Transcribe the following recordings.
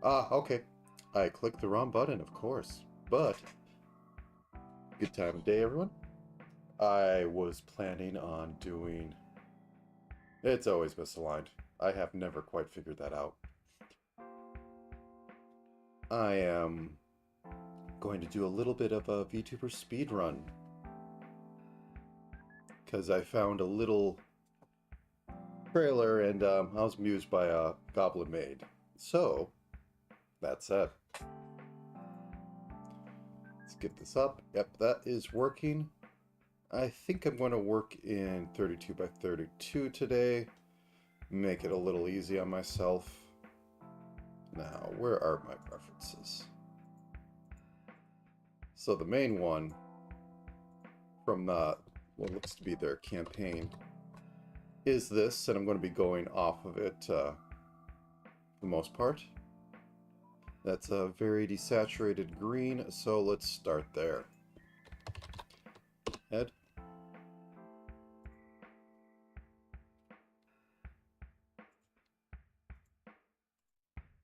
Ah, okay. I clicked the wrong button, of course. But, good time of day, everyone. I was planning on doing... It's always misaligned. I have never quite figured that out. I am going to do a little bit of a VTuber speedrun. Because I found a little trailer and I was amused by a goblin maid. So, that's it. Let's get this up. Yep, that is working. I think I'm going to work in 32 by 32 today. Make it a little easy on myself. Now, where are my preferences? So the main one from what looks to be their campaign is this, and I'm going to be going off of it for the most part. That's a very desaturated green, so let's start there. Head.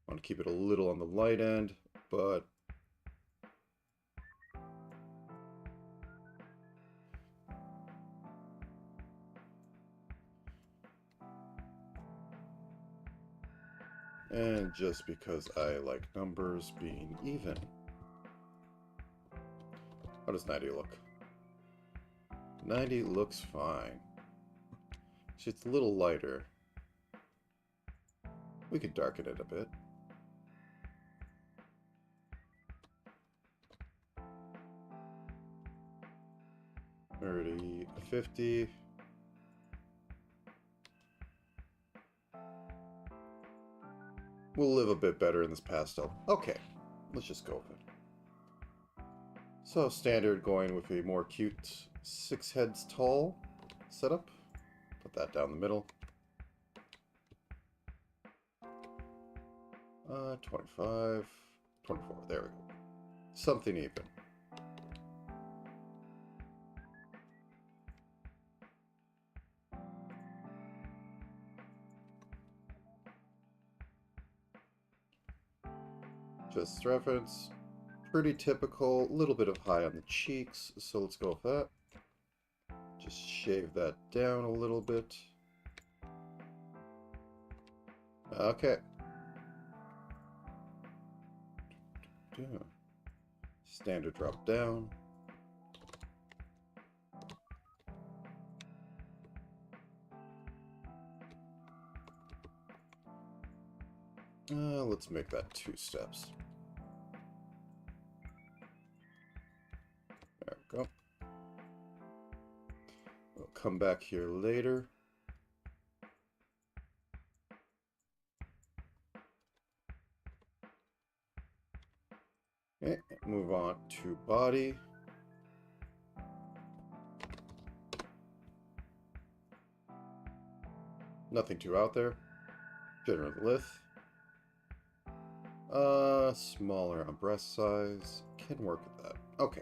Want to keep it a little on the light end, but and just because I like numbers being even. How does 90 look? 90 looks fine. It's a little lighter. We could darken it a bit. 30, 50. We'll live a bit better in this pastel. Okay, let's just go with it. So standard, going with a more cute 6 heads tall setup. Put that down the middle. 25, 24, there we go. Something even. Just reference, pretty typical, a little bit of high on the cheeks, so let's go with that. Just shave that down a little bit. Okay. Standard drop down. Let's make that 2 steps. There we go. We'll come back here later. Okay, move on to body. Nothing too out there. General width. Smaller on breast size. Can work with that. Okay.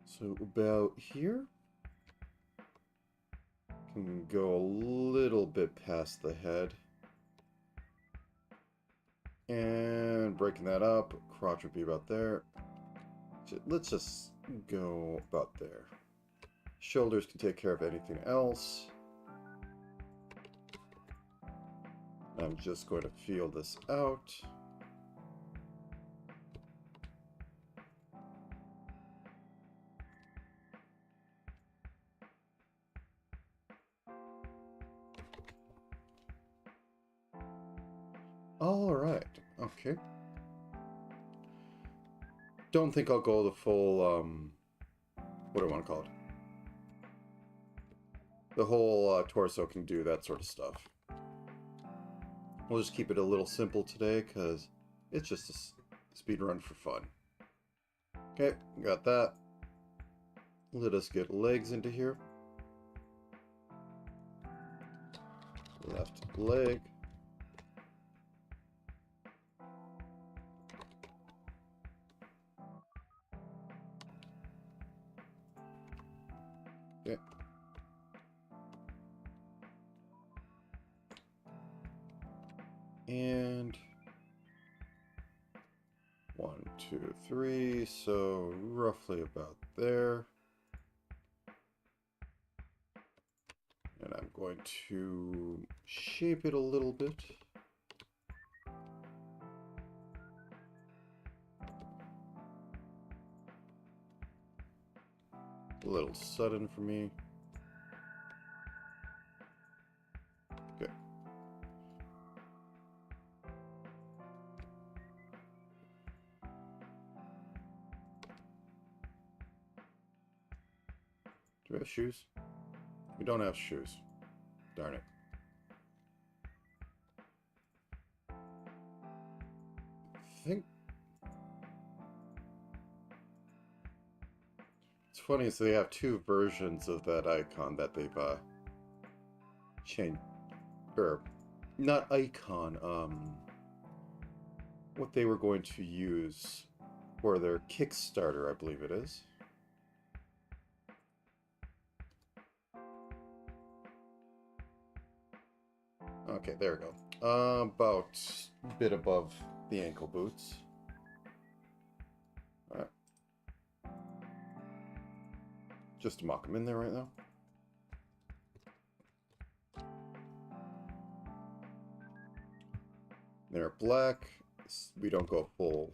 So about here. Can go a little bit past the head. And breaking that up, crotch would be about there. So let's just go about there. Shoulders can take care of anything else. I'm just going to feel this out. All right, okay. Don't think I'll go the full, what do I want to call it? The whole torso can do that sort of stuff. We'll just keep it a little simple today because it's just a speed run for fun. Okay, got that. Let us get legs into here. Left leg. Okay. And 1, 2, 3, so roughly about there. And I'm going to shape it a little bit. A little sudden for me. Okay. Do we have shoes? We don't have shoes. Darn it. I think it's funny, so they have two versions of that icon that they've changed, or not icon, what they were going to use for their Kickstarter, I believe it is. Okay, there we go. About a bit above the ankle boots. Alright. Just to mock them in there right now. They're black. We don't go full.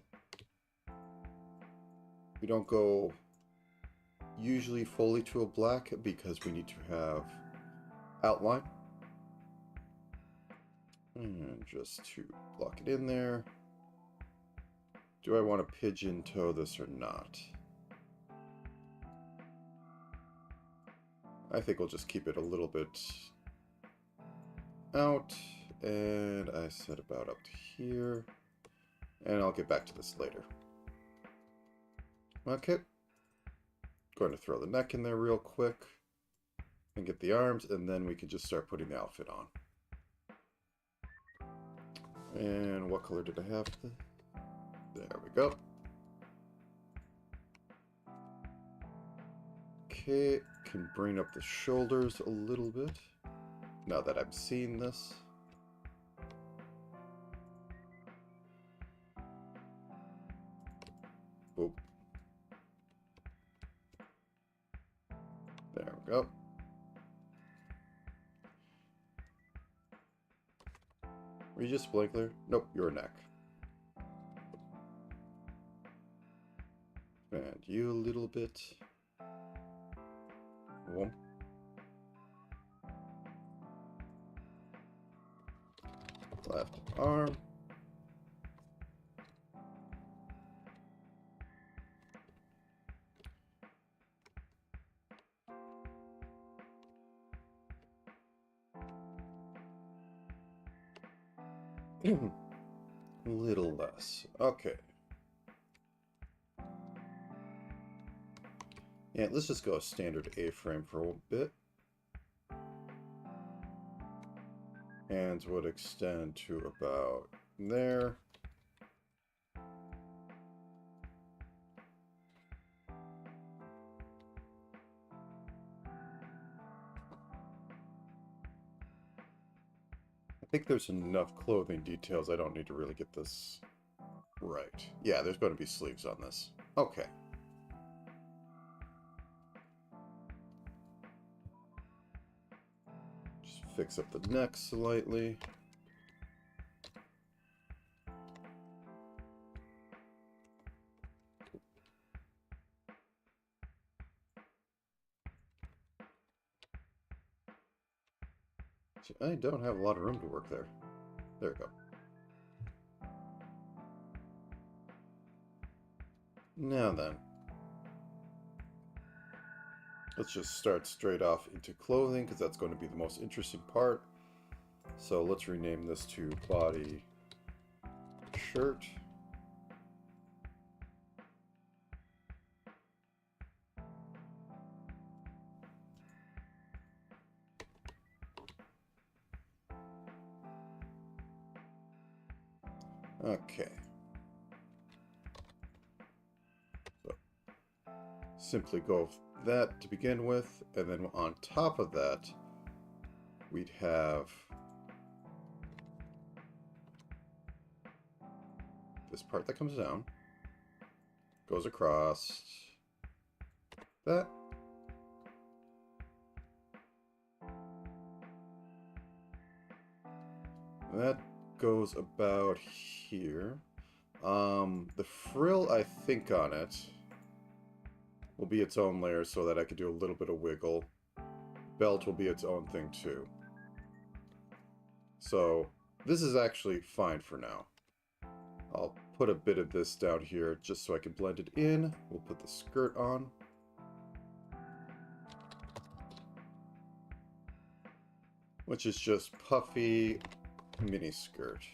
We don't go usually fully to a black because we need to have outline. And just to block it in there. Do I want to pigeon toe this or not? I think we'll just keep it a little bit out. And I set about up to here. And I'll get back to this later. Okay. Going to throw the neck in there real quick. And get the arms. And then we can just start putting the outfit on. And what color did I have? There we go. Okay, can bring up the shoulders a little bit now that I'm seeing this. Boop. There we go. Were you just blank there? Nope, you're a neck. And you a little bit. Boom. Left arm. A little less. Okay. Yeah, let's just go standard A-frame for a bit. Hands would extend to about there. I think there's enough clothing details. I don't need to really get this right. Yeah, there's going to be sleeves on this. Okay. Just fix up the neck slightly. I don't have a lot of room to work there. There we go. Now then, let's just start straight off into clothing because that's going to be the most interesting part. So let's rename this to body shirt. Okay. So simply go with that to begin with, and then on top of that, we'd have this part that comes down goes across that. That goes about here. The frill, I think, on it will be its own layer so that I could do a little bit of wiggle. Belt will be its own thing too. So this is actually fine for now. I'll put a bit of this down here just so I can blend it in. We'll put the skirt on. Which is just puffy mini skirt.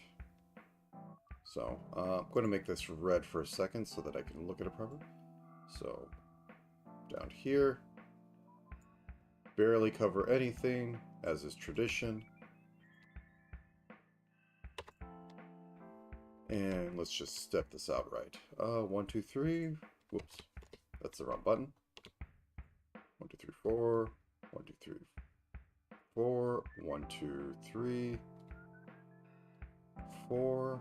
So I'm going to make this red for a second so that I can look at it properly. So down here, barely cover anything, as is tradition. And let's just step this out right. 1, 2, 3. Whoops, that's the wrong button. 1, 2, 3, 4. 1, 2, 3, 4. 1, 2, 3, 4.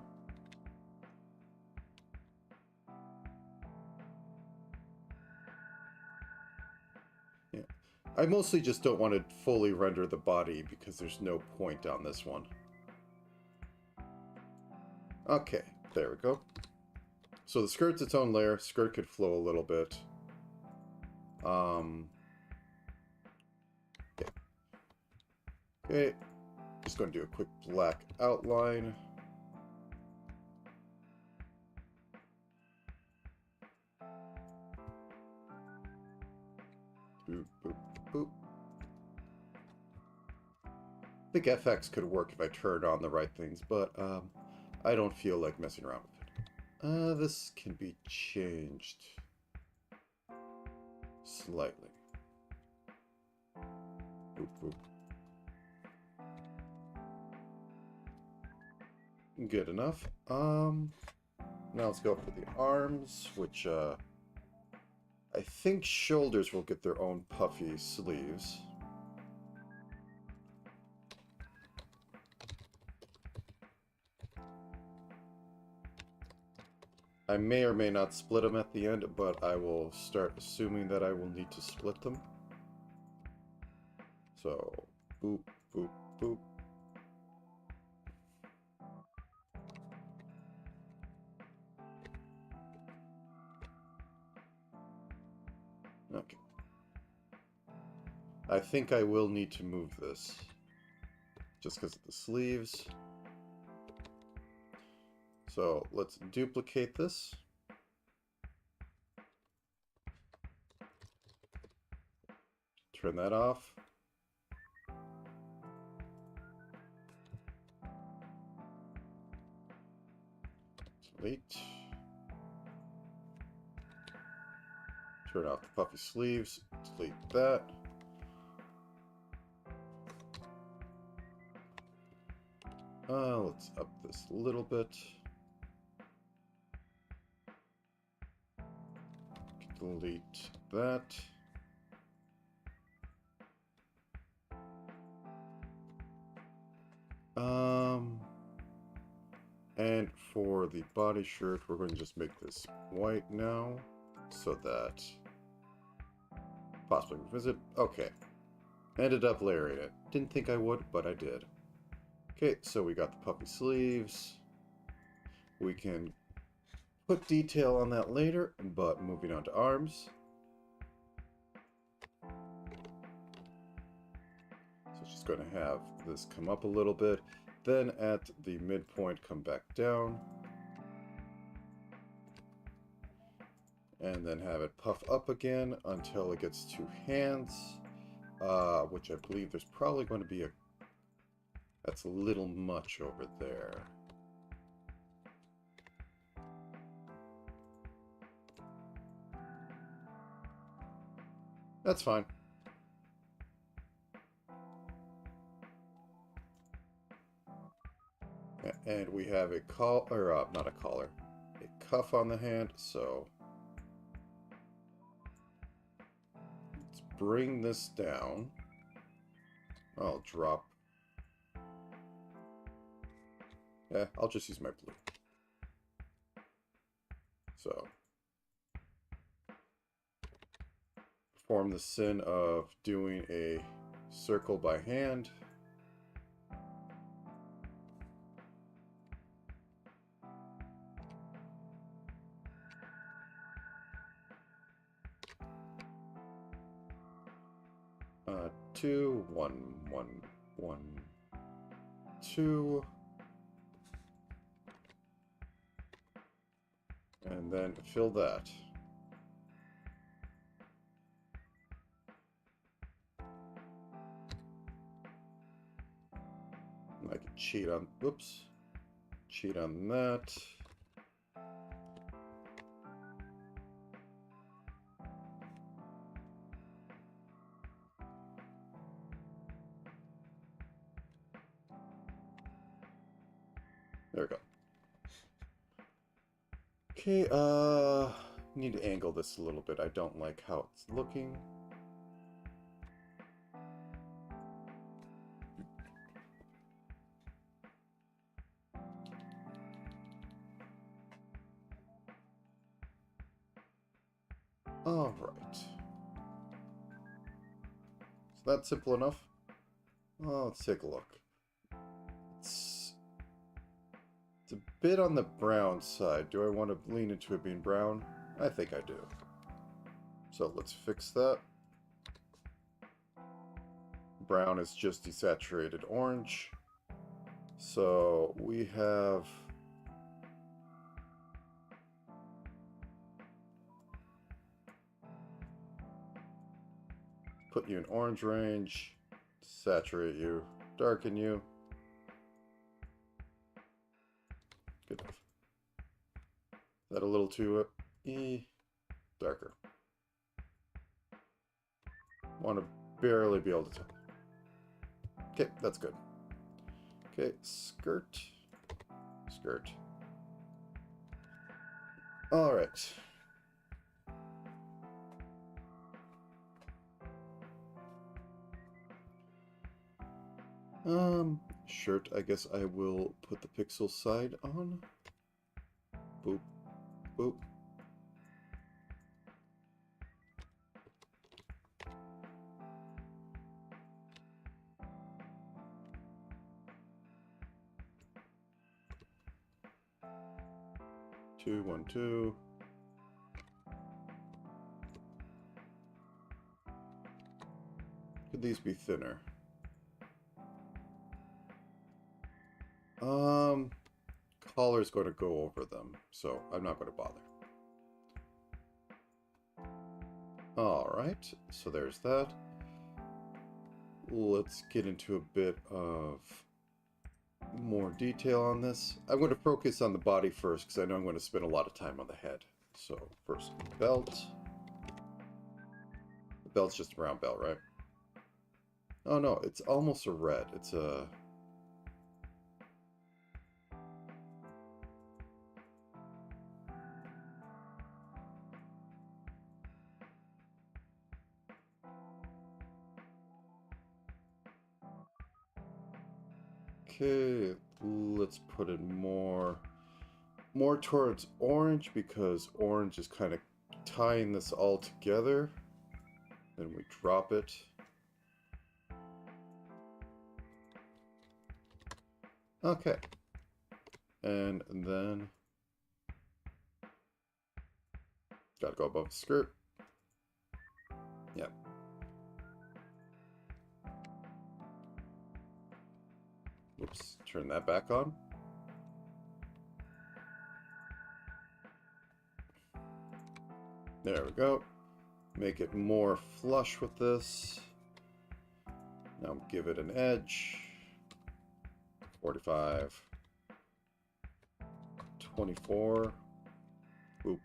Yeah, I mostly just don't want to fully render the body because there's no point on this one. Okay, there we go. So the skirt's its own layer. Skirt could flow a little bit. Okay, just going to do a quick black outline. Boop, boop, boop. I think FX could work if I turned on the right things, but I don't feel like messing around with it. This can be changed slightly. Boop, boop. Good enough. Now let's go for the arms, which I think shoulders will get their own puffy sleeves. I may or may not split them at the end, but I will start assuming that I will need to split them. So, boop, boop, boop. Okay. I think I will need to move this, just because of the sleeves. So let's duplicate this. Turn that off. Delete. Turn off the puffy sleeves. Delete that. Let's up this a little bit. Delete that. And for the body shirt, we're going to just make this white now, so that possibly revisit. Okay. Ended up layering it. Didn't think I would, but I did. Okay, so we got the puffy sleeves. We can put detail on that later, but moving on to arms. So just going to have this come up a little bit. Then at the midpoint, come back down. And then have it puff up again until it gets to hands, which I believe there's probably going to be a... That's a little much over there. That's fine. And we have a not a collar, a cuff on the hand, so let's bring this down. I'll drop. Yeah, I'll just use my blue. So, perform the sin of doing a circle by hand. Two, one, one, one, two. And then fill that. I can cheat on, whoops, cheat on that. There we go. Okay, need to angle this a little bit. I don't like how it's looking. All right. So that's simple enough. Oh, let's take a look. It's a bit on the brown side. Do I want to lean into it being brown? I think I do. So let's fix that. Brown is just desaturated orange. So we have put you in orange range, saturate you, darken you. Good enough. Is that a little too darker? Want to barely be able to tell. Okay, that's good. Okay, skirt, skirt. All right. Shirt, I guess I will put the pixel side on. Boop, boop. Two, 1, 2. Could these be thinner? Collar's going to go over them, so I'm not going to bother. Alright, so there's that. Let's get into a bit of more detail on this. I'm going to focus on the body first, because I know I'm going to spend a lot of time on the head. So, first, belt. The belt's just a brown belt, right? Oh no, it's almost a red. It's a... Okay, let's put it more towards orange, because orange is kind of tying this all together. Then we drop it. Okay. And then gotta go above the skirt. Yep. Oops, turn that back on. There we go. Make it more flush with this. Now give it an edge. 45. 24. Oop.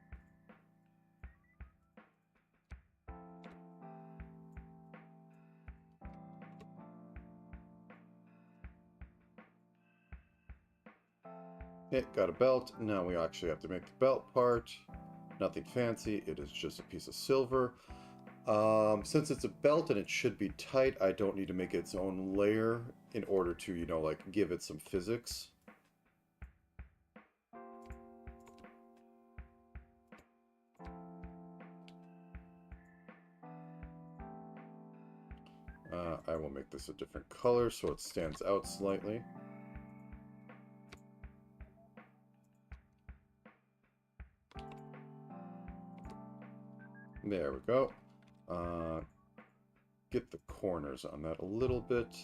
It got a belt. Now we actually have to make the belt part. Nothing fancy. It is just a piece of silver. Since it's a belt and it should be tight, I don't need to make its own layer in order to, you know, like give it some physics. I will make this a different color so it stands out slightly. There we go. Get the corners on that a little bit.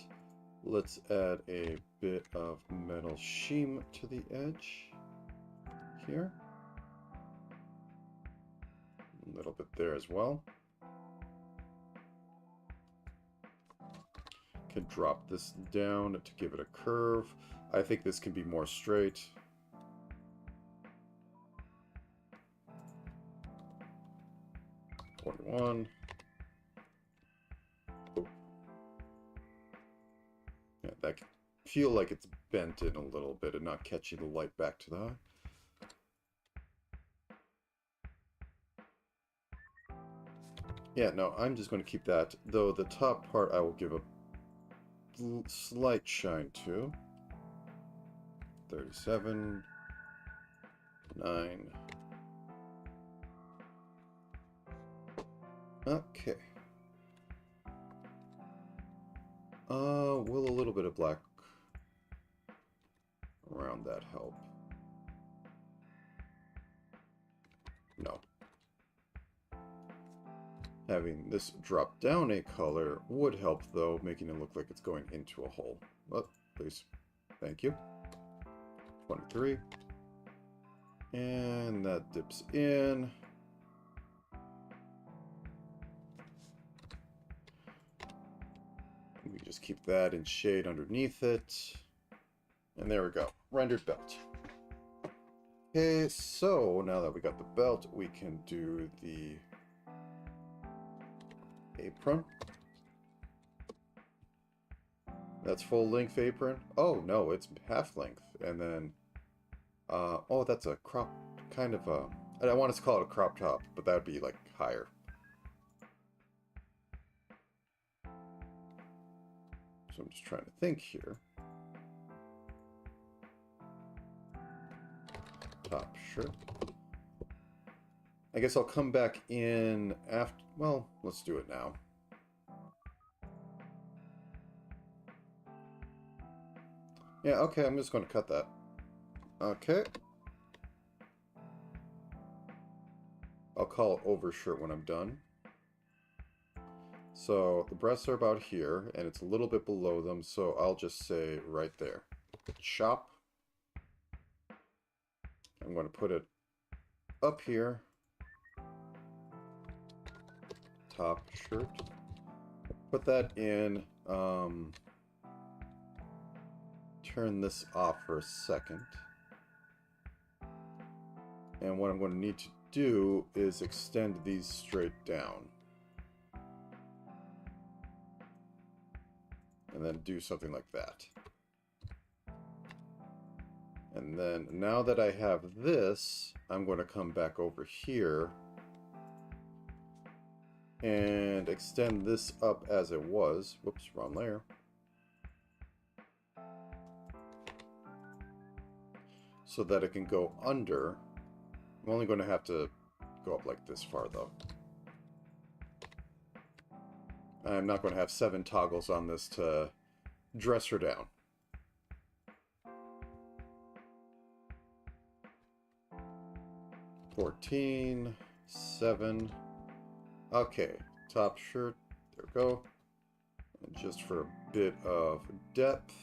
Let's add a bit of metal sheen to the edge here. A little bit there as well. Can drop this down to give it a curve. I think this can be more straight. $21. Oh. Yeah, that can feel like it's bent in a little bit and not catching the light back to the eye. Yeah, no, I'm just going to keep that, though the top part I will give a slight shine to. 37, 9. Okay. Will a little bit of black around that help? No. Having this drop down a color would help, though, making it look like it's going into a hole. But please. Thank you. 23. And that dips in. We just keep that in shade underneath it. And there we go. Rendered belt. Okay, so now that we got the belt, we can do the apron. That's full length apron. Oh no, it's half length. And then oh, that's a crop, kind of a, I don't want to call it a crop top, but that would be like higher. So I'm just trying to think here. Top shirt. I guess I'll come back in after, well, let's do it now. Yeah, okay, I'm just going to cut that. Okay. I'll call it overshirt when I'm done. So the breasts are about here, and it's a little bit below them, so I'll just say right there. Chop. I'm going to put it up here. Top shirt. Put that in. Turn this off for a second. And what I'm going to need to do is extend these straight down. And then do something like that. And then now that I have this, I'm going to come back over here and extend this up as it was. Whoops, wrong layer. So that it can go under. I'm only going to have to go up like this far though. I'm not going to have 7 toggles on this to dress her down. $14, 7. Okay, top shirt. There we go. And just for a bit of depth,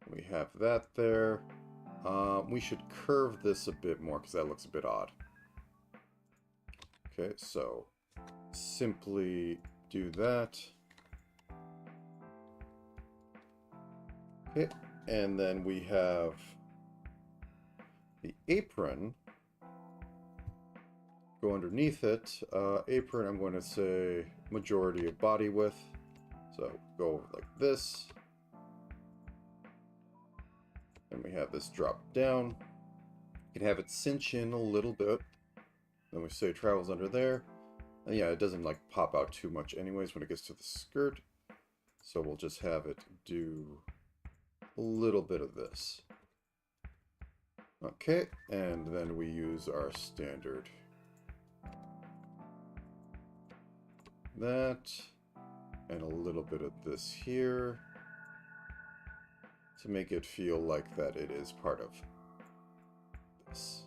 we have that there. We should curve this a bit more because that looks a bit odd. Okay, so simply do that. Okay, and then we have the apron. Go underneath it. Apron, I'm going to say majority of body width. So go like this. And we have this drop down. You can have it cinch in a little bit. Then we say travels under there. And yeah, it doesn't like pop out too much anyways when it gets to the skirt. So we'll just have it do a little bit of this. Okay, and then we use our standard that, and a little bit of this here to make it feel like that it is part of this.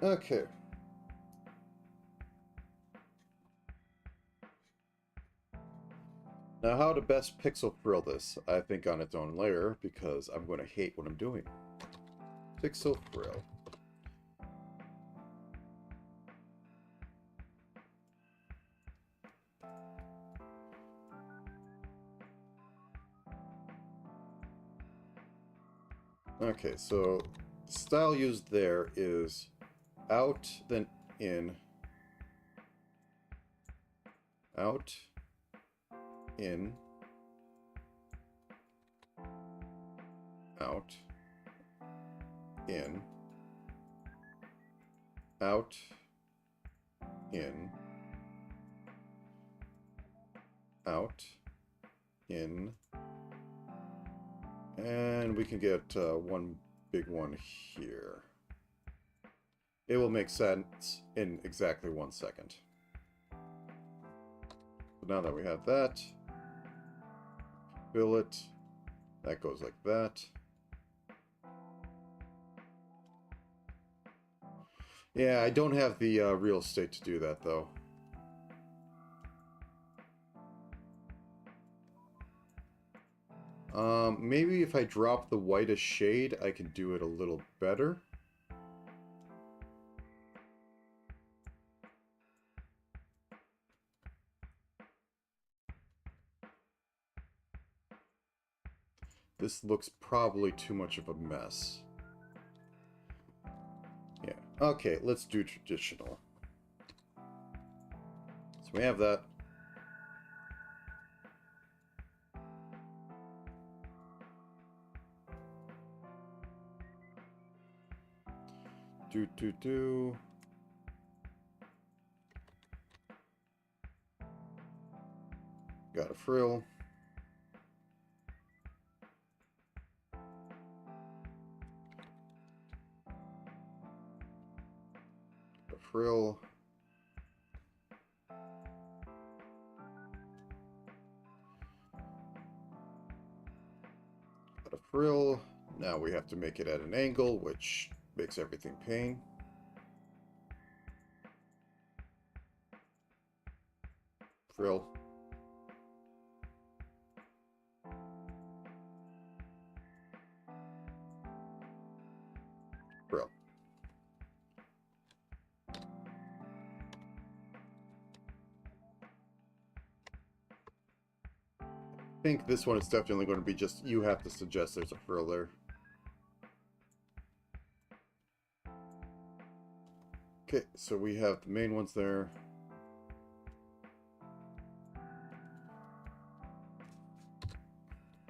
Okay. Now, how to best pixel frill this? I think on its own layer, because I'm going to hate what I'm doing. Pixel frill. Okay, so the style used there is out, then in, out, in, out, in, out, in, out, in, and we can get one big one here. It will make sense in exactly 1 second. So now that we have that, fill it. That goes like that. Yeah, I don't have the real estate to do that, though. Maybe if I drop the whitest shade, I can do it a little better. This looks probably too much of a mess. Yeah, okay, let's do traditional. So we have that. Do. Got a frill. A frill. Got a frill. Now we have to make it at an angle, which makes everything pain. Frill. Frill. I think this one is definitely going to be just, you have to suggest there's a frill there. Okay, so we have the main ones there.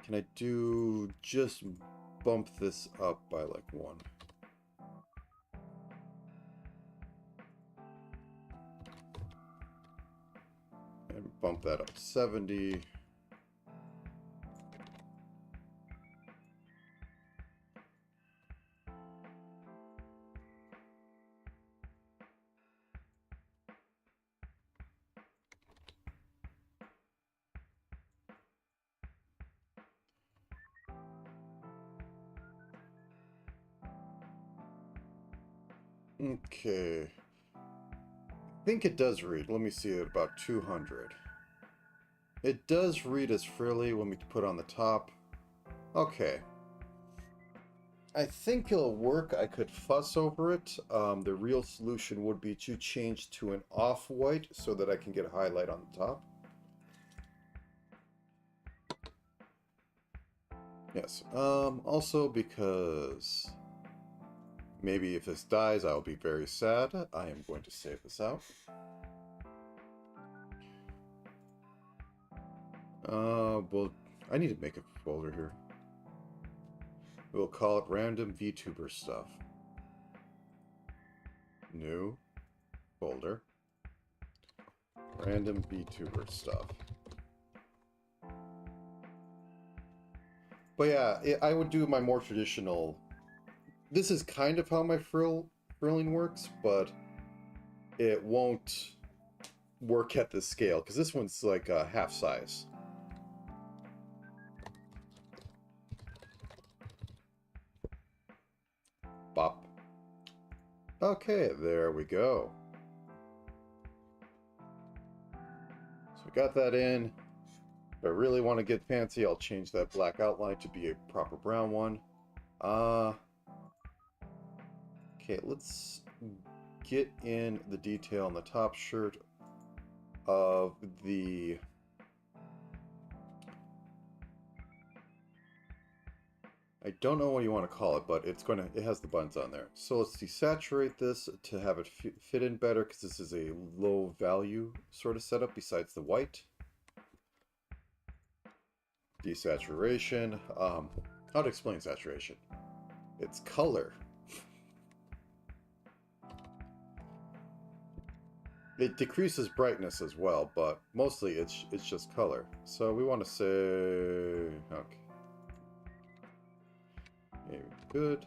Can I do just bump this up by like 1? And bump that up to 70. Okay. I think it does read. Let me see it about 200. It does read as frilly when we put on the top. Okay. I think it'll work. I could fuss over it. The real solution would be to change to an off-white so that I can get a highlight on the top. Yes. Also because maybe if this dies, I'll be very sad. I am going to save this out. Well, I need to make a folder here. We'll call it random Vtuber stuff. New folder. Random Vtuber stuff. But yeah, I would do my more traditional. This is kind of how my frilling works, but it won't work at this scale, because this one's like half size. Bop. Okay, there we go. So we got that in. If I really want to get fancy, I'll change that black outline to be a proper brown one. Okay, let's get in the detail on the top shirt of the... I don't know what you want to call it, but it has the buttons on there. So let's desaturate this to have it fit in better, because this is a low value sort of setup besides the white. Desaturation. How to explain saturation? It's color. It decreases brightness as well, but mostly it's just color. So we want to say, okay, good.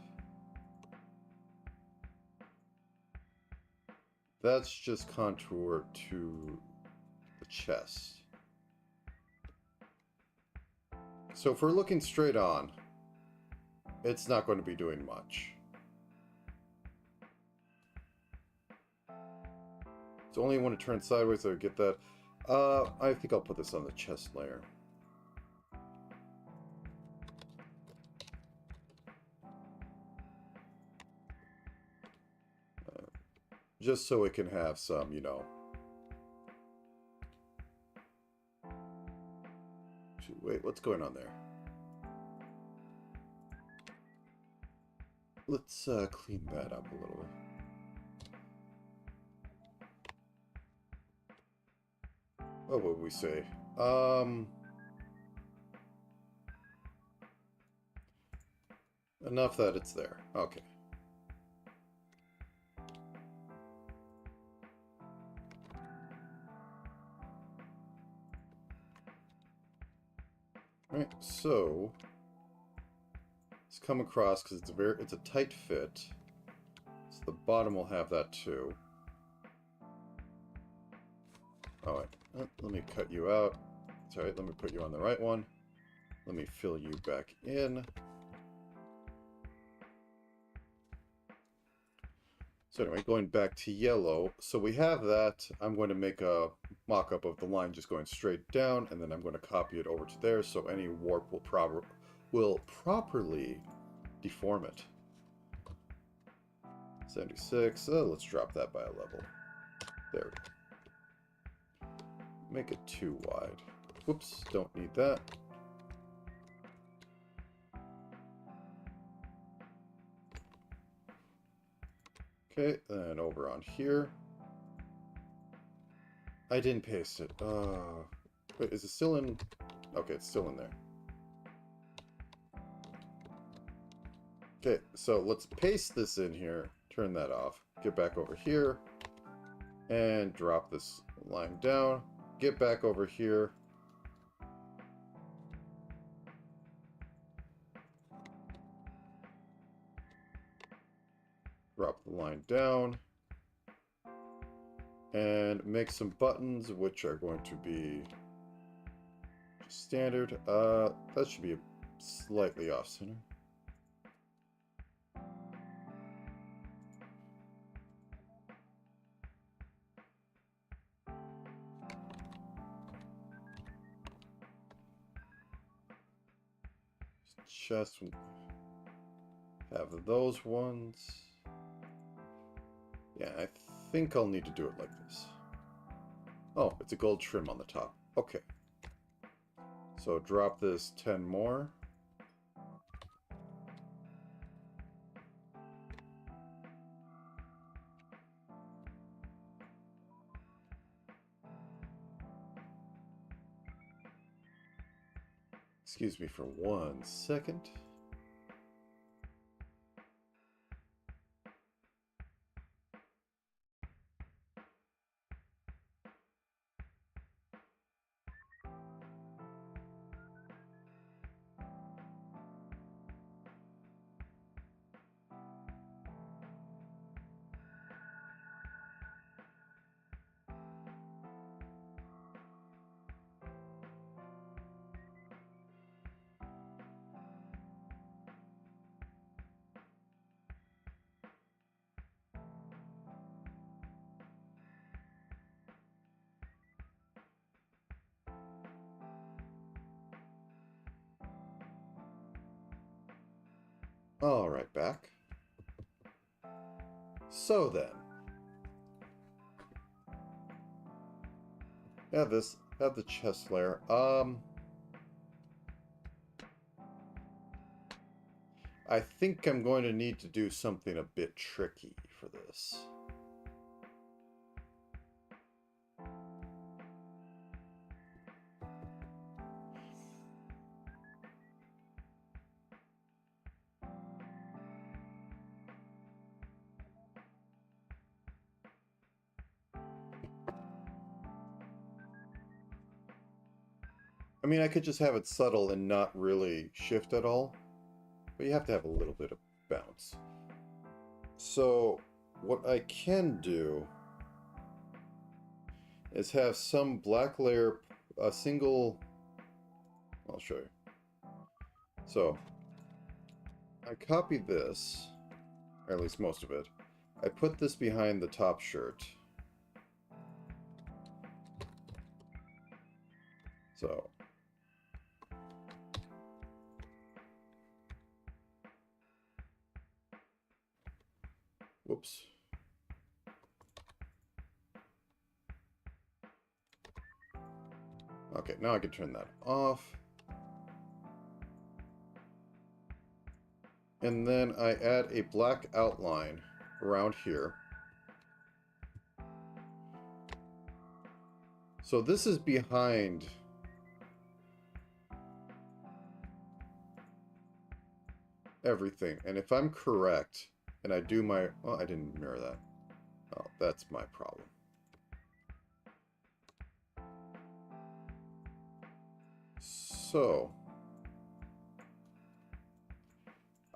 That's just contour to the chest. So if we're looking straight on, it's not going to be doing much. It's only when it turns sideways that I get that. I think I'll put this on the chest layer. Just so it can have some, you know. Wait, what's going on there? Let's clean that up a little bit. What would we say? Enough that it's there. Okay. Right, so let's come across, because it's a tight fit. So the bottom will have that too. Oh wait, let me cut you out. Sorry, let me put you on the right one. Let me fill you back in. So anyway, going back to yellow. So we have that. I'm going to make a mock-up of the line just going straight down, and then I'm going to copy it over to there, so any warp will properly deform it. 76. Let's drop that by a level. There we go. Make it too wide. Whoops, don't need that. Okay, then over on here. I didn't paste it. Wait, is it still in? Okay, it's still in there. Okay, so let's paste this in here. Turn that off. Get back over here. And drop this line down. Get back over here. Drop the line down. And make some buttons, which are going to be standard. That should be slightly off center. Chest, have those ones. Yeah, I think I'll need to do it like this. Oh, it's a gold trim on the top. Okay. So drop this 10 more. Excuse me for 1 second. All right, back. So then, have the chest layer. I think I'm going to need to do something a bit tricky for this. I mean, I could just have it subtle and not really shift at all, but you have to have a little bit of bounce. So what I can do is have some black layer, a single, I'll show you. So I copied this, or at least most of it. I put this behind the top shirt. So whoops. Okay, now I can turn that off. And then I add a black outline around here. So this is behind everything. And if I'm correct, and I do my... Oh, I didn't mirror that. Oh, that's my problem. So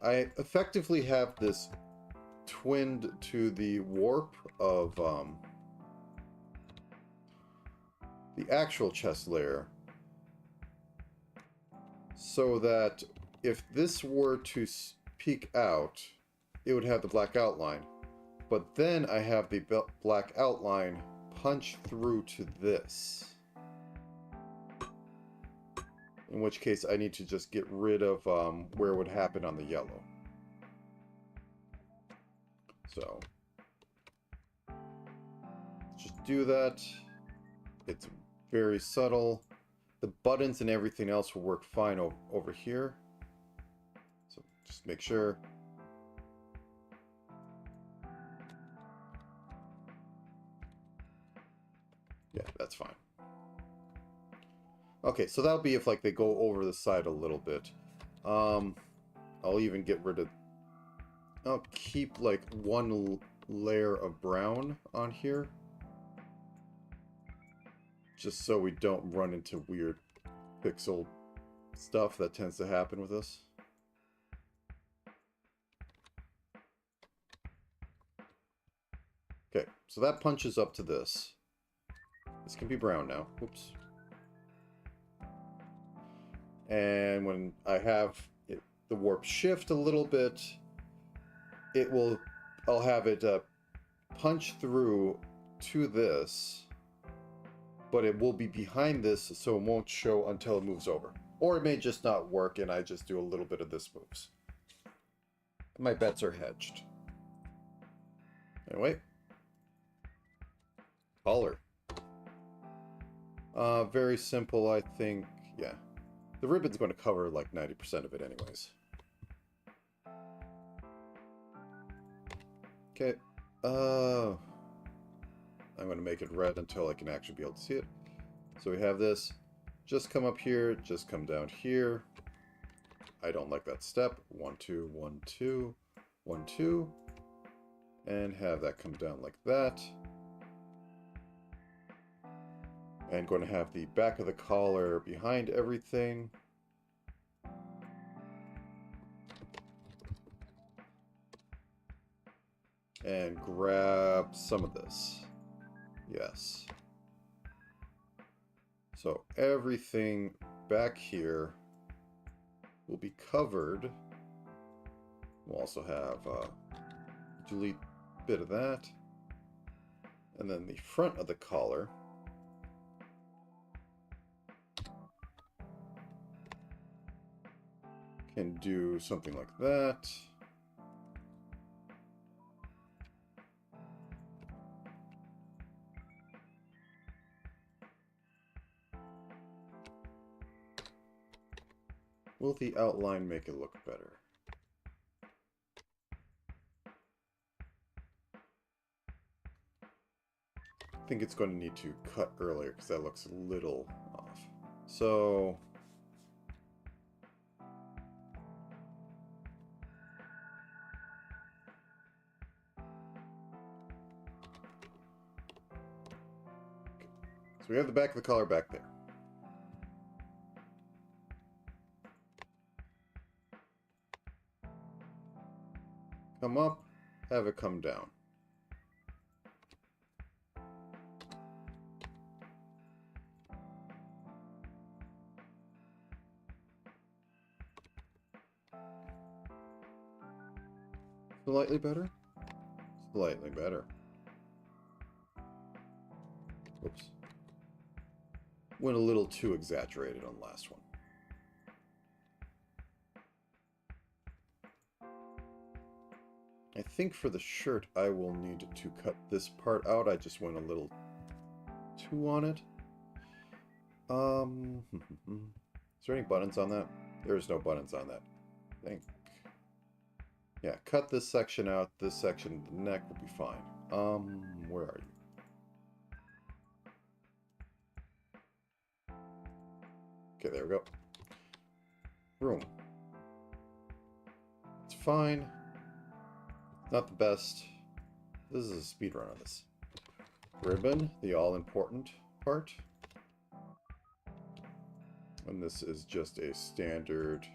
I effectively have this twinned to the warp of the actual chest layer, so that if this were to peek out, it would have the black outline. But then I have the black outline punch through to this. In which case I need to just get rid of where it would happen on the yellow. So just do that. It's very subtle. The buttons and everything else will work fine over here. So just make sure. Yeah, that's fine. Okay, so that'll be if like they go over the side a little bit. I'll even get rid of... I'll keep like one layer of brown on here. Just so we don't run into weird pixel stuff that tends to happen with this. Okay, so that punches up to this. This can be brown now. Oops. And when I have it, the warp shift a little bit, it will... I'll have it punch through to this, but it will be behind this, so it won't show until it moves over. Or it may just not work and I just do a little bit of this moves. My bets are hedged. Anyway. Collar. Very simple, I think. Yeah. The ribbon's going to cover like 90% of it anyways. Okay. I'm going to make it red until I can actually be able to see it. So we have this. Just come up here. Just come down here. I don't like that step. 1, 2, 1, 2, 1, 2. And have that come down like that. And going to have the back of the collar behind everything. And grab some of this. Yes. So everything back here will be covered. We'll also have delete a bit of that. And then the front of the collar can do something like that. Will the outline make it look better? I think it's going to need to cut earlier because that looks a little off. So we have the back of the collar back there. Come up, have it come down. Slightly better? Slightly better. Oops. Went a little too exaggerated on the last one. I think for the shirt I will need to cut this part out. I just went a little too on it. Is there any buttons on that? There's no buttons on that. I think. Yeah, cut this section out. This section, the neck will be fine. Where are you? Okay, there we go. Room. It's fine. Not the best. This is a speed run on this. Ribbon, the all-important part. And this is just a standard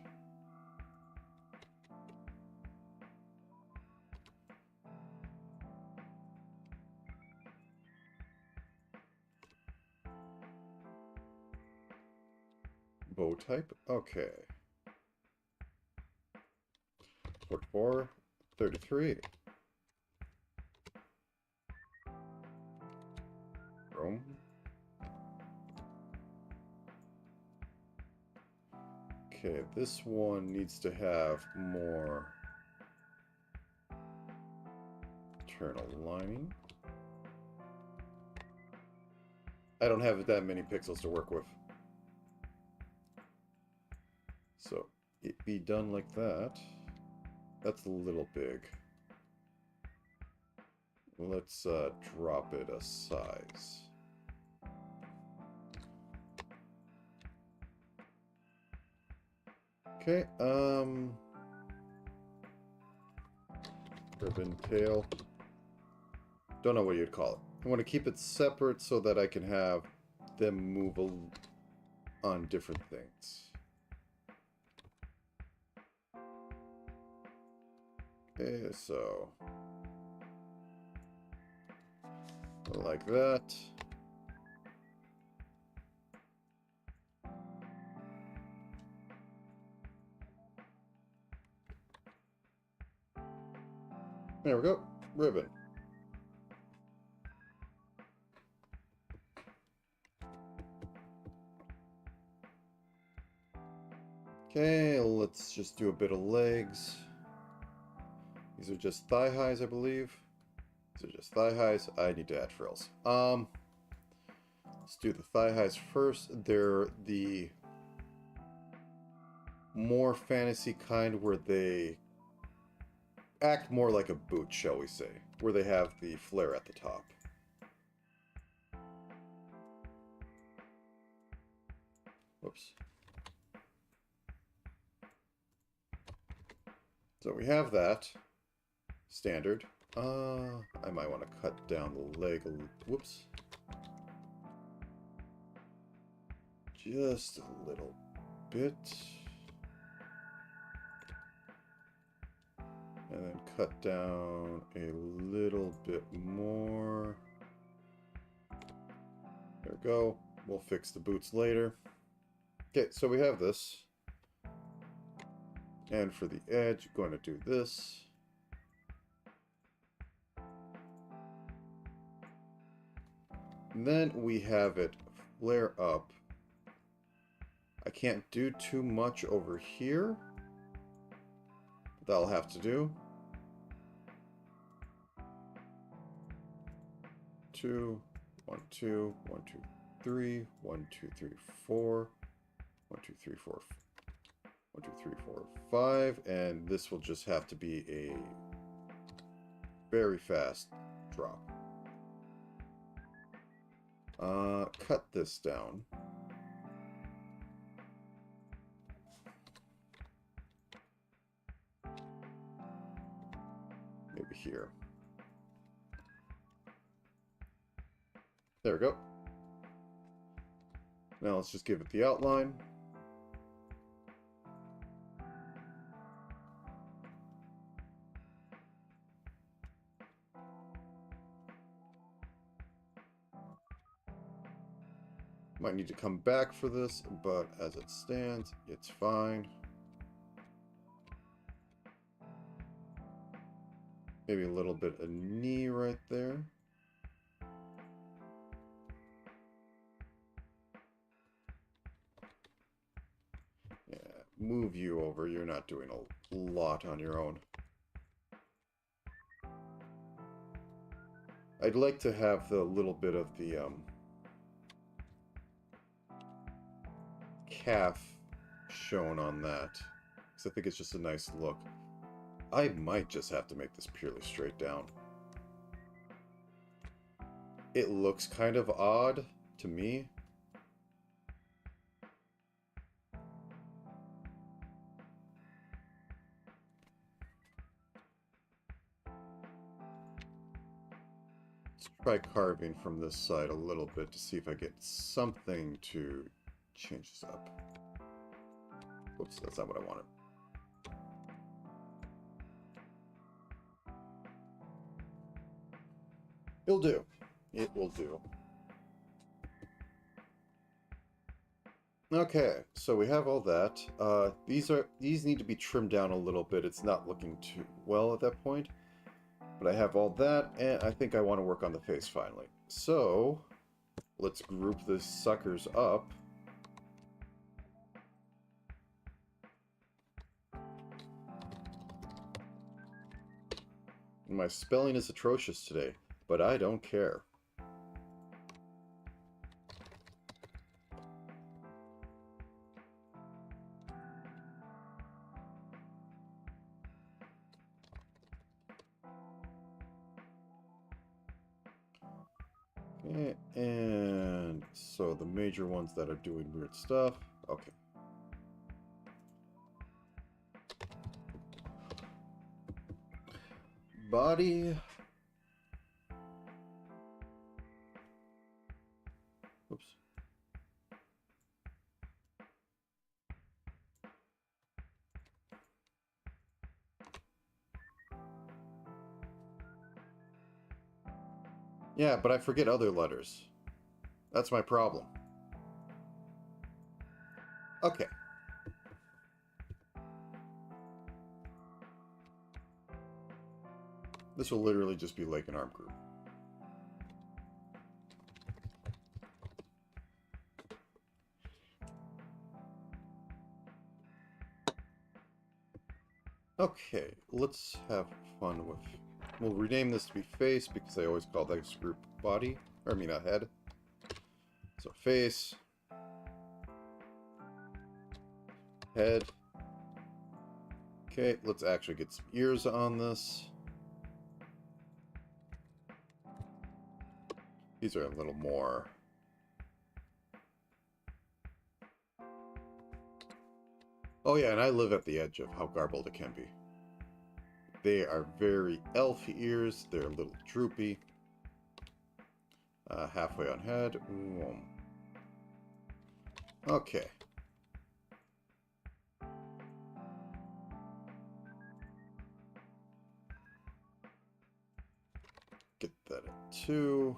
bow type. Okay. 44, 33. Chrome. Okay, this one needs to have more internal lining. I don't have that many pixels to work with. So it be done like that. That's a little big. Let's drop it a size. Okay, ribbon tail. Don't know what you'd call it. I want to keep it separate so that I can have them move on different things. Okay, so like that. There we go. Ribbon. Okay, let's just do a bit of legs. These are just thigh highs, I believe. These are just thigh highs. I need to add frills. Let's do the thigh highs first. They're the more fantasy kind where they act more like a boot, shall we say, where they have the flare at the top. Whoops. So we have that standard. I might want to cut down the leg a little. Whoops. Just a little bit. And then cut down a little bit more. There we go. We'll fix the boots later. Okay, so we have this. And for the edge, I'm going to do this. And then we have it flare up. I can't do too much over here. That'll have to do. 2, 1, 2, 1, 2, 3, 1, 2, 3, 4, 1, 2, 3, 4. 1, 2, 3, 4, 5, and this will just have to be a very fast drop. Cut this down. Maybe here. There we go. Now let's just give it the outline. Might need to come back for this, but as it stands, it's fine. Maybe a little bit of knee right there. Yeah, move you over. You're not doing a lot on your own. I'd like to have the little bit of the calf shown on that, because I think it's just a nice look. I might just have to make this purely straight down. It looks kind of odd to me. Let's try carving from this side a little bit to see if I get something to change this up. Whoops, that's not what I wanted. It'll do. It will do. Okay, so we have all that. These need to be trimmed down a little bit. It's not looking too well at that point. But I have all that, and I think I want to work on the face finally. So, let's group the suckers up. My spelling is atrocious today, but I don't care. Okay, and so the major ones that are doing weird stuff. Okay. Body. Oops. Yeah, but I forget other letters. That's my problem. Okay. This will literally just be leg and arm group. Okay, let's have fun with... We'll rename this to be face because I always call this group body. Or I mean a head. So face. Head. Okay, let's actually get some ears on this. These are a little more... Oh yeah, and I live at the edge of how garbled it can be. They are very elf ears. They're a little droopy. Halfway on head. Okay. Get that at 2.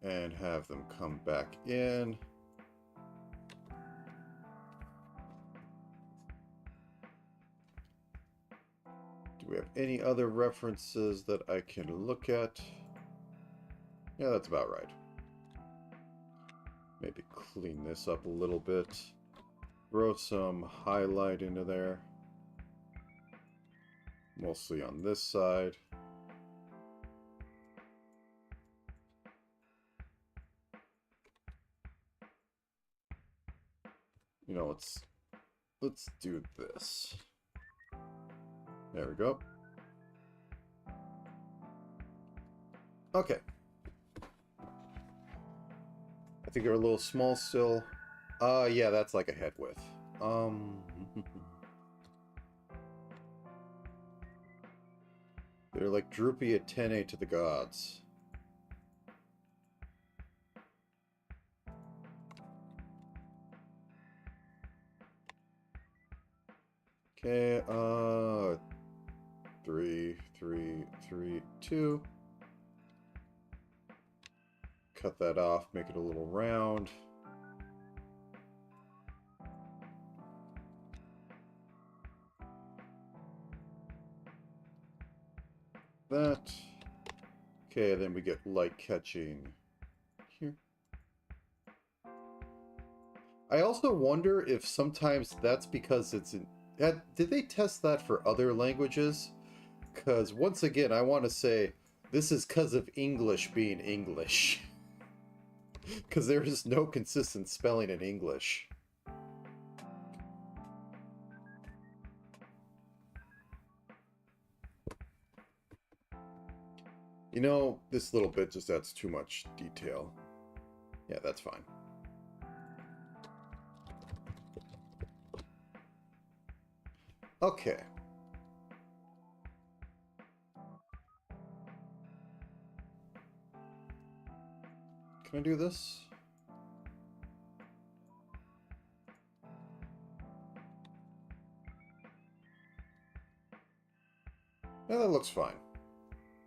And have them come back in. Do we have any other references that I can look at? Yeah, that's about right. Maybe clean this up a little bit. Throw some highlight into there. Mostly on this side. You know, let's let's do this. There we go. Okay. I think they're a little small still. Yeah, that's like a head width. They're like droopy at 10-8 to the gods. Okay, 3, 3, 3, 2. Cut that off, make it a little round. That. Okay, then we get light catching here. I also wonder if sometimes that's because it's in... Did they test that for other languages? Because once again, I want to say this is because of English being English. Because there is no consistent spelling in English. You know, this little bit just adds too much detail. Yeah, that's fine. Okay. Can I do this? Yeah, that looks fine.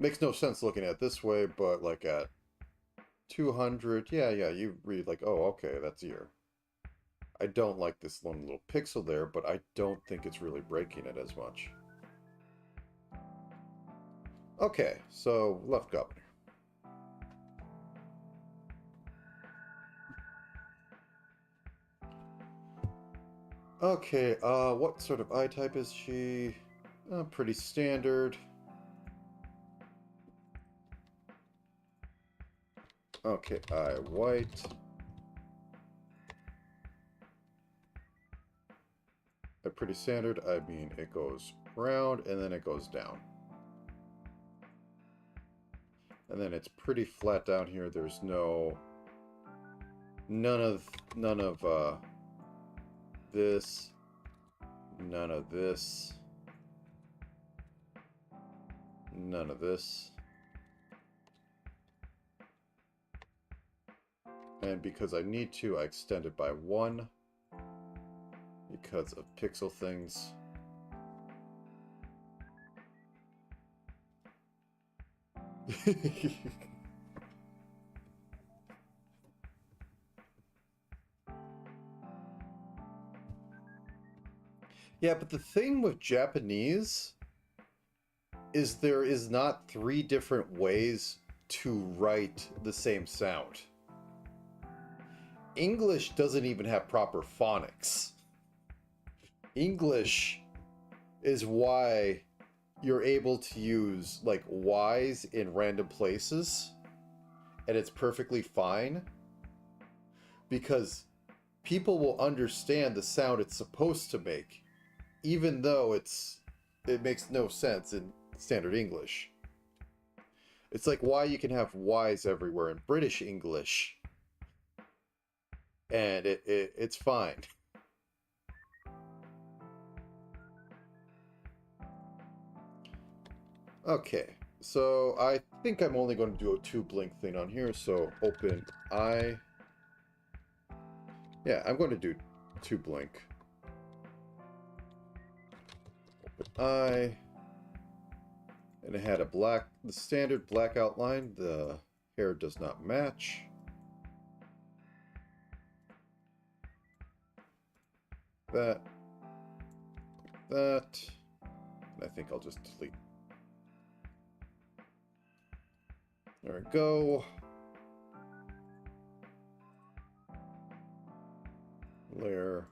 Makes no sense looking at it this way, but like at 200, yeah, you read like, oh, okay, that's ear. I don't like this one little pixel there, but I don't think it's really breaking it as much. Okay, so left governor. Okay, what sort of eye type is she? Pretty standard. Okay, eye white. Pretty standard, I mean it goes round and then it goes down. And then it's pretty flat down here. There's none of this, none of this, none of this. And because I need to, I extend it by 1 because of pixel things. Yeah, but the thing with Japanese is there is not 3 different ways to write the same sound. English doesn't even have proper phonics. English is why you're able to use like Y's in random places and it's perfectly fine because people will understand the sound it's supposed to make even though it makes no sense in standard English. It's like why you can have Y's everywhere in British English and it's fine. Okay, so I think I'm only going to do a 2-blink thing on here, so open eye. Yeah, I'm going to do 2-blink. Open eye. And it had the standard black outline. The hair does not match. That. And I think I'll just delete. There we go. Layer.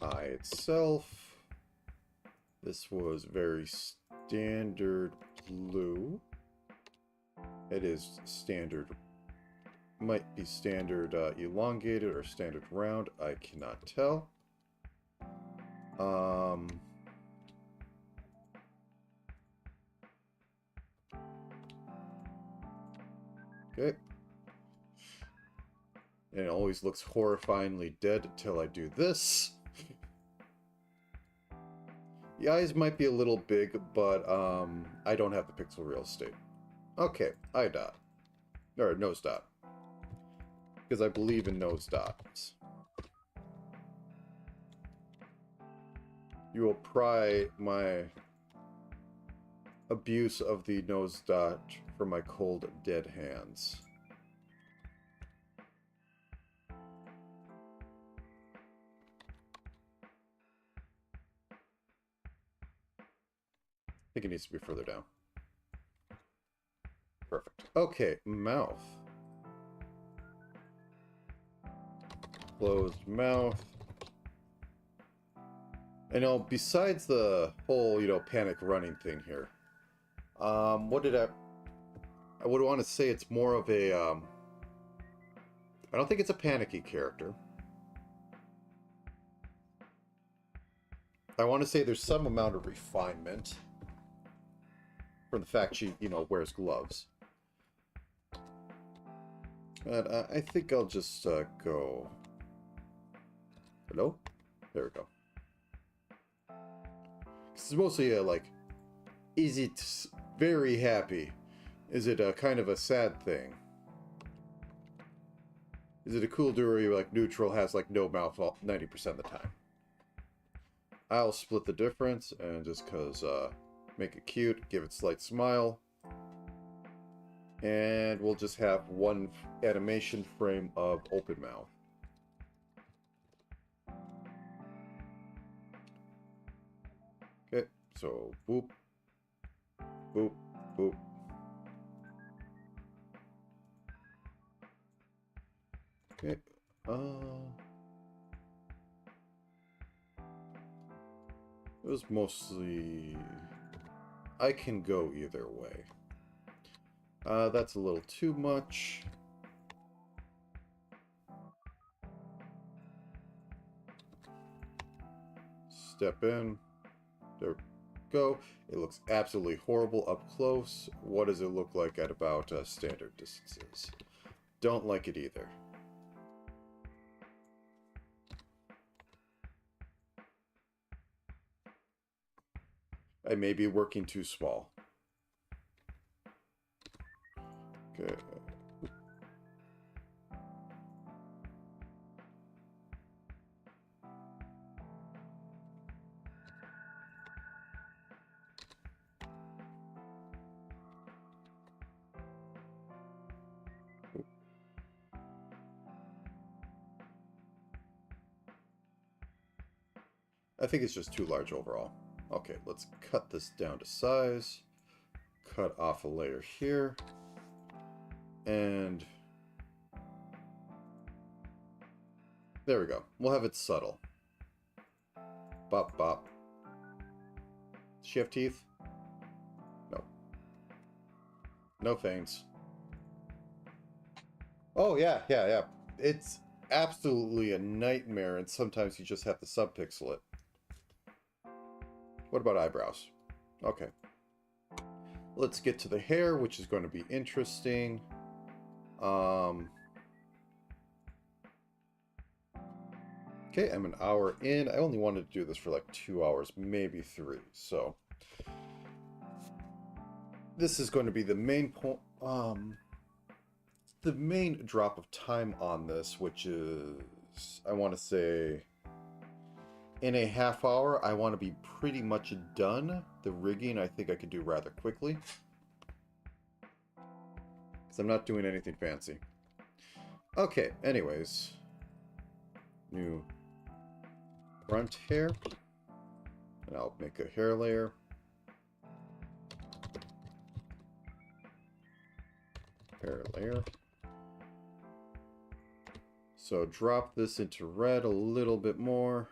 Eye itself. This was very standard blue. It is standard might be standard elongated or standard round. I cannot tell. Okay. And it always looks horrifyingly dead until I do this. The eyes might be a little big, but I don't have the pixel real estate. Okay, eye dot. Or nose dot. Because I believe in nose dots. You will pry my abuse of the nose dot from my cold, dead hands. I think it needs to be further down. Perfect. Okay, mouth. Closed mouth. And besides the whole, panic running thing here, what did I would want to say it's more of a, I don't think it's a panicky character. I want to say there's some amount of refinement from the fact she, wears gloves. But I think I'll just go... Hello? There we go. It's mostly like, is it very happy? Is it a kind of a sad thing? Is it a cool duo you're like neutral, has like no mouth 90% of the time? I'll split the difference and just cause make it cute, give it a slight smile. And we'll just have one animation frame of open mouth. Okay, so boop, boop, boop. Okay, it was mostly... I can go either way. That's a little too much. Step in. There we go. It looks absolutely horrible up close. What does it look like at about standard distances? Don't like it either. I may be working too small. Okay. I think it's just too large overall. Okay, let's cut this down to size. Cut off a layer here. And there we go. We'll have it subtle. Bop, bop. Does she have teeth? No. No fangs. Oh, yeah. It's absolutely a nightmare, and sometimes you just have to subpixel it. What about eyebrows? Okay. Let's get to the hair, which is going to be interesting. Okay, I'm an hour in. I only wanted to do this for like 2 hours, maybe 3. So this is going to be the main point. The main drop of time on this, which is, I want to say, in a half hour, I want to be pretty much done. The rigging, I think I could do rather quickly. Because I'm not doing anything fancy. Okay, anyways. New front hair. And I'll make a hair layer. Hair layer. So drop this into red a little bit more.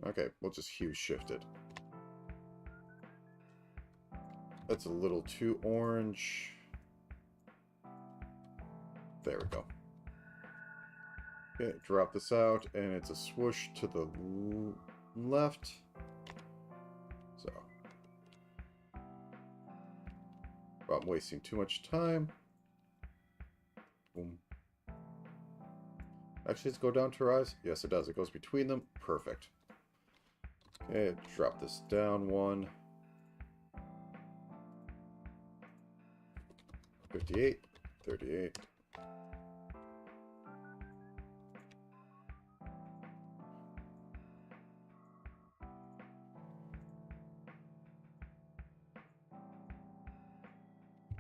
Okay, we'll just hue shift it. That's a little too orange. There we go. Okay, drop this out, and it's a swoosh to the left. So, I'm wasting too much time. Boom. Actually, let's go down to rise. Yes, it does. It goes between them. Perfect. Okay, drop this down one. 58, 38.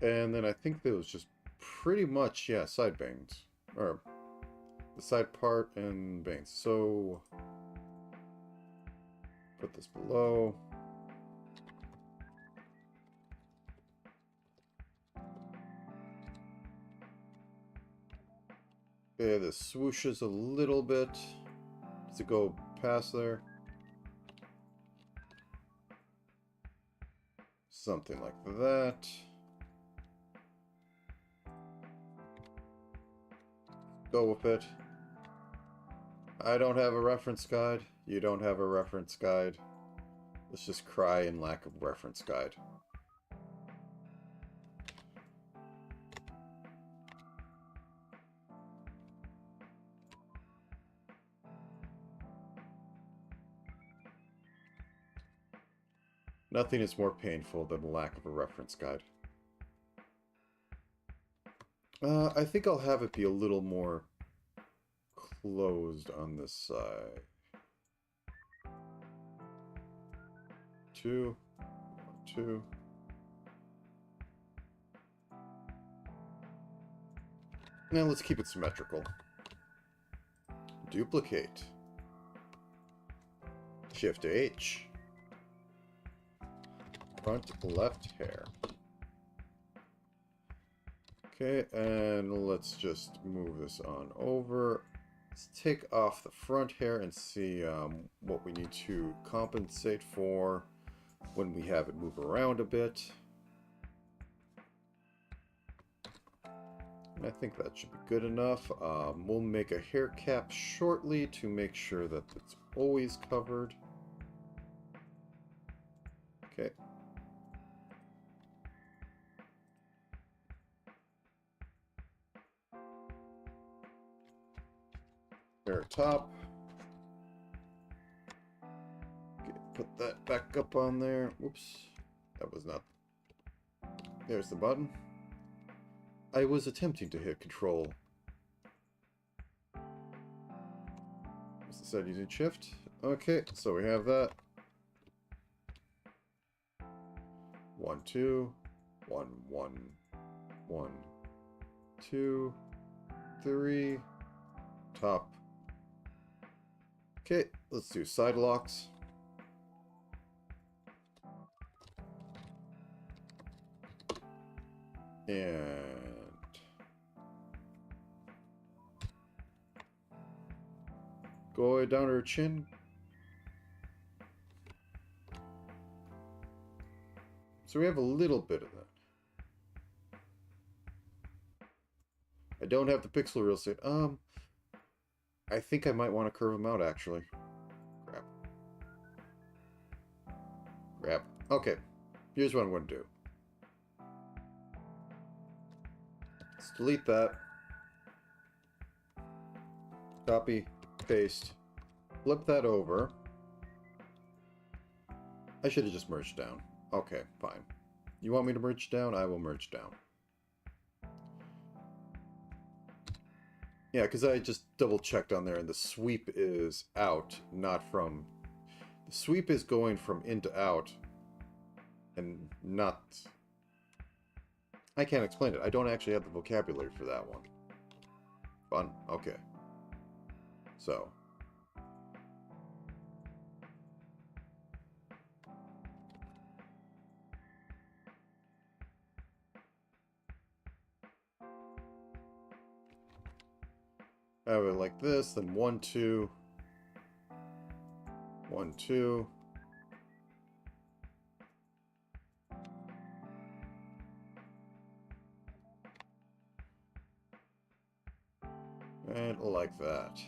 And then I think that was just pretty much, yeah, side bangs. Or the side part and bangs. So, put this below. Okay, this swooshes a little bit. Does it go past there? Something like that. Go with it. I don't have a reference guide. You don't have a reference guide. Let's just cry in lack of reference guide. Nothing is more painful than the lack of a reference guide. I think I'll have it be a little more closed on this side. 2, 2. Now let's keep it symmetrical. Duplicate. Shift H. Front left hair. Okay, and let's just move this on over. Let's take off the front hair and see what we need to compensate for when we have it move around a bit. And I think that should be good enough. We'll make a hair cap shortly to make sure that it's always covered. Okay. Hair top. Okay, put that back up on there. Whoops. That was not... There's the button. I was attempting to hit control. As I said, using shift. Okay, so we have that. 1, 2. 1, 1, 1, 2, 3. Top. Okay, let's do side locks. And go down her chin. So we have a little bit of that. I don't have the pixel real estate. I think I might want to curve them out, actually. Crap. Crap. Okay. Here's what I'm going to do. Let's delete that. Copy. Paste. Flip that over. I should have just merged down. Okay, fine. You want me to merge down? I will merge down. Yeah, because I just double checked on there and the sweep is out, not from... The sweep is going from in to out and not... I can't explain it. I don't actually have the vocabulary for that one. Fun. Okay. So... have it like this, then 1, 2, 1, 2. like that.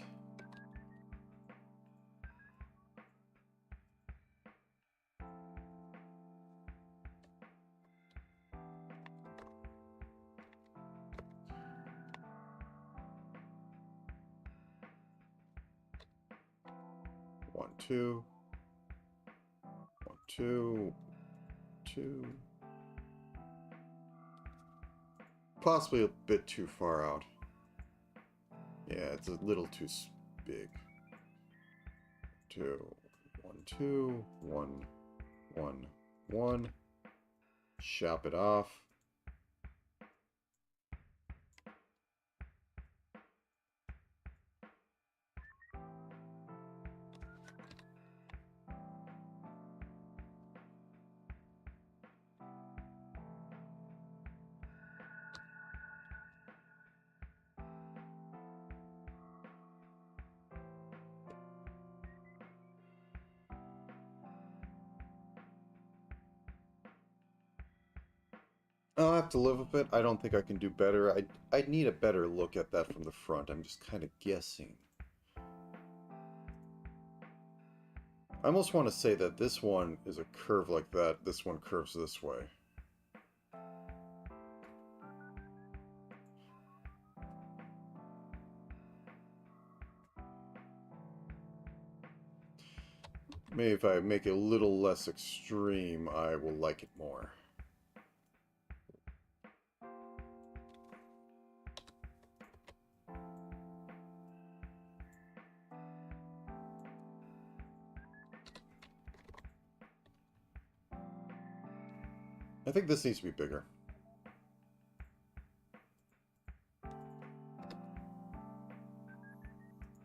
One, two. One, two. Two. Possibly a bit too far out. Yeah, it's a little too big. Two. One, two. One, one, one. Chop it off. I'll have to live with it. I don't think I can do better. I'd need a better look at that from the front. I'm just kind of guessing. I almost want to say that this one is a curve like that. This one curves this way. Maybe if I make it a little less extreme, I will like it more. I think this needs to be bigger.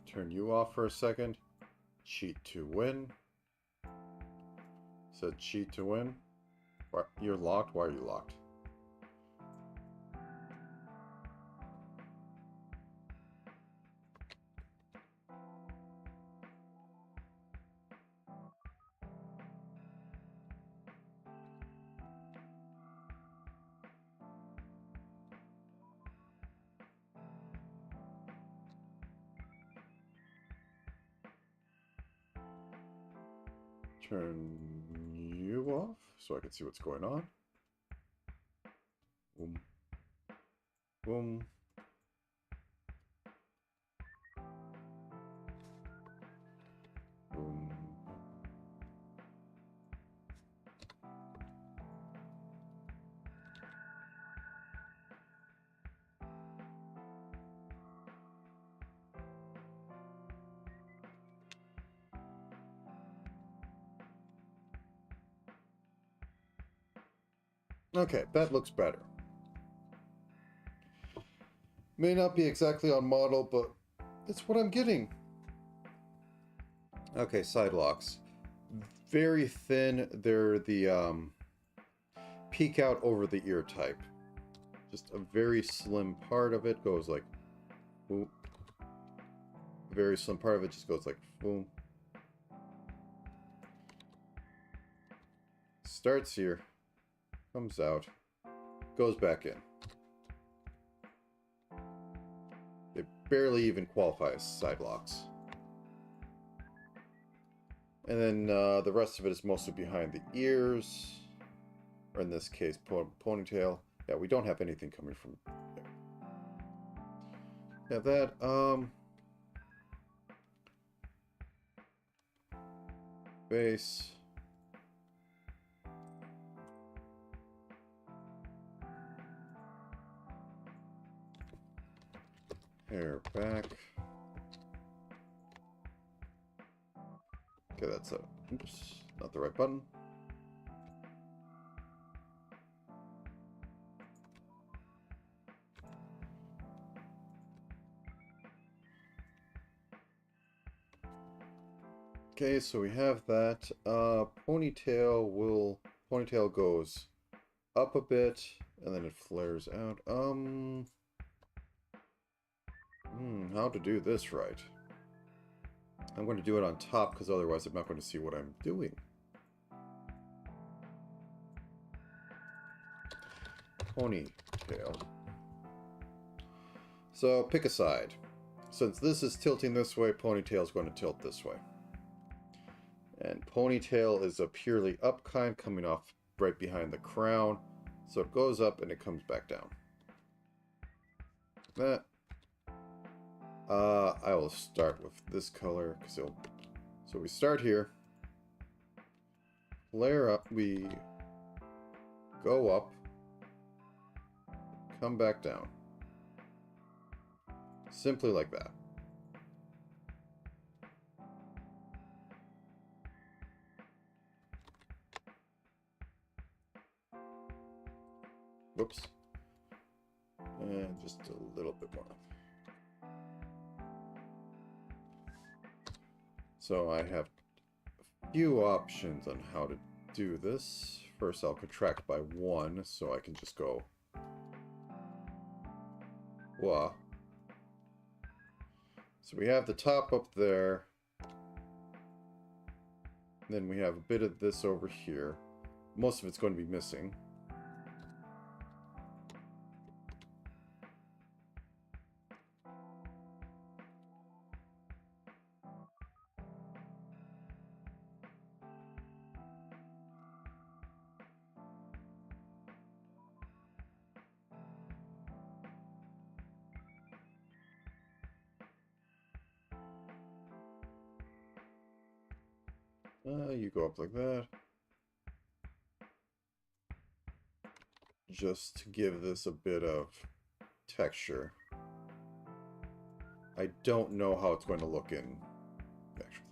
Turn you off for a second. Cheat to win. Said cheat to win. You're locked? Why are you locked? Turn you off so I can see what's going on. Boom. Boom. Boom. Okay, that looks better. May not be exactly on model, but it's what I'm getting. Okay, side locks. Very thin. They're the peek out over the ear type. Just a very slim part of it goes like boom. A very slim part of it just goes like boom. Starts here. Comes out. Goes back in. They barely even qualify as side locks. And then the rest of it is mostly behind the ears. Or in this case, ponytail. Yeah, we don't have anything coming from there. Have that. Base. Hair back. Okay, that's a... Oops, not the right button. Okay, so we have that. Ponytail goes up a bit, and then it flares out. How to do this right? I'm going to do it on top, because otherwise I'm not going to see what I'm doing. Ponytail. So, pick a side. Since this is tilting this way, ponytail is going to tilt this way. And ponytail is a purely up kind coming off right behind the crown. So it goes up and it comes back down. That. I will start with this color. So we start here. Flare up. We go up. Come back down. Simply like that. Whoops. And just a little bit more. So I have a few options on how to do this. First, I'll contract by 1, so I can just go wah. So we have the top up there. Then we have a bit of this over here. Most of it's going to be missing. You go up like that. Just to give this a bit of texture. I don't know how it's going to look in actually.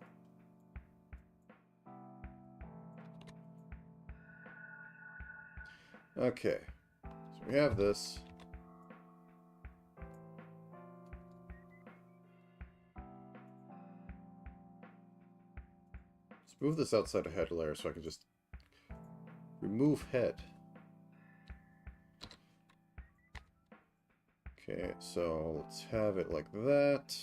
Okay, so we have this. Let's move this outside of head layer so I can just remove head. Okay, so let's have it like that.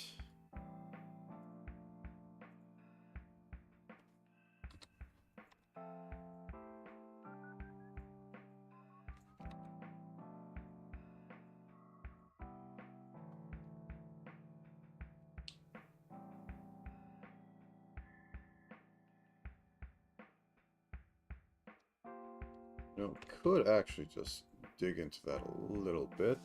You know, could actually just dig into that a little bit.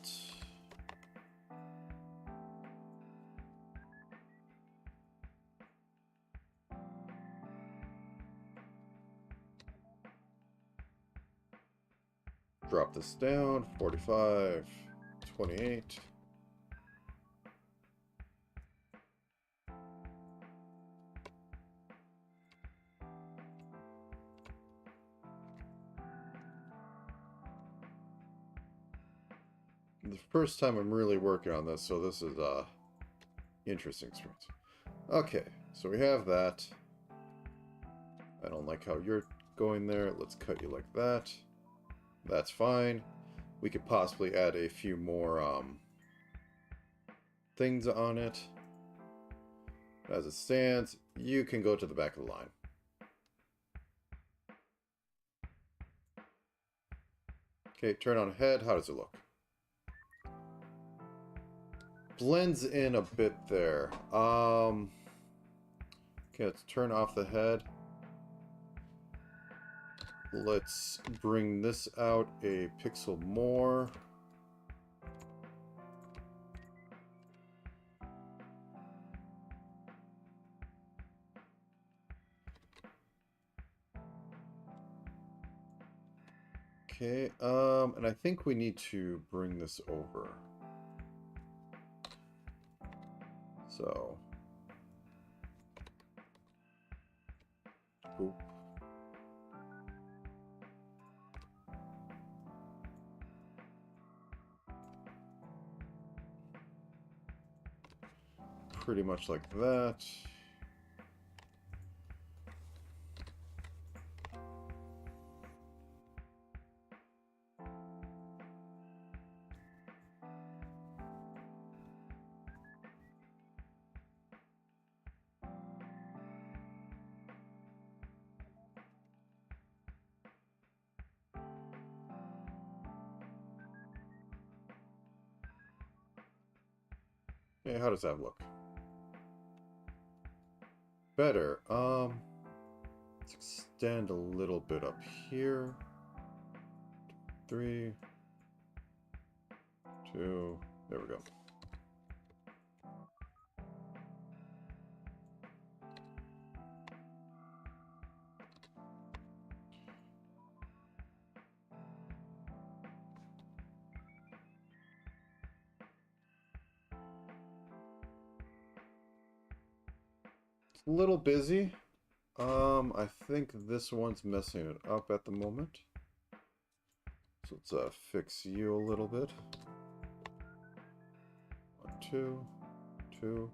Drop this down, 45, 28. The first time I'm really working on this, so this is a interesting experience. Okay, so we have that. I don't like how you're going there. Let's cut you like that. That's fine. We could possibly add a few more things on it. As it stands, you can go to the back of the line. Okay, turn on head. How does it look? Blends in a bit there. Okay, let's turn off the head. Let's bring this out a pixel more. Okay, and I think we need to bring this over. So, oop. Pretty much like that. Okay, how does that look? Better. Let's extend a little bit up here. 3, 2, there we go. It's a little busy. I think this one's messing it up at the moment. So let's fix you a little bit. 1, 2, 2.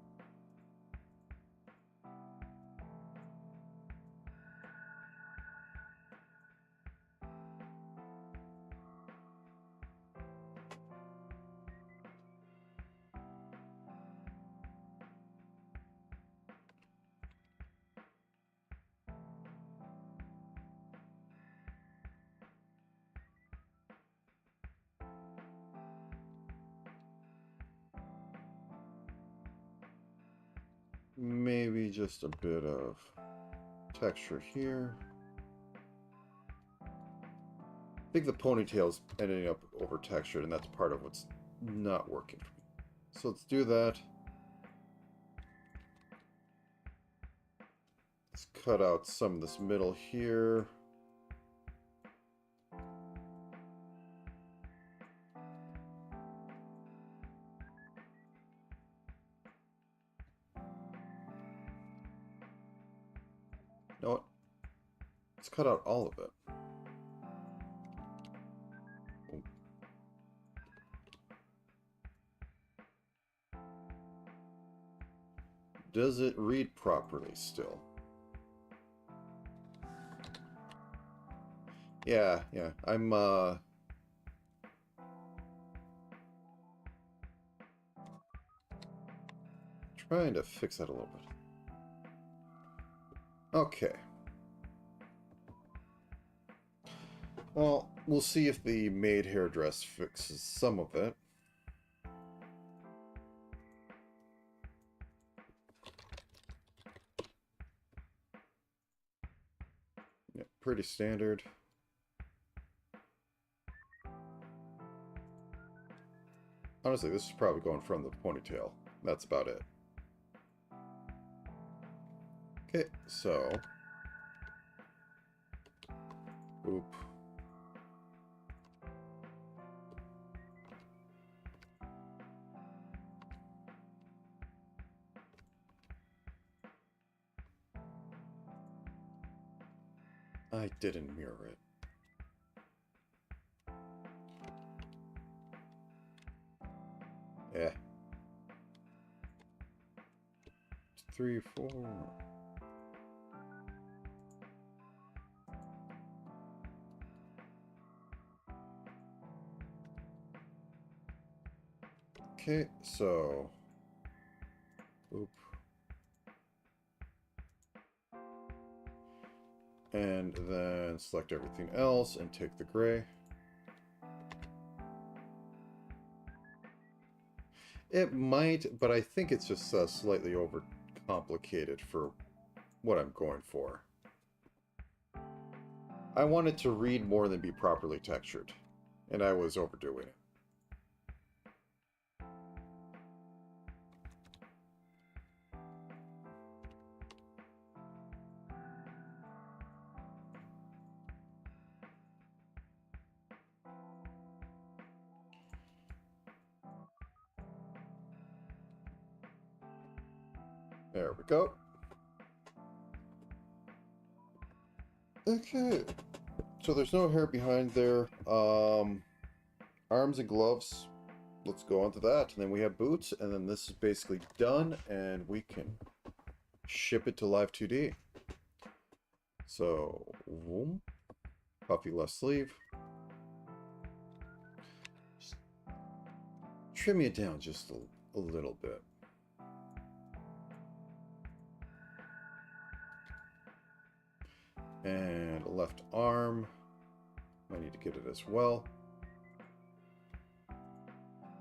Maybe just a bit of texture here. I think the ponytail's ending up over textured, and that's part of what's not working for me. So let's do that. Let's cut out some of this middle here. You know what? Let's cut out all of it. Does it read properly still? Yeah, I'm trying to fix that a little bit. Okay. Well, we'll see if the maid hairdress fixes some of it. Yeah, pretty standard. Honestly, this is probably going from the ponytail. That's about it. Okay, so... Oop. I didn't mirror it. Yeah. 3, 4. Okay, so... Oop. And then select everything else and take the gray. It might, but I think it's just slightly overcomplicated for what I'm going for. I want it to read more than be properly textured, and I was overdoing it. There we go. Okay, so there's no hair behind there. Arms and gloves. Let's go on to that. And then we have boots, and then this is basically done, and we can ship it to Live 2D. So, boom. Puffy left sleeve. Just trim it down just a little bit. And left arm. I need to get it as well.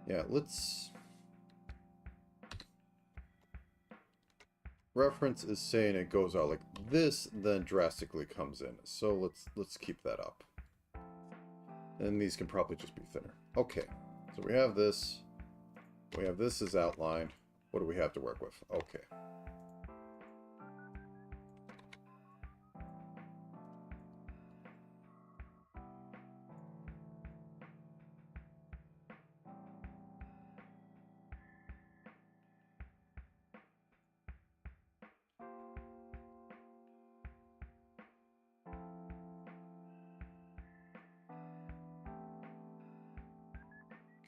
Yeah, let's reference is saying it goes out like this, then drastically comes in. So let's keep that up. And these can probably just be thinner. Okay, so we have this. We have this as outlined. What do we have to work with? Okay.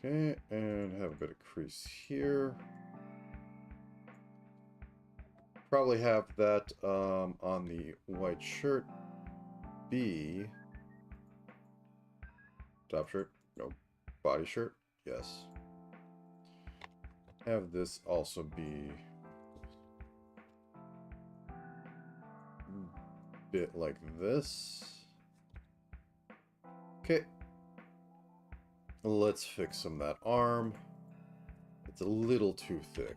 Okay, and have a bit of crease here. Probably have that on the white shirt be top shirt, no, body shirt, yes. Have this also be a bit like this. Okay. Let's fix some of that arm. It's a little too thick.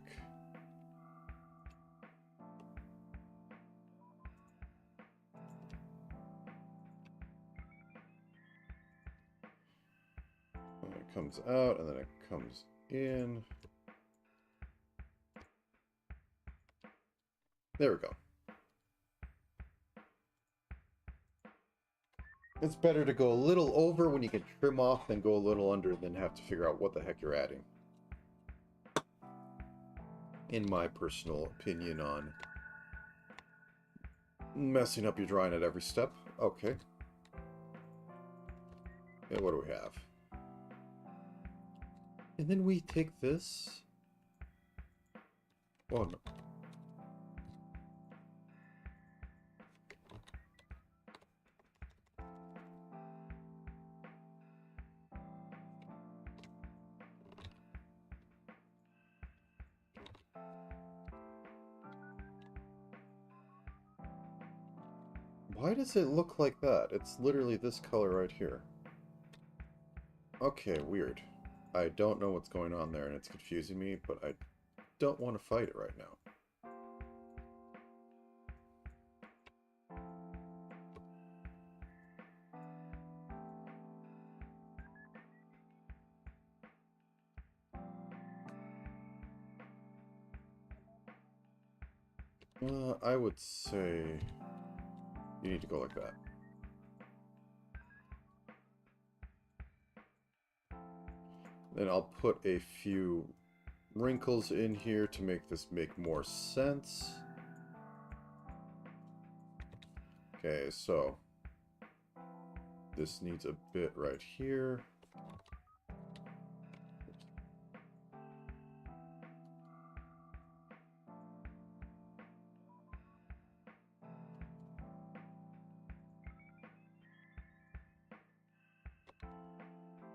And it comes out and then it comes in. There we go. It's better to go a little over when you can trim off than go a little under than have to figure out what the heck you're adding. In my personal opinion on messing up your drawing at every step. Okay. And what do we have? And then we take this. Oh no. Why does it look like that? It's literally this color right here. Okay, weird. I don't know what's going on there and it's confusing me, but I don't want to fight it right now. I would say you need to go like that. Then I'll put a few wrinkles in here to make this make more sense. Okay, so this needs a bit right here.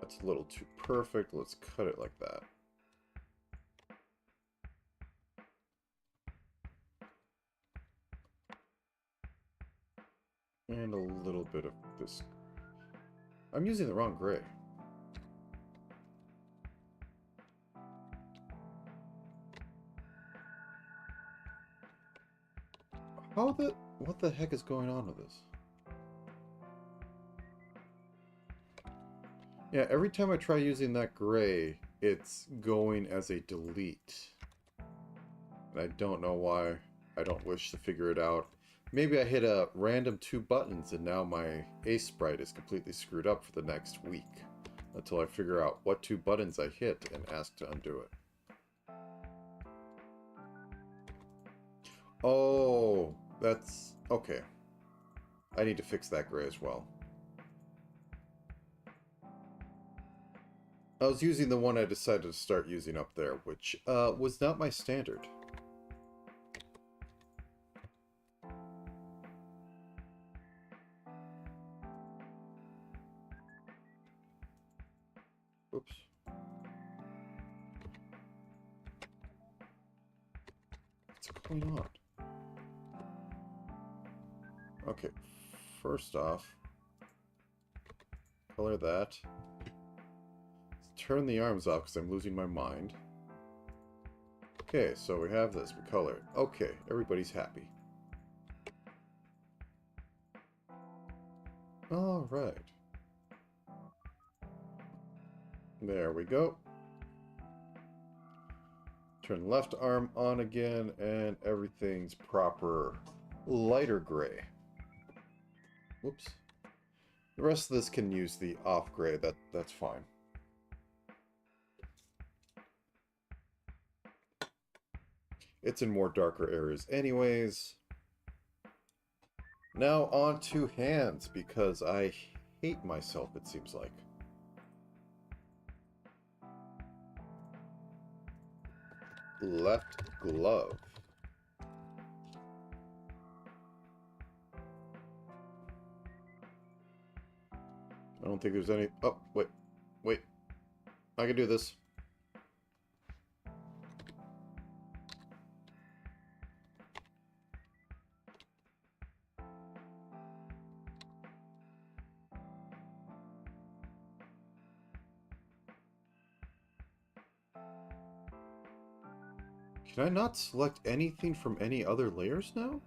That's a little too perfect. Let's cut it like that. And a little bit of this. I'm using the wrong gray. What the heck is going on with this? Yeah, every time I try using that gray, it's going as a delete. And I don't know why. I don't wish to figure it out. Maybe I hit a random 2 buttons and now my Ace sprite is completely screwed up for the next week. Until I figure out what 2 buttons I hit and ask to undo it. Oh, that's... okay. I need to fix that gray as well. I was using the one I decided to start using up there, which was not my standard. Oops. What's going on? Okay, first off, color that. Let's turn the arms off because I'm losing my mind. Okay, so we have this. We color it. Okay, everybody's happy. All right. There we go. Turn left arm on again, and everything's proper lighter gray. Whoops. The rest of this can use the off gray. That's fine. It's in more darker areas anyways. Now on to hands, because I hate myself, it seems like. Left glove. I don't think there's any... Oh, wait. Wait. I can do this. Can I not select anything from any other layers now?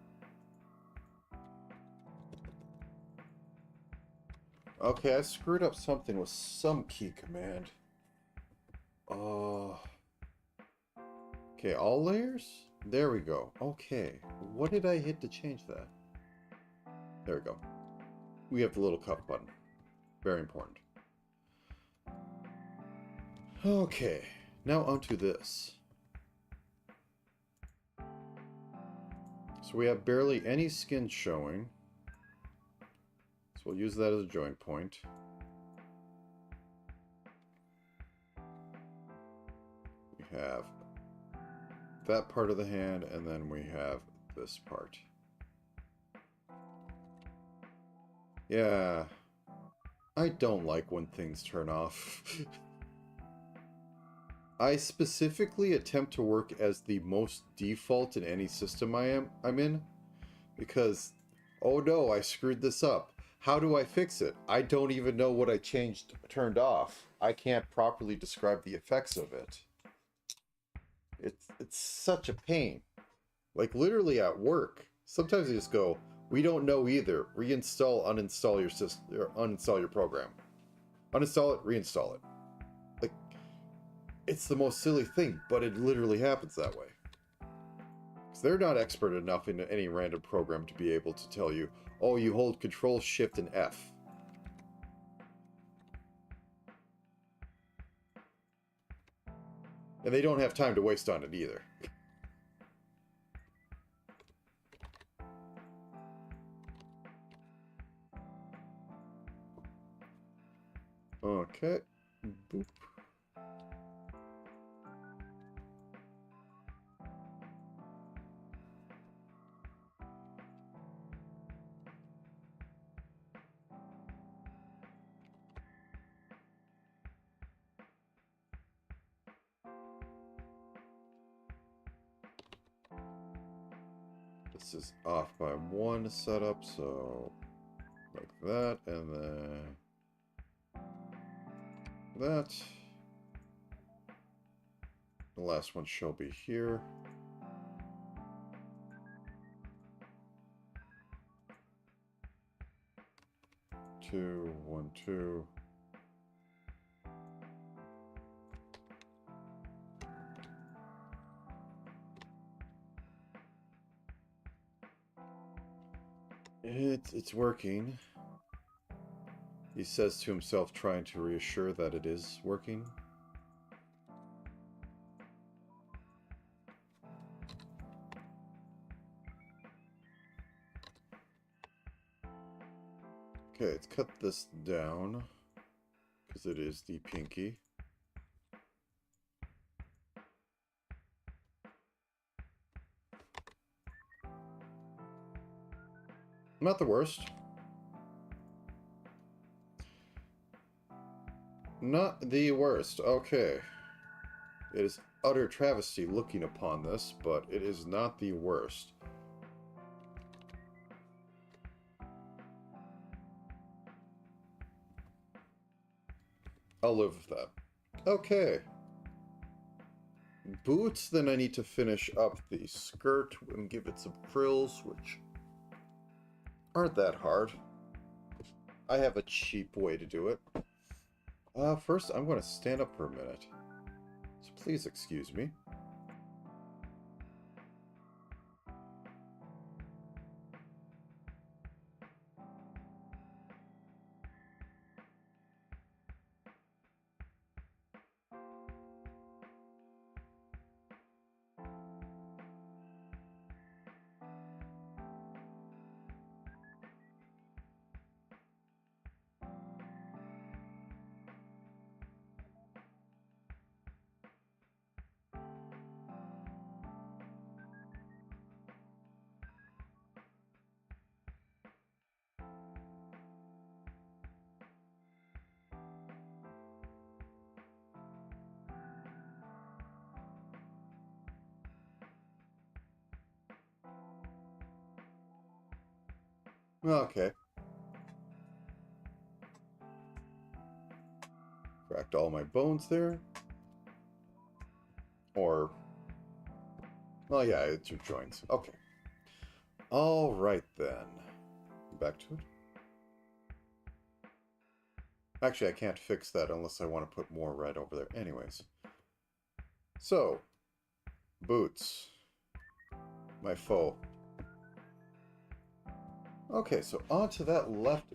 Okay, I screwed up something with some key command. Okay, all layers? There we go. Okay, what did I hit to change that? There we go. We have the little cup button. Very important. Okay, now onto this. So we have barely any skin showing. So we'll use that as a joint point. We have that part of the hand, and then we have this part. Yeah, I don't like when things turn off. I specifically attempt to work as the most default in any system I'm in, because, oh no, I screwed this up. How do I fix it? I don't even know what I turned off. I can't properly describe the effects of it. It's such a pain. Like literally at work, sometimes I just go, we don't know either. Reinstall, uninstall your system, or uninstall your program. Uninstall it, reinstall it. Like, it's the most silly thing, but it literally happens that way. Because they're not expert enough in any random program to be able to tell you, oh, you hold Control, Shift, and F. And they don't have time to waste on it either. Okay. Boop. This is off by one setup, so like that, and then that. The last one shall be here. Two, 1, 2. It's working. He says to himself, trying to reassure that it is working. Okay, let's cut this down, because it is the pinky. Not the worst. Not the worst. Okay. It is utter travesty looking upon this, but it is not the worst. I'll live with that. Okay. boots, then I need to finish up the skirt and give it some frills, which aren't that hard. I have a cheap way to do it. First, I'm going to stand up for a minute. So please excuse me. Okay. Cracked all my bones there. Or... well, yeah, it's your joints. Okay. Alright then. Back to it. Actually, I can't fix that unless I want to put more red over there. Anyways. So. Boots. My foe. Okay, so onto that left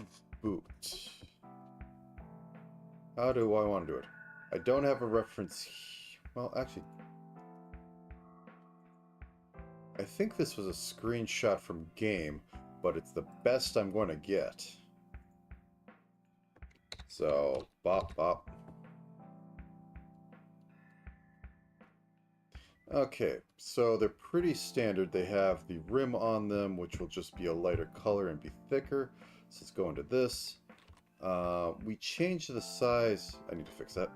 boot. How do I want to do it? I don't have a reference. Well, actually, I think this was a screenshot from game, but it's the best I'm going to get. So, bop, bop. Okay, so they're pretty standard. They have the rim on them, which will just be a lighter color and be thicker. So let's go into this. We changed the size. I need to fix that.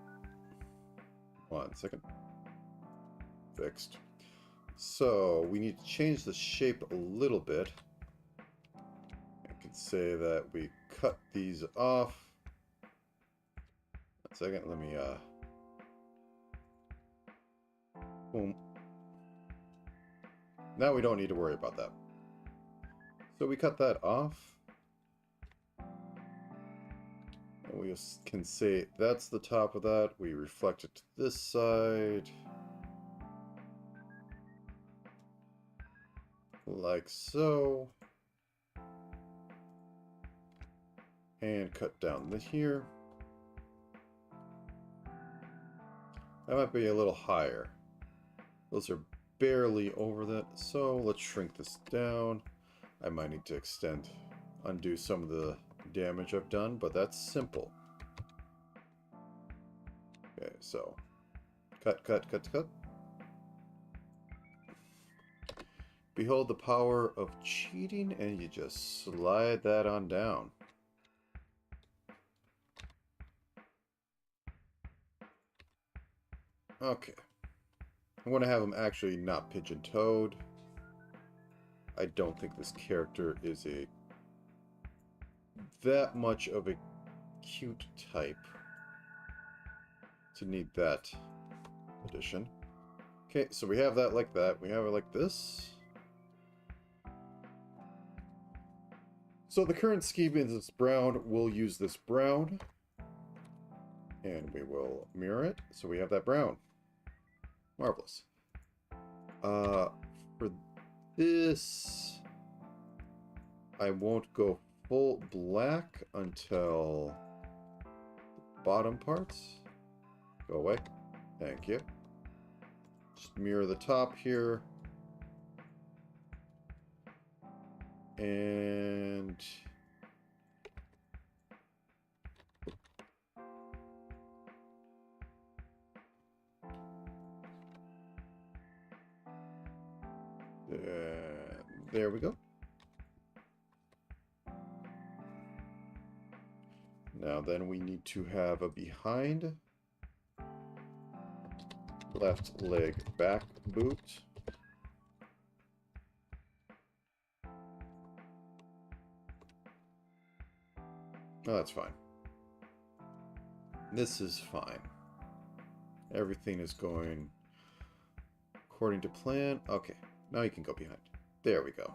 1 second. Fixed. So we need to change the shape a little bit. I can say that we cut these off. 1 second, let me boom. Now we don't need to worry about that. So we cut that off. And we can say that's the top of that. We reflect it to this side. Like so. And cut down this here. That might be a little higher. Those are barely over that, so let's shrink this down. I might need to undo some of the damage I've done, but that's simple. Okay, so cut, cut, cut, cut. Behold the power of cheating, and you just slide that on down. Okay. I'm going to have him actually not pigeon-toed. I don't think this character is that much of a cute type to need that addition. Okay, so we have that like that. We have it like this. So the current scheme is this brown. We'll use this brown. And we will mirror it. So we have that brown. Marvelous. For this, I won't go full black until the bottom parts. Go away. Thank you. Just mirror the top here. And there we go. Now then we need to have a behind left leg back boot. Oh, that's fine. This is fine. Everything is going according to plan. Okay, now you can go behind. There we go.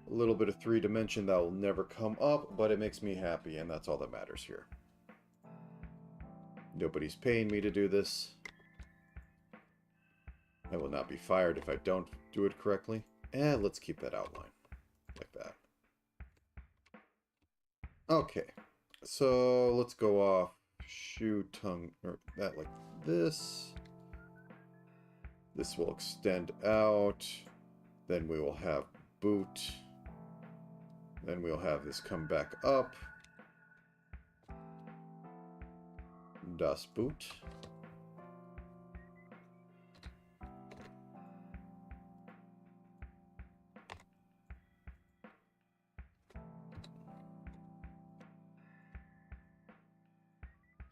A little bit of 3-dimension that will never come up, but it makes me happy, and that's all that matters here. Nobody's paying me to do this. I will not be fired if I don't do it correctly. And let's keep that outline like that. Okay, so let's go off shoe tongue, or that like this. This will extend out. Then we will have boot. Then we'll have this come back up. Das Boot.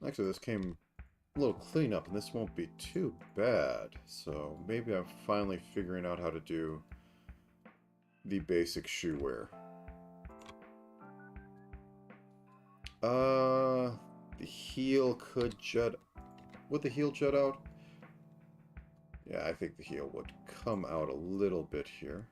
Actually, this came a little cleanup, and this won't be too bad. So maybe I'm finally figuring out how to do the basic shoe wear. The heel could jut. Would the heel jut out? Yeah, I think the heel would come out a little bit here.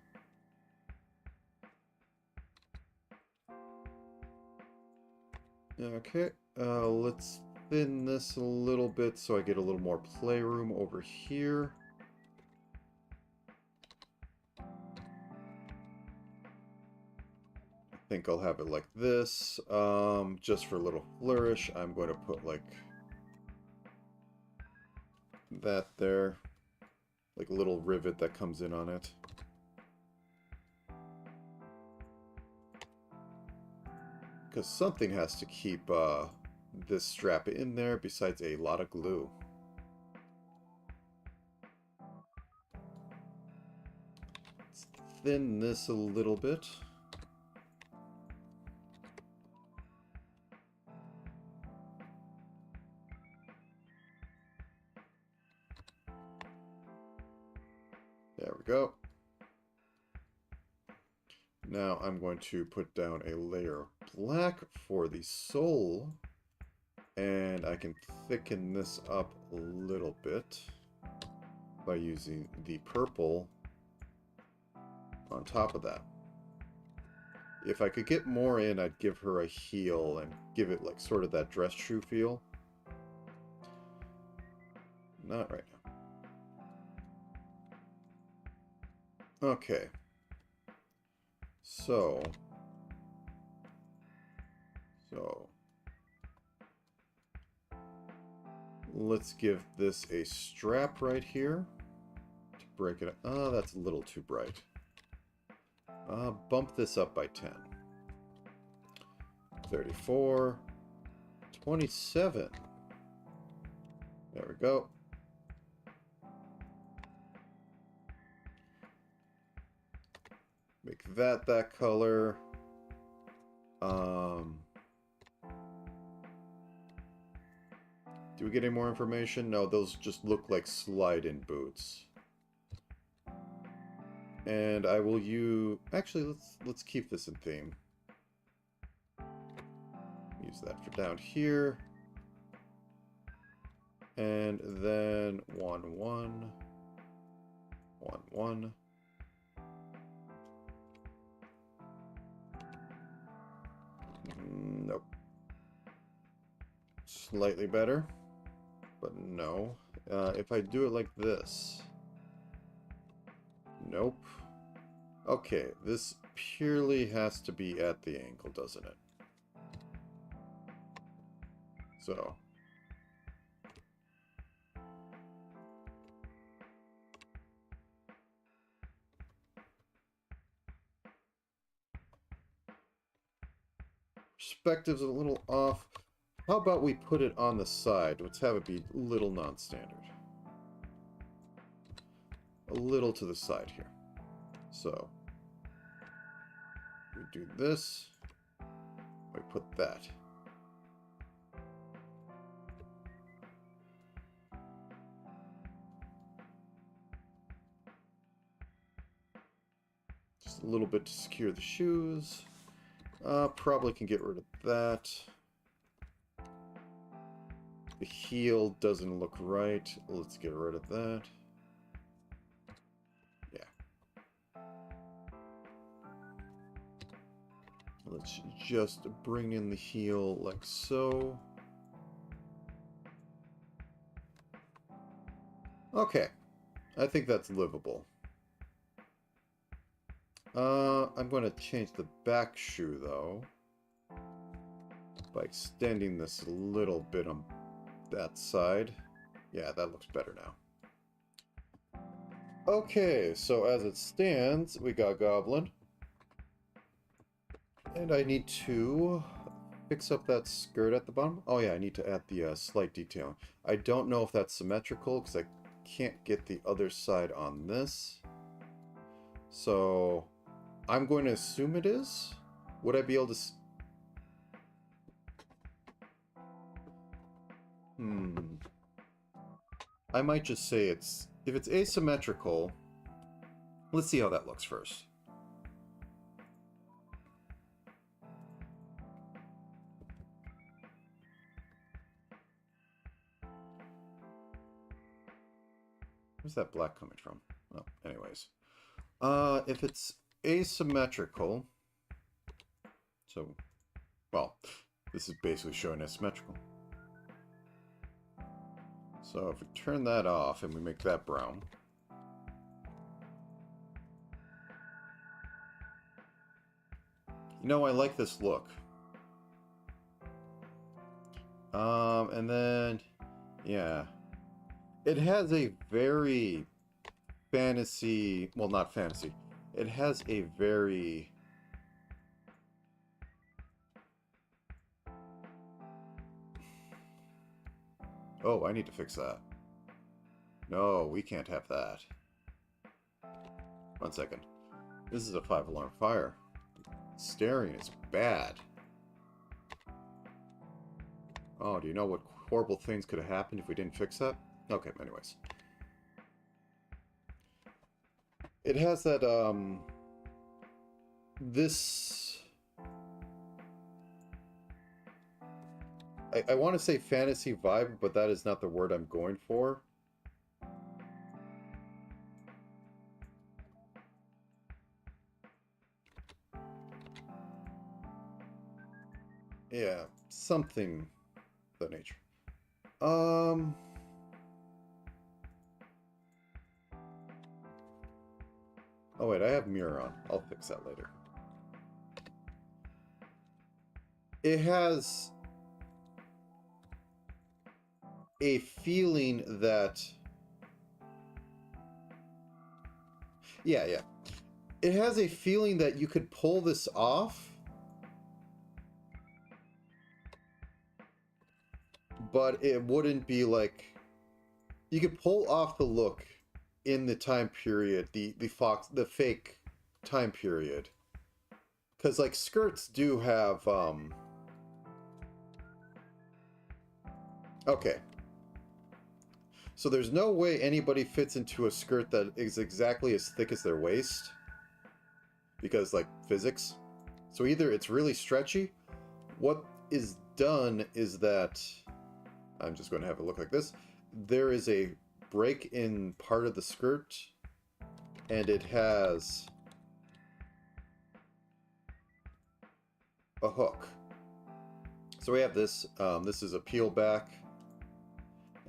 Okay, let's thin this a little bit so I get a little more playroom over here. I think I'll have it like this. Just for a little flourish, I'm going to put like that there. Like a little rivet that comes in on it. Because something has to keep this strap in there besides a lot of glue. Let's thin this a little bit. There we go. Now I'm going to put down a layer of black for the sole, and I can thicken this up a little bit by using the purple on top of that. If I could get more in, I'd give her a heel and give it like sort of that dress shoe feel. Not right now. Okay. So let's give this a strap right here to break it up. Oh, that's a little too bright. Bump this up by 10. 34. 27. There we go. Make that color. Do we get any more information? No, those just look like slide-in boots. And I will use... Actually, let's keep this in theme. Use that for down here. And then 1, 1. 1, 1. Nope. Slightly better, but no. If I do it like this. Nope. Okay, this purely has to be at the ankle, doesn't it? So. Perspective's a little off. How about we put it on the side? Let's have it be a little non-standard. A little to the side here. So, we do this. We put that. Just a little bit to secure the shoes. Probably can get rid of that. The heel doesn't look right. Let's get rid of that. Yeah. Let's just bring in the heel like so. Okay. I think that's livable. I'm going to change the back shoe, though, by extending this a little bit on that side. Yeah, that looks better now. Okay, so as it stands, we got Goblin. And I need to fix up that skirt at the bottom. Oh yeah, I need to add the slight detailing. I don't know if that's symmetrical, because I can't get the other side on this. So I'm going to assume it is. Would I be able to... I might just say it's... If it's asymmetrical... Let's see how that looks first. Where's that black coming from? Oh, anyways. If it's asymmetrical... So, well, this is basically showing asymmetrical. So if we turn that off and we make that brown... You know, I like this look. And then, yeah. It has a very fantasy... Well, not fantasy. It has a very... Oh, I need to fix that. No, we can't have that. 1 second. This is a 5-alarm fire. Staring is bad. Oh, do you know what horrible things could have happened if we didn't fix that? Okay, anyways. It has that, this... I want to say fantasy vibe, but that is not the word I'm going for. Yeah, something of that nature. Oh wait, I have mirror on. I'll fix that later. It has a feeling that... Yeah. It has a feeling that you could pull this off, but it wouldn't be like... You could pull off the look in the time period, the fake time period. Because, like, skirts do have, Okay. So there's no way anybody fits into a skirt that is exactly as thick as their waist. Because, like, physics. So either it's really stretchy. What is done is that... I'm just going to have it look like this. There is a break in part of the skirt. And it has... a hook. So we have this. This is a peel back.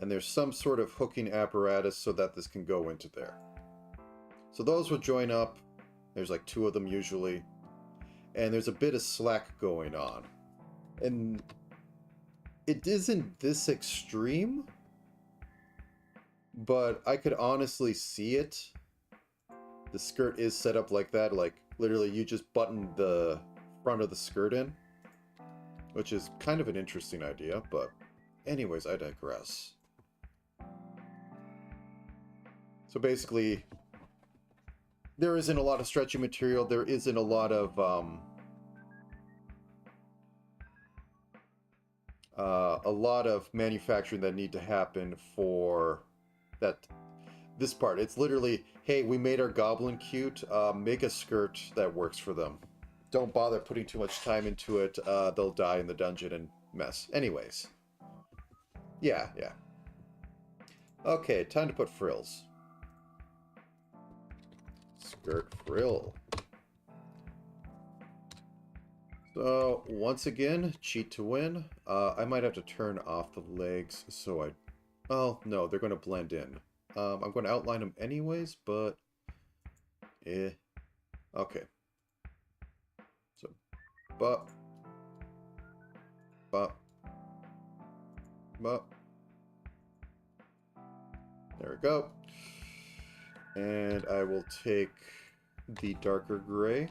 And there's some sort of hooking apparatus so that this can go into there. So those will join up. There's like 2 of them usually. And there's a bit of slack going on. And it isn't this extreme, but I could honestly see it. The skirt is set up like that. Like, literally, you just button the front of the skirt in. Which is kind of an interesting idea, but anyways, I digress. So basically, there isn't a lot of stretchy material. There isn't a lot of manufacturing that need to happen for this part. It's literally, hey, we made our goblin cute. Make a skirt that works for them. Don't bother putting too much time into it. They'll die in the dungeon and mess. Anyways. Yeah, yeah. Okay, time to put frills. Skirt frill. So, once again, cheat to win. I might have to turn off the legs so I... Oh, no, they're going to blend in. I'm going to outline them anyways, but... Okay. So, but... But... But... There we go. And I will take the darker gray.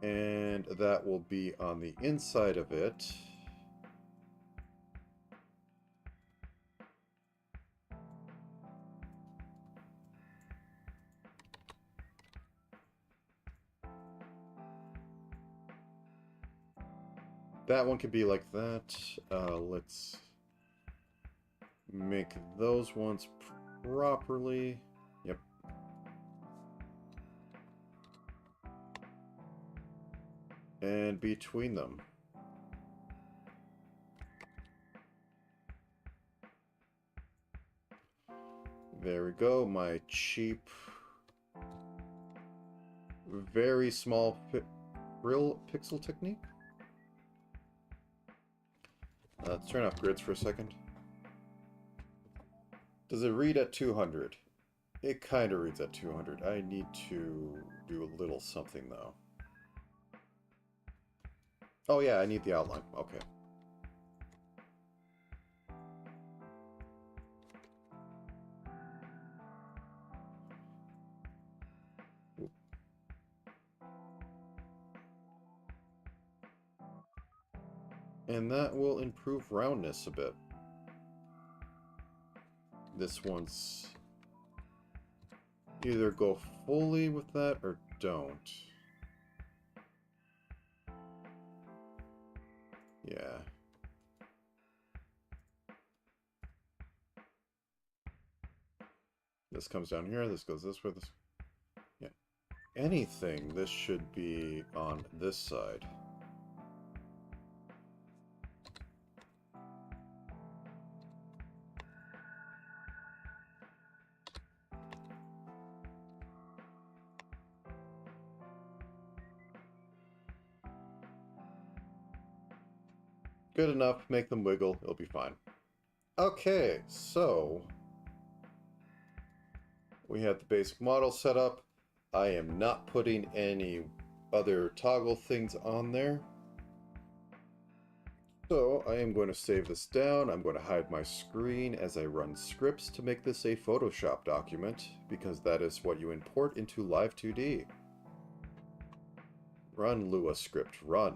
And that will be on the inside of it. That one could be like that. Let's make those ones properly. Yep. And between them. There we go. My cheap, very small real pixel technique. Let's turn off grids for a second. Does it read at 200? It kind of reads at 200. I need to do a little something, though. Oh, yeah, I need the outline. Okay. And that will improve roundness a bit. This one's... Either go fully with that or don't. Yeah. This comes down here, this goes this way, this... Yeah. Anything, this should be on this side. Good enough, make them wiggle, it'll be fine. Okay, so... we have the basic model set up. I am not putting any other toggle things on there. So I am going to save this down. I'm going to hide my screen as I run scripts to make this a Photoshop document, because that is what you import into Live 2D. Run Lua script, run.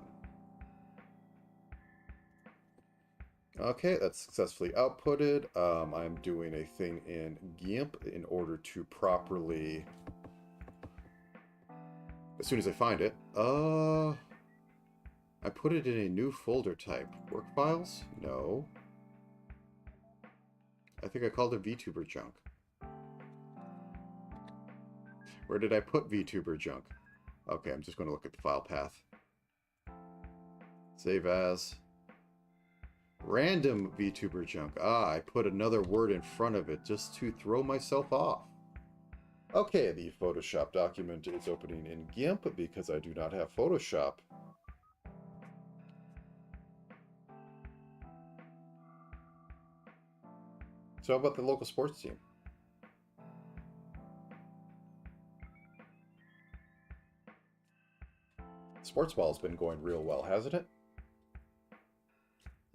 Okay, that's successfully outputted. I'm doing a thing in GIMP in order to properly... As soon as I find it... I put it in a new folder type. Work files? No. I think I called it Vtuber junk. Where did I put Vtuber junk? Okay, I'm just going to look at the file path. Save as... Random VTuber junk. Ah, I put another word in front of it just to throw myself off. Okay, the Photoshop document is opening in GIMP because I do not have Photoshop. So how about the local sports team? Sports ball's been going real well, hasn't it?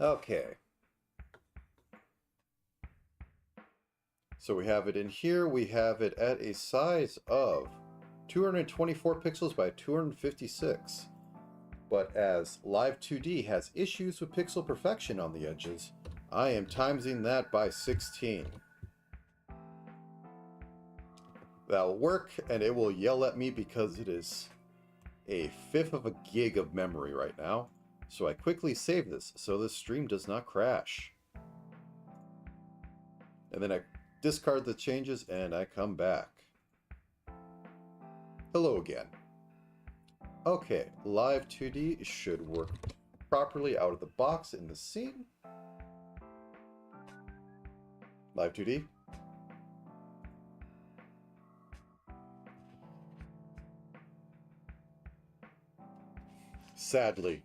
Okay. So we have it in here. We have it at a size of 224 pixels by 256. But as Live 2D has issues with pixel perfection on the edges, I am timesing that by 16. That'll work, and it will yell at me because it is a fifth of a gig of memory right now. So I quickly save this so this stream does not crash. And then I discard the changes and I come back. Hello again. Okay, Live 2D should work properly out of the box in the scene. Live 2D. Sadly.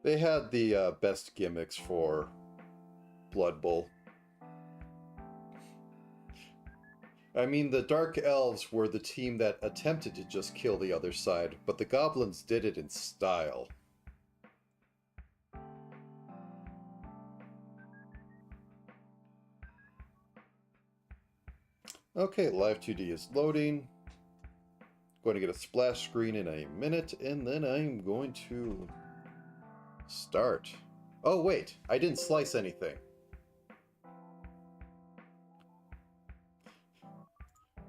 They had the best gimmicks for Blood Bowl. I mean, the Dark Elves were the team that attempted to just kill the other side, but the Goblins did it in style. Okay, Live 2D is loading. Going to get a splash screen in a minute, and then I'm going to start. Oh wait, I didn't slice anything.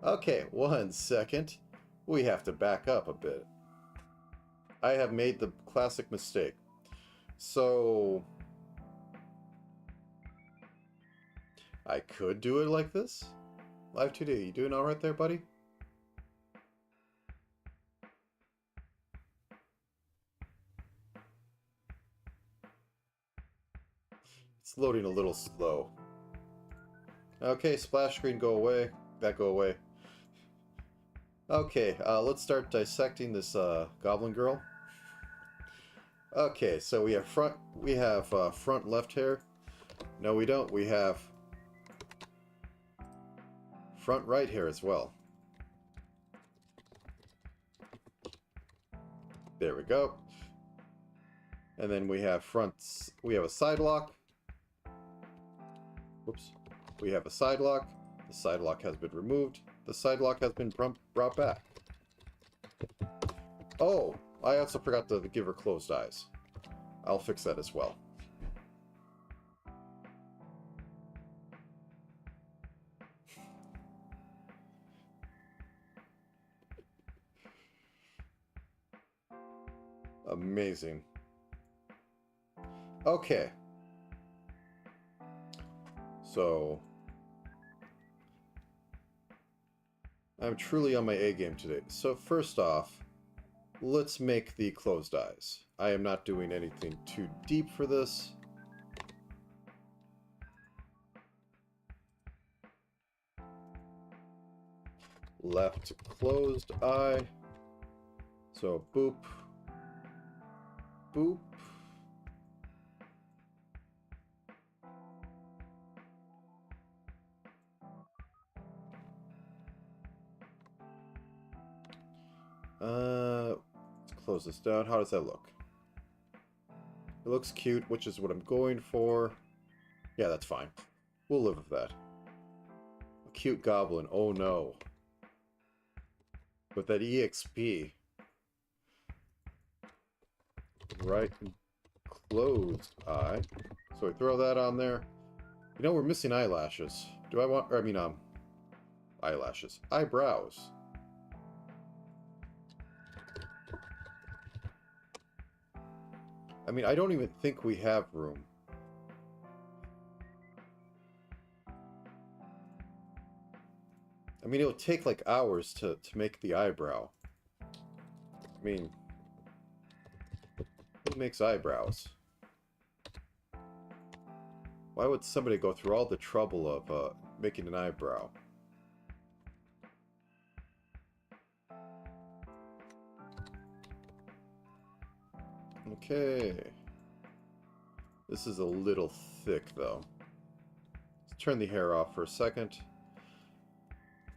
Okay, 1 second. We have to back up a bit. I have made the classic mistake. So I could do it like this. Live 2D, you doing alright there, buddy? It's loading a little slow. Okay, splash screen, go away. That go away. Okay, let's start dissecting this goblin girl. Okay, so we have front left hair. No, we don't. We have front right hair as well. There we go. And then we have we have a side lock. Whoops. We have a side lock. The side lock has been removed. The side lock has been brought back. Oh, I also forgot to give her closed eyes. I'll fix that as well. Amazing. Okay. So I'm truly on my A game today. So first off, let's make the closed eyes. I am not doing anything too deep for this. Left closed eye. So boop. Boop. Let's close this down. How does that look? It looks cute, which is what I'm going for. Yeah, that's fine. We'll live with that. A cute goblin. Oh no. With that EXP. Right. Closed eye. So we throw that on there. You know, we're missing eyelashes. Do I want... Or, I mean, eyelashes. Eyebrows. I mean, I don't even think we have room. I mean, it'll take like hours to make the eyebrow. I mean, who makes eyebrows? Why would somebody go through all the trouble of making an eyebrow? Okay. This is a little thick, though. Let's turn the hair off for a second.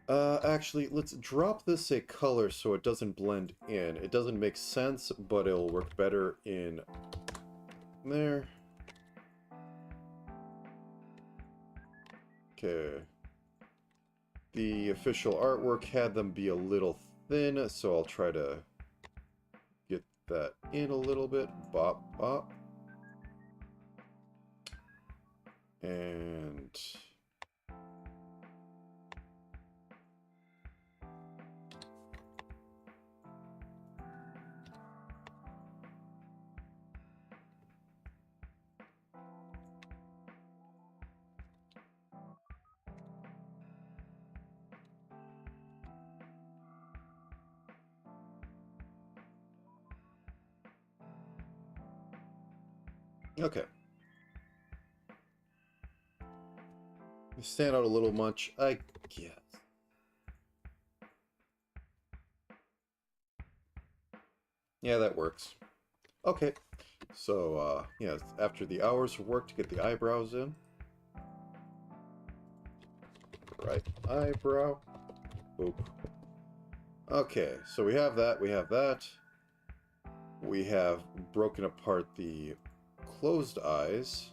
Actually, let's drop this a color so it doesn't blend in. It doesn't make sense, but it'll work better in there. Okay. The official artwork had them be a little thin, so I'll try to get that in a little bit. Bop, bop. And... Okay. You stand out a little much, I guess. Yeah, that works. Okay. So, yeah, after the hours of work to get the eyebrows in. Right eyebrow. Boop. Okay, so we have that, we have that. We have broken apart the closed eyes.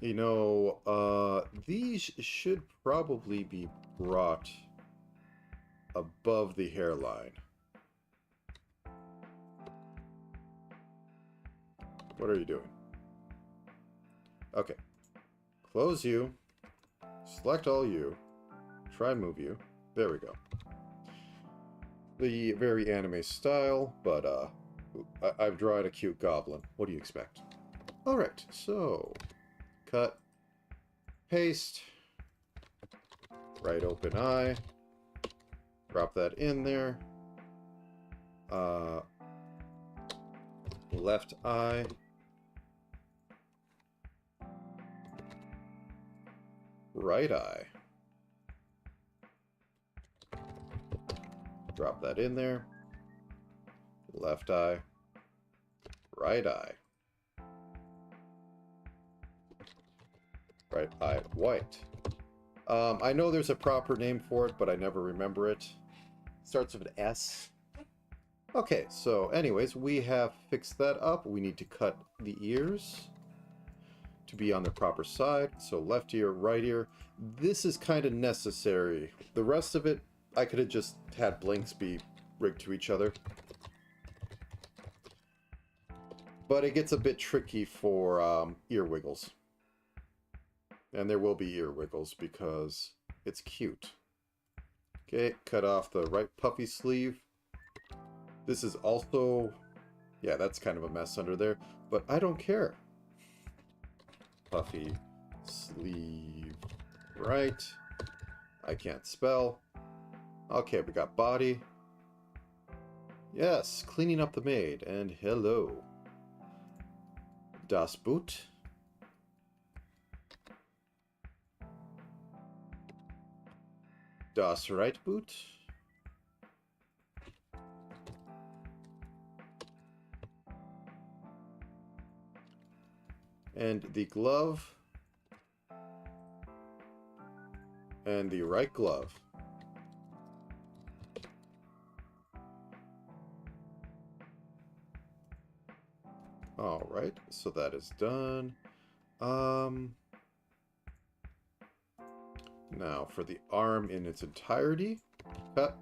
You know, these should probably be brought above the hairline. What are you doing? Okay. Close you. Select all you. Try and move you. There we go. The very anime style, but I've drawn a cute goblin. What do you expect? Alright, so cut, paste, right open eye, drop that in there, left eye, right eye, drop that in there, left eye, right eye, right eye, white. I know there's a proper name for it, but I never remember it. Starts with an S. Okay, so anyways, we have fixed that up. We need to cut the ears to be on the proper side. So left ear, right ear. This is kind of necessary. The rest of it, I could have just had blinks be rigged to each other. But it gets a bit tricky for ear wiggles. And there will be ear wiggles because it's cute. Okay, cut off the right puffy sleeve. This is also... yeah, that's kind of a mess under there. But I don't care. Puffy sleeve right. I can't spell. Okay, we got body. Yes, cleaning up the maid. And hello. Das Boot. Das right boot. And the glove. And the right glove. Alright, so that is done. Now for the arm in its entirety. Cut.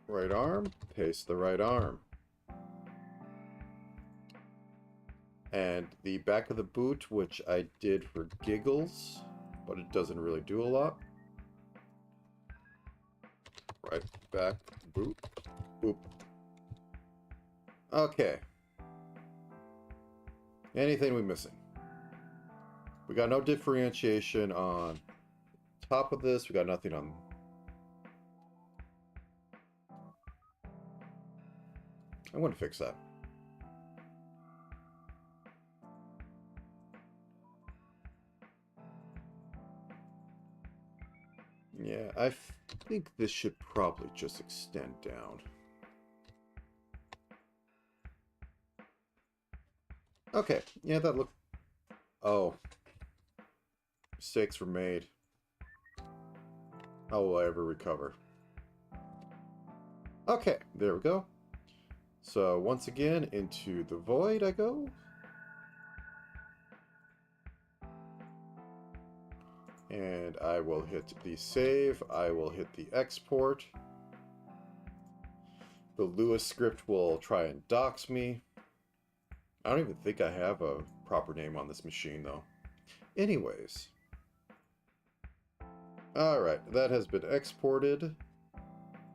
Right arm. Paste the right arm. And the back of the boot, which I did for giggles, but it doesn't really do a lot. Right back boot. Boop. Okay. Anything we missing? We got no differentiation on top of this. We got nothing on... I'm going to fix that. Yeah, I think this should probably just extend down. Okay, yeah, that looked... oh. Mistakes were made. How will I ever recover? Okay, there we go. So, once again, into the void I go. And I will hit the save. I will hit the export. The Lewis script will try and dox me. I don't even think I have a proper name on this machine, though. Anyways. Alright, that has been exported.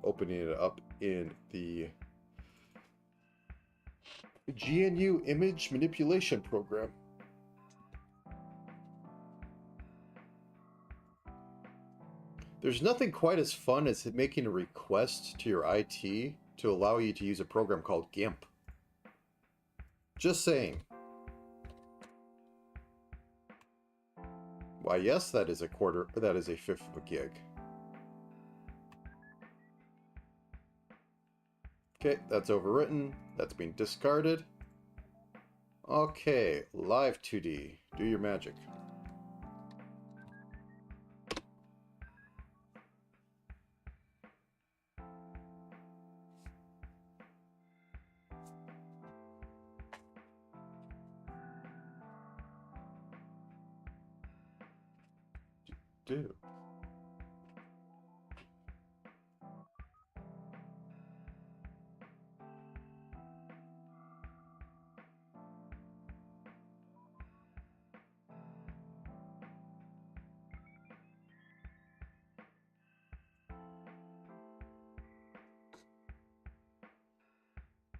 Opening it up in the GNU image manipulation program. There's nothing quite as fun as making a request to your IT to allow you to use a program called GIMP. Just saying. Why, yes, that is a fifth of a gig. Okay, that's overwritten. That's being discarded. Okay, live 2D. Do your magic. Do.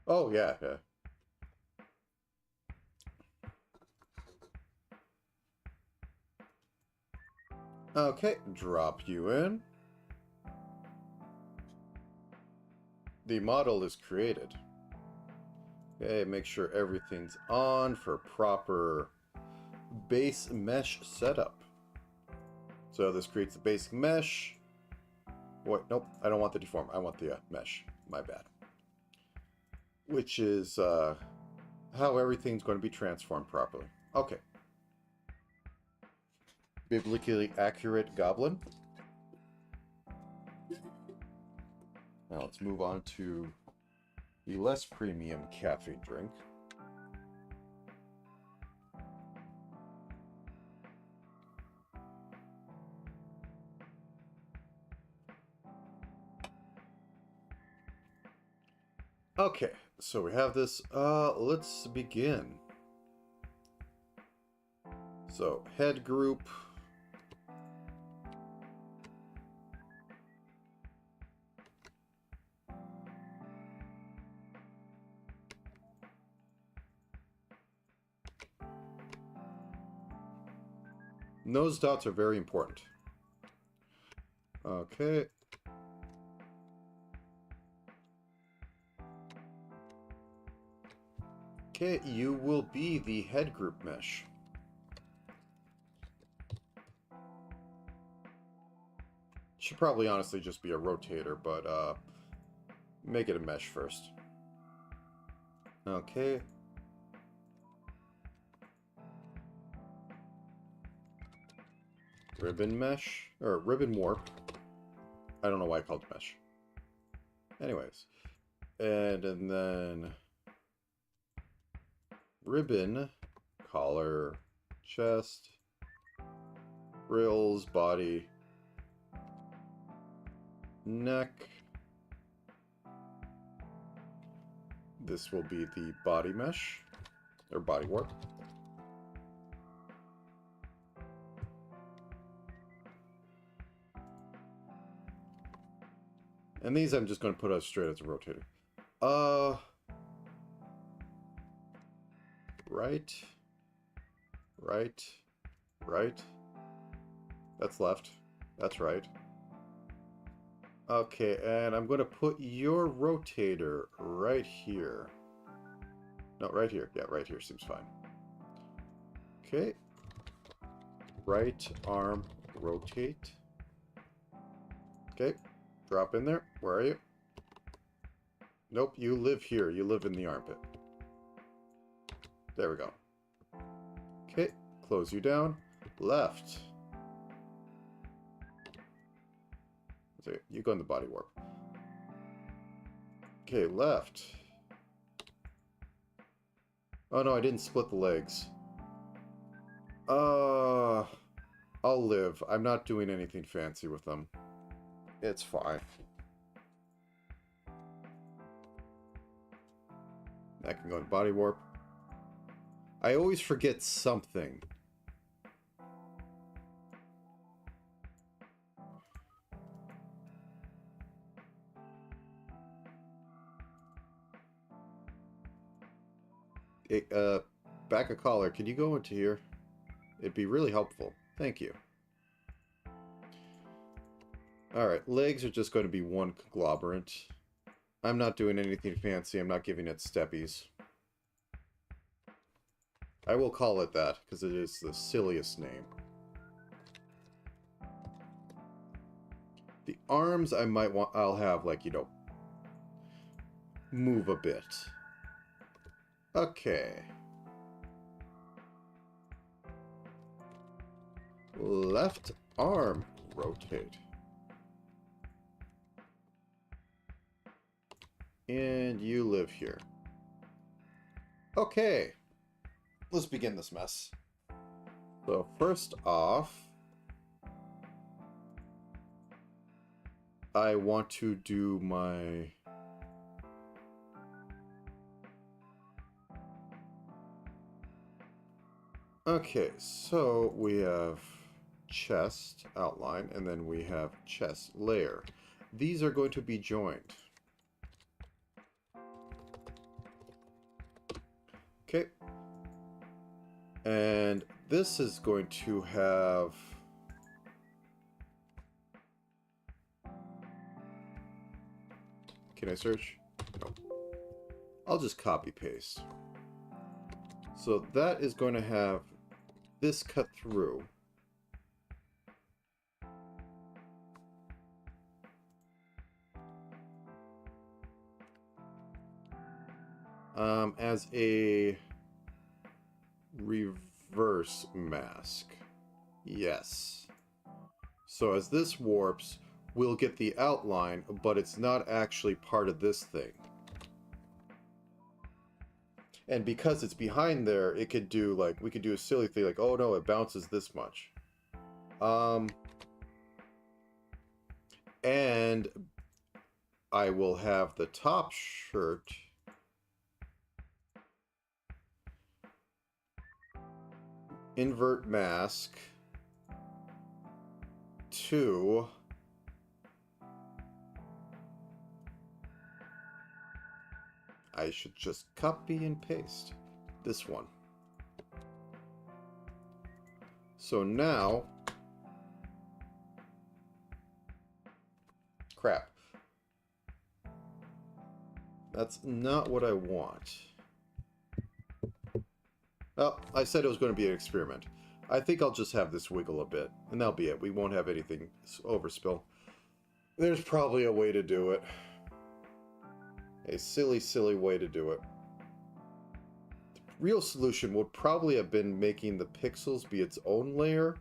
Oh, yeah, yeah. Okay, drop you in. The model is created. Okay, make sure everything's on for proper base mesh setup. So this creates the basic mesh. Wait, nope, I don't want the deform. I want the mesh. My bad. Which is how everything's going to be transformed properly. Okay. Biblically accurate goblin. Now let's move on to the less premium caffeine drink. Okay, so we have this. Let's begin. So, head group. Nose dots are very important. Okay. Okay, you will be the head group mesh. Should probably honestly just be a rotator, but make it a mesh first. Okay. Ribbon mesh, or ribbon warp. I don't know why I called it mesh. Anyways. And then ribbon, collar, chest, grills, body, neck. This will be the body mesh, or body warp. And these I'm just going to put as straight as a rotator. Right. Right. Right. That's left. That's right. Okay, and I'm going to put your rotator right here. No, right here. Yeah, right here seems fine. Okay. Right arm rotate. Okay. Drop in there. Where are you? Nope, you live here. You live in the armpit. There we go. Okay, close you down. Left. So you go in the body warp. Okay, left. Oh no, I didn't split the legs. I'll live. I'm not doing anything fancy with them. It's fine. That can go in body warp. I always forget something. Back a collar. Can you go into here? It'd be really helpful. Thank you. Alright, legs are just going to be one conglomerate. I'm not doing anything fancy. I'm not giving it steppies. I will call it that, because it is the silliest name. The arms I might want... I'll have, like, you know... move a bit. Okay. Left arm rotate. And you live here. Okay. Let's begin this mess. So first off, I want to do my... Okay, so we have chest outline, and then we have chest layer. These are going to be joined. Okay. And this is going to have... Can I search? No. I'll just copy paste. So that is going to have this cut through. As a reverse mask. Yes. So as this warps, we'll get the outline, but it's not actually part of this thing. And because it's behind there, it could do, like, we could do a silly thing like, oh no, it bounces this much. And I will have the top shirt invert mask to I should just copy and paste this one. So now, crap. That's not what I want. Well, I said it was going to be an experiment. I think I'll just have this wiggle a bit, and that'll be it. We won't have anything overspill. There's probably a way to do it. A silly, silly way to do it. The real solution would probably have been making the pixels be its own layer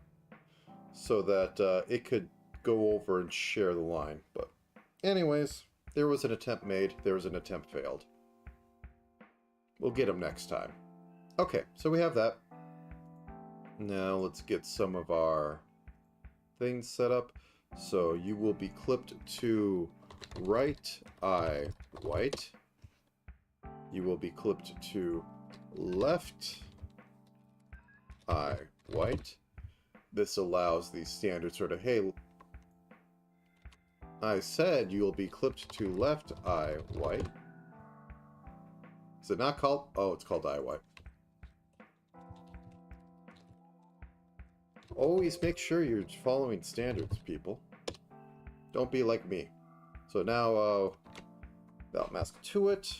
so that it could go over and share the line. But anyways, there was an attempt made. There was an attempt failed. We'll get them next time. Okay, so we have that. Now let's get some of our things set up. So you will be clipped to right eye white. You will be clipped to left eye white. This allows the standard sort of, hey, I said you'll be clipped to left eye white. Is it not called? Oh, it's called eye white. Always make sure you're following standards, people. Don't be like me. So now, without mask to it.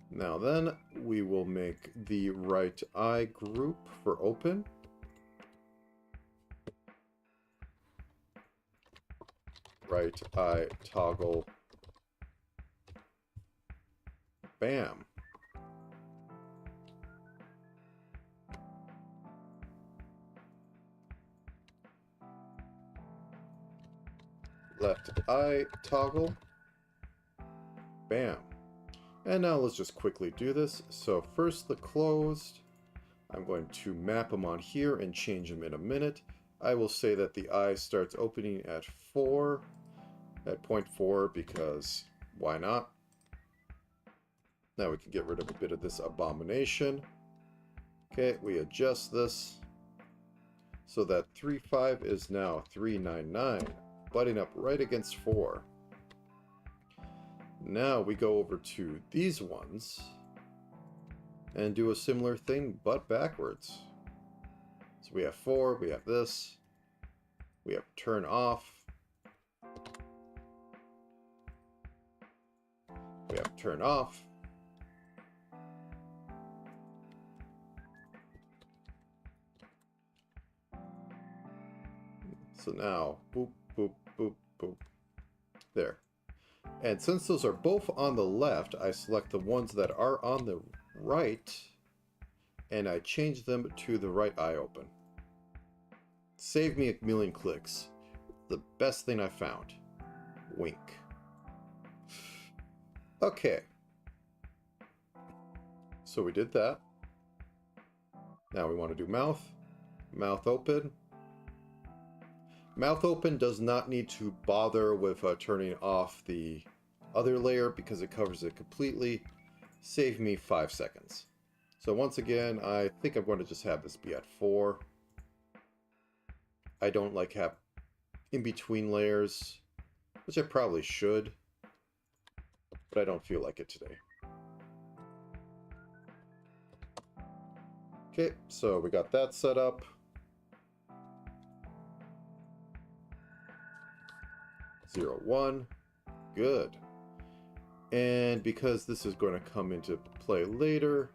Now then, we will make the right eye group for open. Right eye toggle. Bam. Left eye toggle. Bam. And now let's just quickly do this. So first the closed. I'm going to map them on here and change them in a minute. I will say that the eye starts opening at 4, at 0.4, because why not? Now we can get rid of a bit of this abomination. Okay, we adjust this so that 3.5 is now 3.99. Butting up right against 4. Now we go over to these ones and do a similar thing, but backwards. So we have 4, we have this. We have turn off. We have turn off. So now, boop, boop, boop, boop. There. And since those are both on the left, I select the ones that are on the right, and I change them to the right eye open. Save me a million clicks. The best thing I found. Wink. Okay. So we did that. Now we want to do mouth. Mouth open. Mouth open does not need to bother with turning off the other layer because it covers it completely. Save me 5 seconds. So once again, I think I'm going to just have this be at 4. I don't like have in-between layers, which I probably should, but I don't feel like it today. Okay, so we got that set up. Zero, 1. Good. And because this is going to come into play later,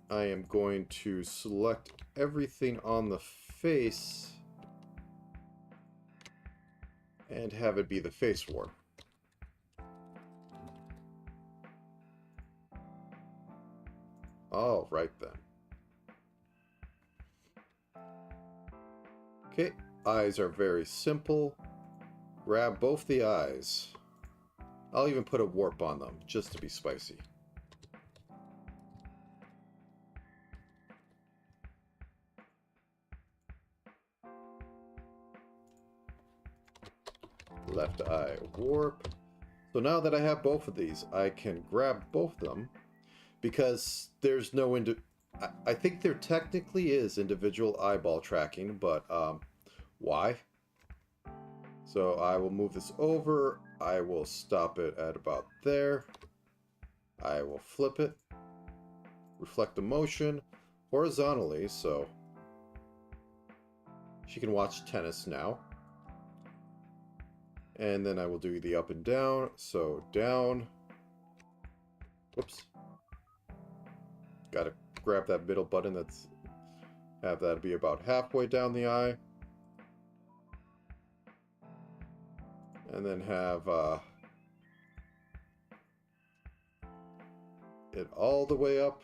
I am going to select everything on the face and have it be the face warp. All right then. Okay, eyes are very simple. Grab both the eyes. I'll even put a warp on them just to be spicy. Left eye warp. So now that I have both of these, I can grab both of them because there's no I think there technically is individual eyeball tracking, but why? So I will move this over. I will stop it at about there. I will flip it. Reflect the motion horizontally so she can watch tennis now. And then I will do the up and down. So down. Whoops. Gotta grab that middle button. Have that be about halfway down the eye. And then have it all the way up.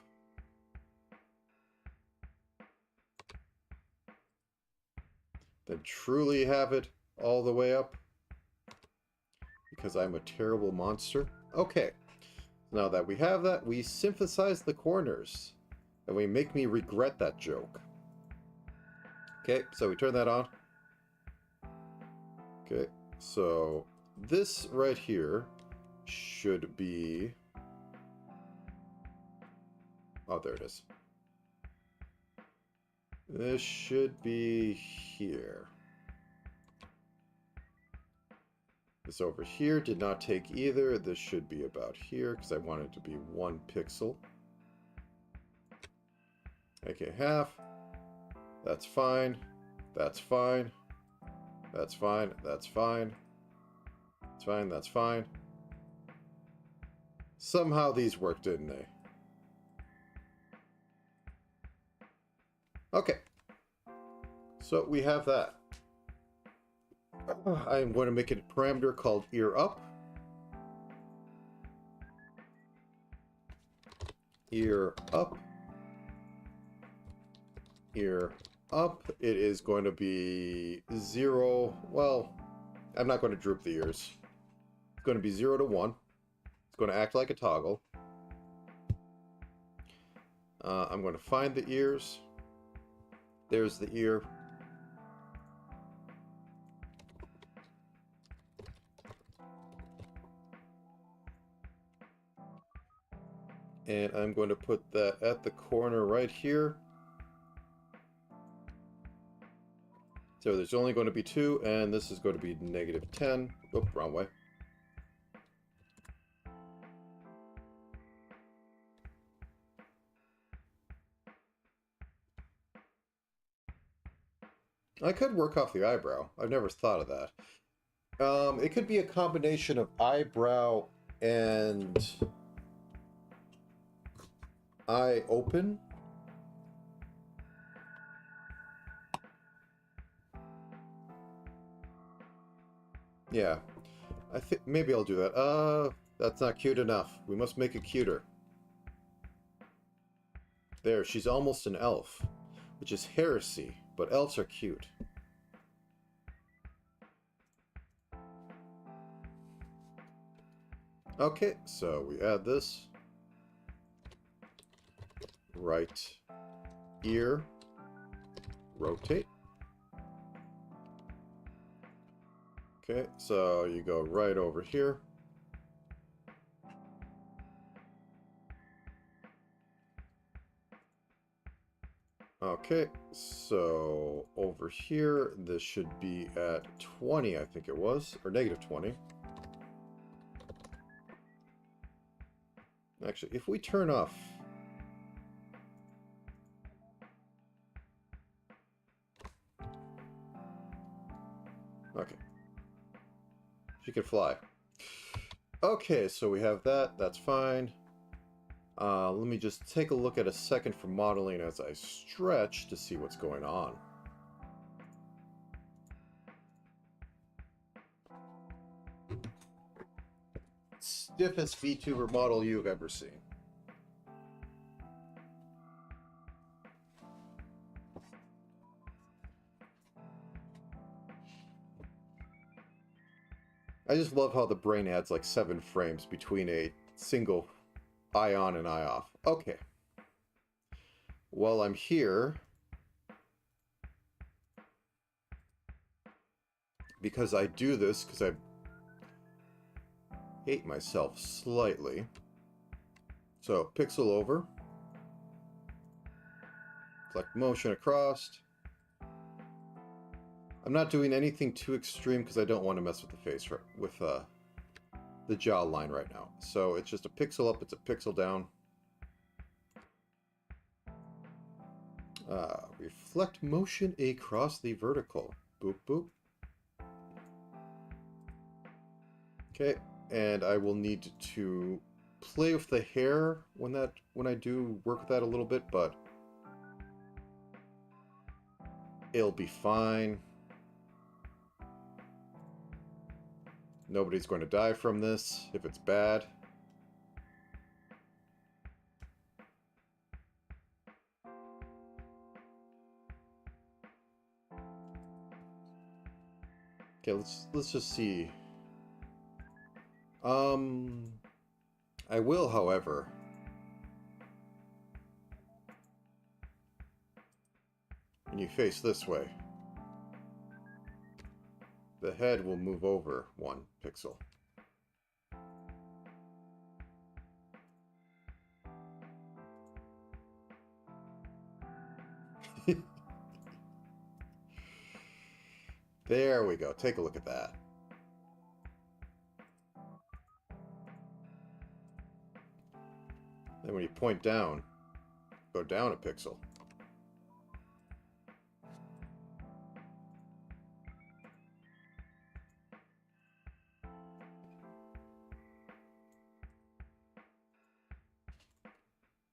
Then truly have it all the way up. Because I'm a terrible monster. Okay. Now that we have that, we synthesize the corners. And we make me regret that joke. Okay, so we turn that on. Okay, so this right here should be... Oh, there it is. This should be here. This over here did not take either. This should be about here because I want it to be 1 pixel. Okay, half. That's fine. That's fine. That's fine. That's fine. That's fine. That's fine. Somehow these worked, didn't they? Okay. So we have that. I am going to make a parameter called ear up. Ear up. Ear up. It is going to be 0. Well, I'm not going to droop the ears. It's going to be 0 to 1. It's going to act like a toggle. I'm going to find the ears. There's the ear. And I'm going to put that at the corner right here. So there's only going to be 2, and this is going to be -10. Oh, wrong way. I could work off the eyebrow. I've never thought of that. It could be a combination of eyebrow and eye open. Yeah, I think maybe I'll do that. That's not cute enough. We must make it cuter. There, she's almost an elf, which is heresy, but elves are cute. Okay, so we add this. Right ear. Rotate. Okay, so you go right over here. Okay, so over here, this should be at 20, I think it was, or negative 20. Actually, if we turn off... Okay. She can fly. Okay, so we have that. That's fine. Let me just take a look at a second for modeling as I stretch to see what's going on. Stiffest Vtuber model you've ever seen. I just love how the brain adds like 7 frames between a single eye on and eye off. Okay. While I'm here, because I do this, because I hate myself slightly. So, pixel over. Select motion across. I'm not doing anything too extreme because I don't want to mess with the face, with the jawline right now. So it's just a pixel up, it's a pixel down. Reflect motion across the vertical. Boop, boop. Okay, and I will need to play with the hair when I do work with that a little bit, but it'll be fine. Nobody's going to die from this if it's bad. Okay, let's just see. I will, however, when you face this way, the head will move over 1 pixel. There we go. Take a look at that. Then when you point down, go down a pixel.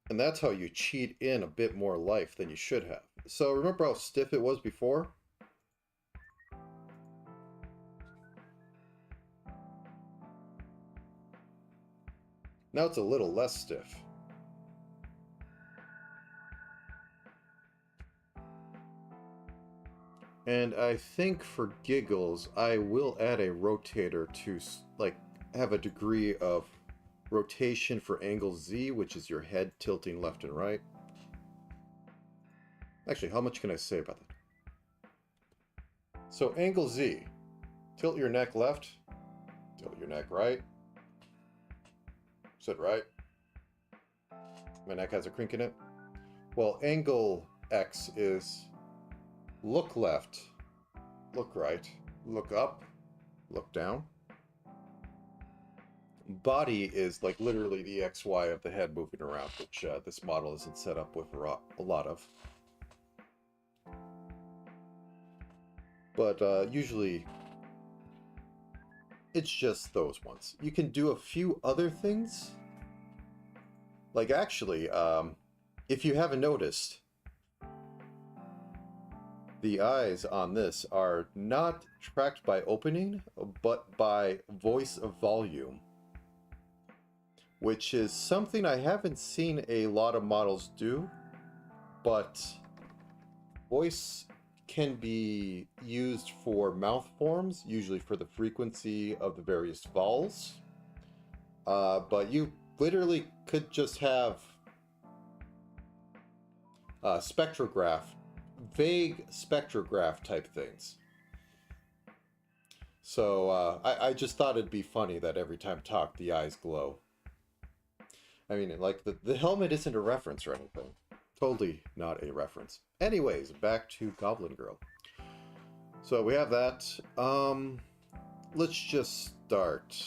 And that's how you cheat in a bit more life than you should have. So remember how stiff it was before? Now it's a little less stiff. And I think for giggles, I will add a rotator to like have a degree of rotation for angle Z, which is your head tilting left and right. Actually, how much can I say about that? So angle Z, tilt your neck left, tilt your neck right. Said right. My neck has a crink in it. Well, angle X is look left, look right, look up, look down. Body is like literally the XY of the head moving around, which this model isn't set up with a lot of. But usually it's just those ones. You can do a few other things. Like actually, if you haven't noticed, the eyes on this are not tracked by opening, but by voice volume, which is something I haven't seen a lot of models do, but voice can be used for mouth forms, usually for the frequency of the various vowels. But you literally could just have spectrograph, vague spectrograph type things. So I just thought it'd be funny that every time talk, the eyes glow. I mean, like, the helmet isn't a reference or anything. Totally not a reference. Anyways, back to Goblin Girl. So we have that. Let's just start.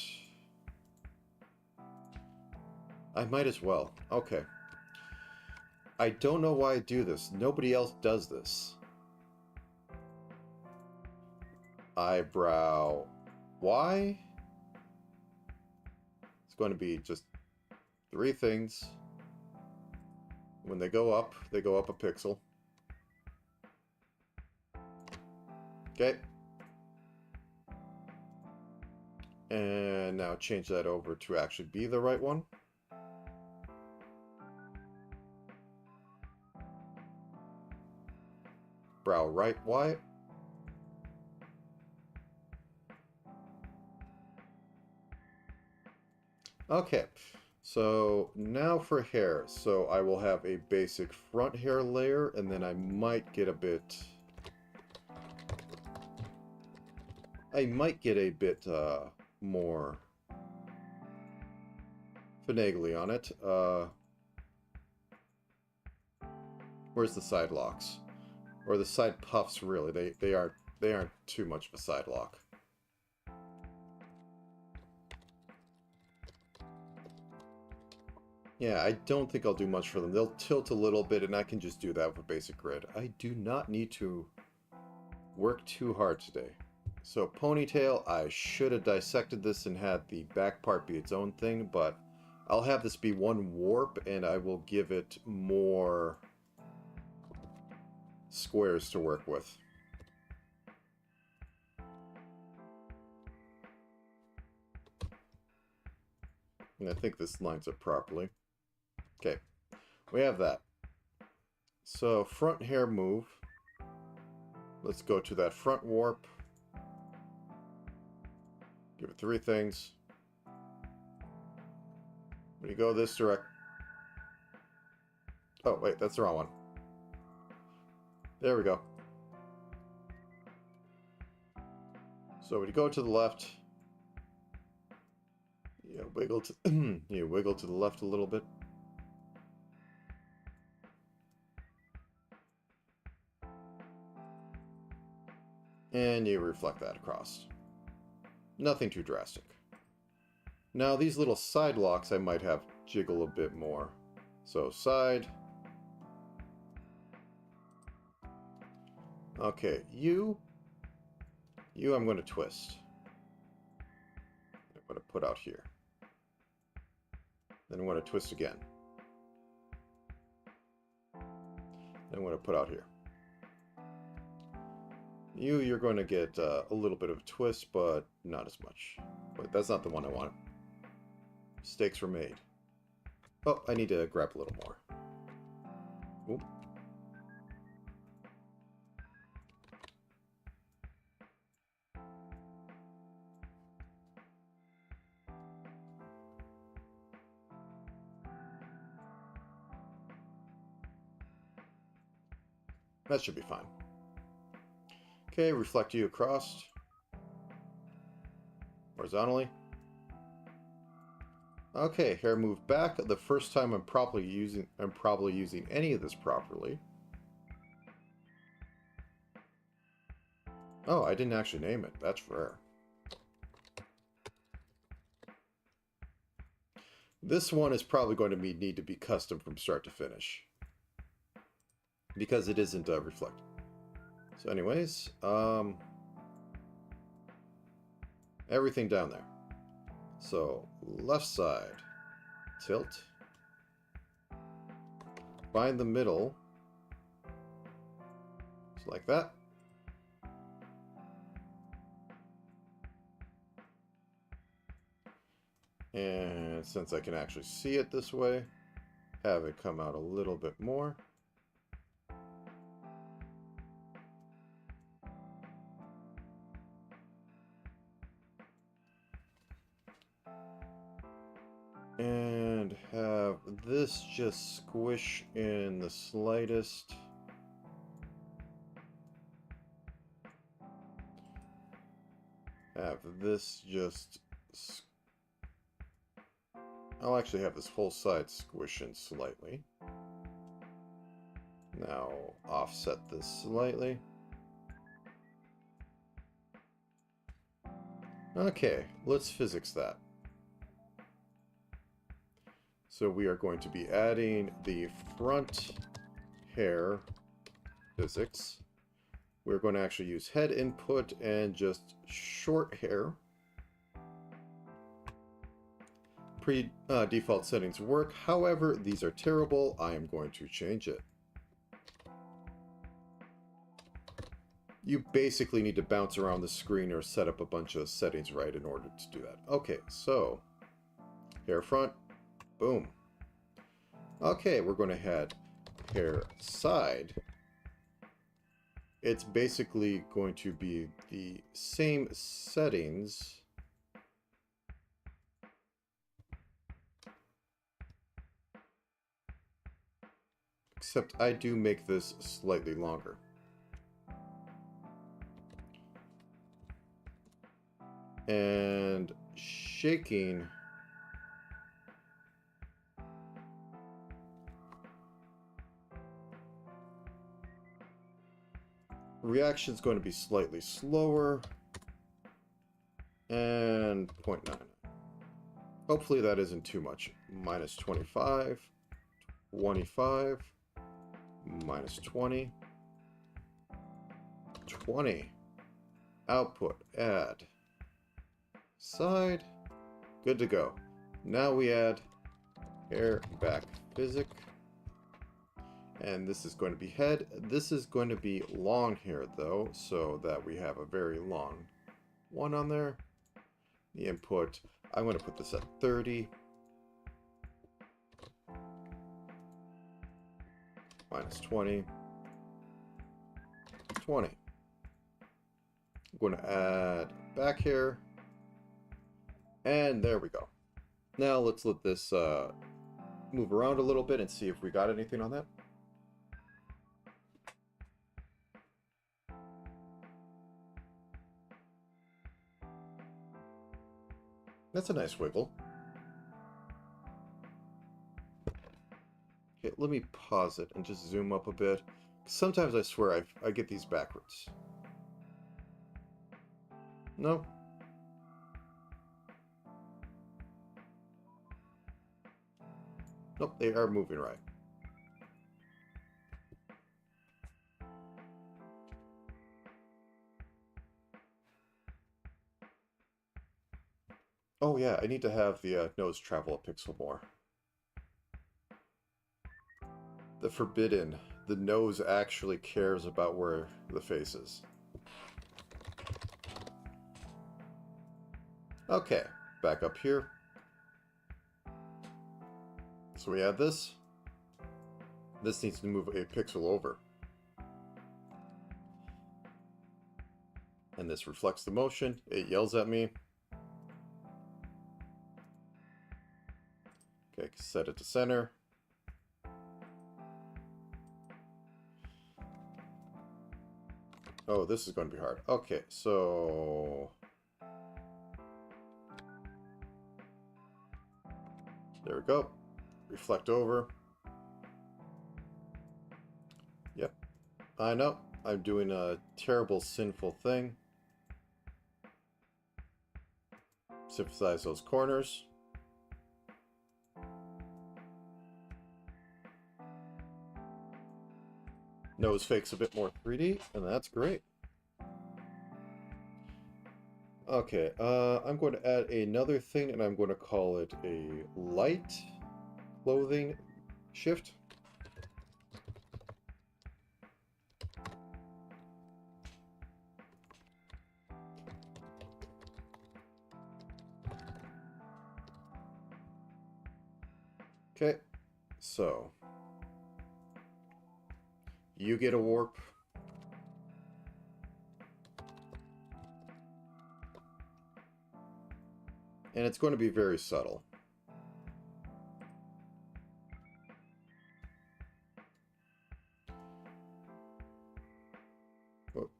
I might as well. Okay. I don't know why I do this. Nobody else does this. Eyebrow Y. It's going to be just 3 things. When they go up a pixel. Okay. And now change that over to actually be the right one. Brow right Y. Okay, so now for hair. So I will have a basic front hair layer, and then I might get a bit... more finagly on it. Where's the side locks? Or the side puffs, really. They aren't too much of a side lock. Yeah, I don't think I'll do much for them. They'll tilt a little bit, and I can just do that with a basic grid. I do not need to work too hard today. So ponytail, I should have dissected this and had the back part be its own thing, but I'll have this be one warp, and I will give it more squares to work with. And I think this lines up properly. Okay, we have that. So front hair move. Let's go to that front warp. Give it 3 things. When you go this direct... Oh, wait, that's the wrong one. There we go. So when you go to the left, you wiggle to you wiggle to the left a little bit. And you reflect that across. Nothing too drastic. Now these little side locks I might have jiggle a bit more. So side. Okay, you I'm going to twist. I'm going to put out here. Then I'm going to twist again. Then I'm going to put out here. You're going to get a little bit of a twist, but not as much. But that's not the one I want. Stakes were made. Oh, I need to grab a little more. Oop. That should be fine. Okay, reflect you across. Horizontally. Okay, hair move back. The first time I'm probably using any of this properly. Oh, I didn't actually name it. That's rare. This one is probably going to need to be custom from start to finish, because it isn't reflected. So anyways, Everything down there. So, left side, tilt. Find the middle. Just like that. And since I can actually see it this way, have it come out a little bit more. And have this just squish in the slightest. Have this just... I'll actually have this whole side squish in slightly. Now offset this slightly. Okay, let's physics that. So we are going to be adding the front hair physics. We're going to actually use head input and just short hair. Default settings work. However, these are terrible. I am going to change it. You basically need to bounce around the screen or set up a bunch of settings right in order to do that. Okay, so hair front. Boom. Okay, we're going to head hair side. It's basically going to be the same settings. Except I do make this slightly longer. And shaking. Reaction is going to be slightly slower. And 0.9. Hopefully that isn't too much. Minus 25. 25. Minus 20. 20. Output. Add. Side. Good to go. Now we add hair back physic. And this is going to be head. This is going to be long hair though, so that we have a very long one on there. The input, I'm going to put this at 30. Minus 20. 20. I'm going to add back hair. And there we go. Now let's let this move around a little bit and see if we got anything on that. That's a nice wiggle. Okay, let me pause it and just zoom up a bit. Sometimes I swear I get these backwards. No? Nope, they are moving right. Oh yeah, I need to have the nose travel a pixel more. The forbidden. The nose actually cares about where the face is. Okay, back up here. So we add this. This needs to move a pixel over. And this reflects the motion. It yells at me. Okay, set it to center. Oh, this is going to be hard. Okay, so... there we go. Reflect over. Yep. I know. I'm doing a terrible, sinful thing. Synthesize those corners. Nose fake's a bit more 3D, and that's great. Okay, I'm going to add another thing, and I'm going to call it a light clothing shift. Okay, so you get a warp. And it's going to be very subtle.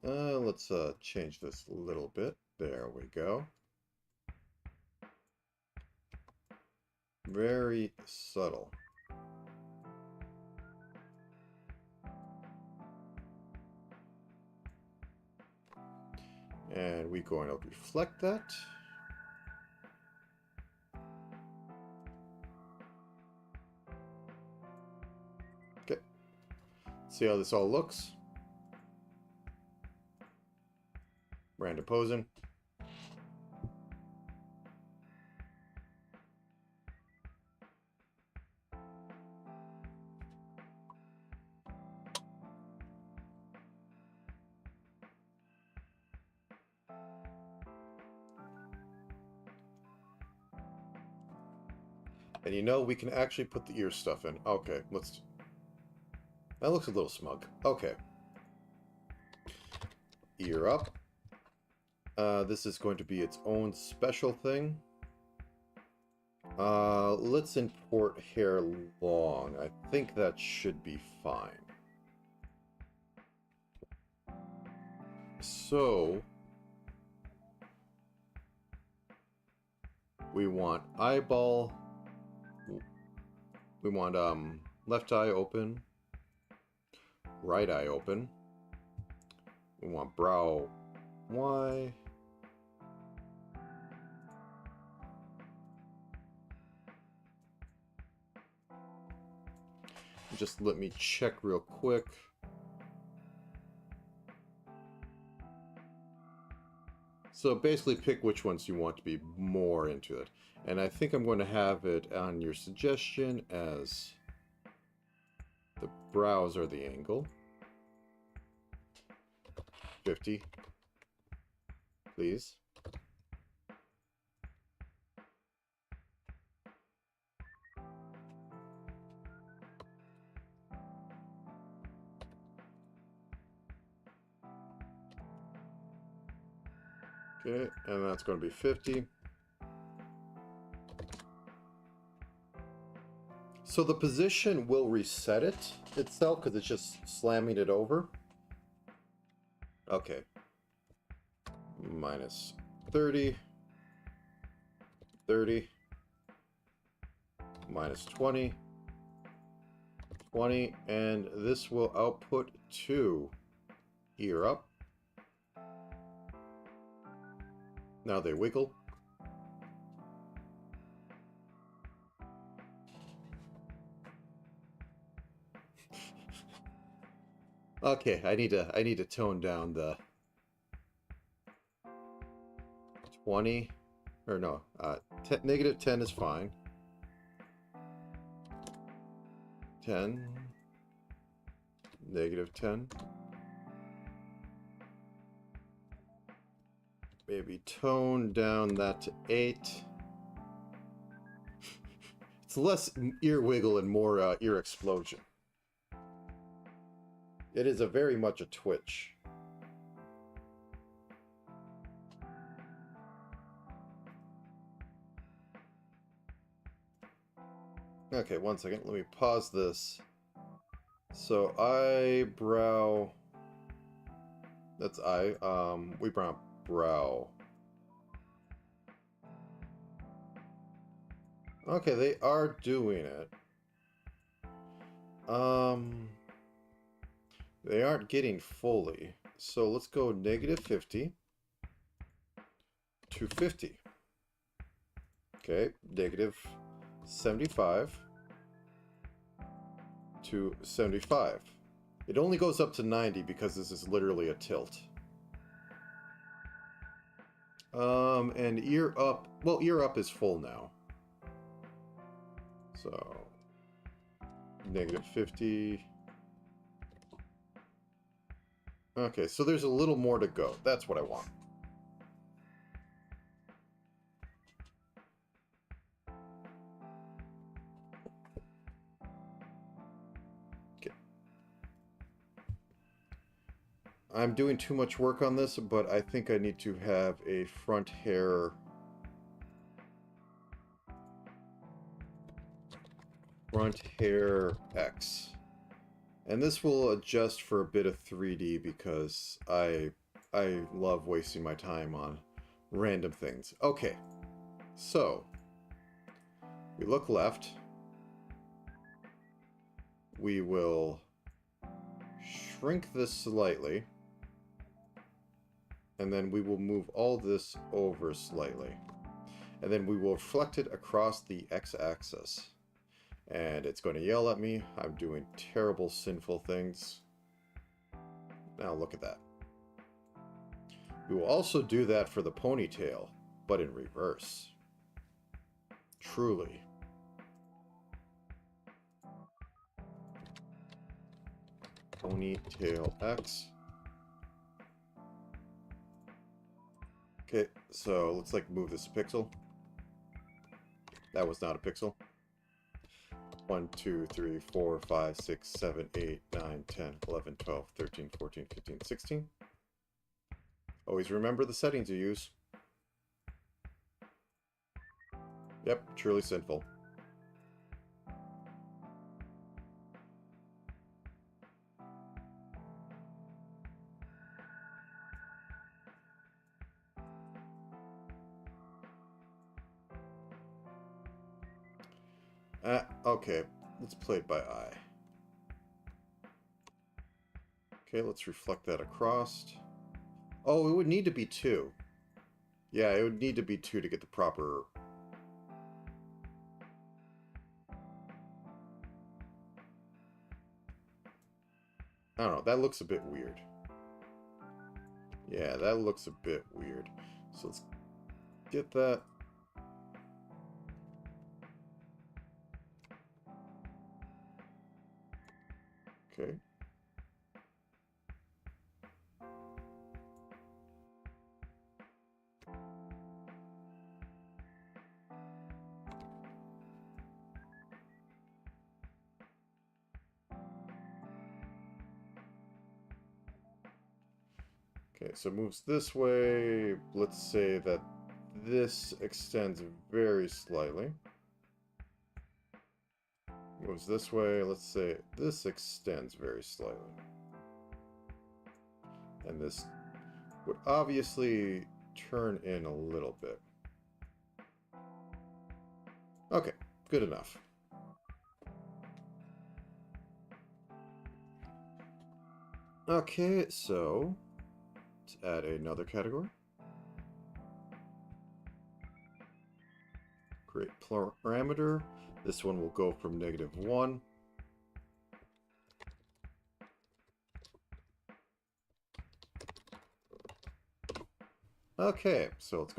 Let's change this a little bit. There we go. Very subtle. And we're going to reflect that. Okay. See how this all looks? Random posing. And you know, we can actually put the ear stuff in. Okay, let's... That looks a little smug. Okay. Ear up. This is going to be its own special thing. Let's import hair long. I think that should be fine. So... we want eyeball... We want left eye open, right eye open. We want brow Y. Just let me check real quick. So basically pick which ones you want to be more into it. And I think I'm going to have it on your suggestion as the brows or the angle. 50, please. Okay, and that's going to be 50. So the position will reset itself because it's just slamming it over. Okay. Minus 30. 30. Minus 20. 20. And this will output to ear up. Now they wiggle. Okay, I need to tone down the 20, or no, negative 10 is fine. 10, negative 10. Maybe tone down that to 8. It's less ear wiggle and more ear explosion. It is very much a twitch. Okay, one second. Let me pause this. So eyebrow. That's eye. We want brow. Okay, they are doing it. They aren't getting fully. So let's go negative 50 to 50. Okay, negative 75 to 75. It only goes up to 90 because this is literally a tilt. And ear up. Well, ear up is full now. So, -50. Okay, so there's a little more to go. That's what I want. Okay. I'm doing too much work on this, but I think I need to have a front hair X. And this will adjust for a bit of 3D because I love wasting my time on random things. Okay, so we look left. We will shrink this slightly. And then we will move all this over slightly. And then we will reflect it across the x-axis. And it's going to yell at me. I'm doing terrible, sinful things. Now look at that. We will also do that for the ponytail, but in reverse. Truly. Ponytail X. Okay, so let's move this a pixel. That was not a pixel. 1, 2, 3, 4, 5, 6, 7, 8, 9, 10, 11, 12, 13, 14, 15, 16. Always remember the settings you use. Yep, truly sinful. Okay, let's play it by eye. Okay, let's reflect that across. Oh, it would need to be 2. Yeah, it would need to be 2 to get the proper... I don't know, that looks a bit weird. Yeah, that looks a bit weird. So let's get that. Okay. Okay, so it moves this way. Let's say that this extends very slightly. Moves this way. Let's say this extends very slightly. And this would obviously turn in a little bit. Okay, good enough. Okay, so let's add another category. Create parameter. This one will go from -1. Okay, so let's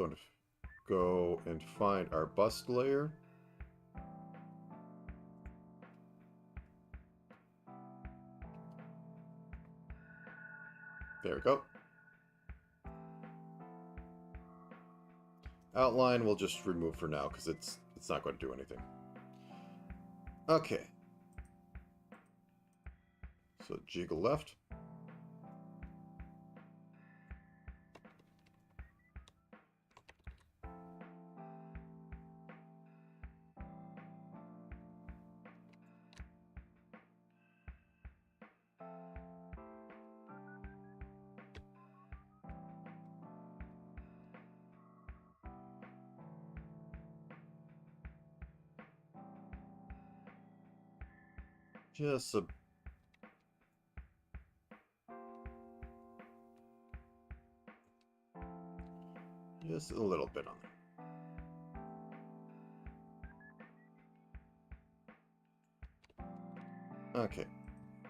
go and find our bust layer. There we go. Outline we'll just remove for now because it's not going to do anything. Okay. So jiggle left. Just a little bit on there. Okay.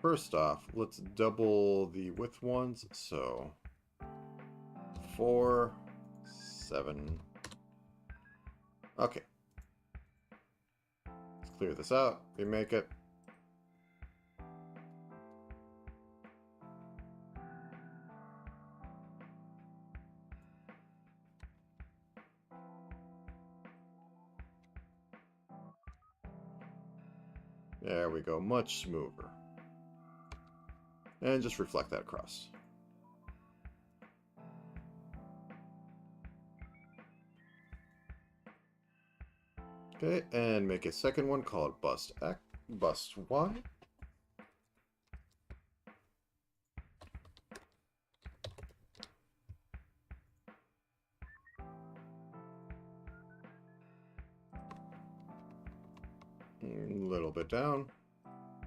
First off, let's double the width ones. So 4, 7. Okay. Let's clear this out. Remake it. There we go. Much smoother. And just reflect that across. Okay, and make a second one, call it bust X, bust Y. A little bit down.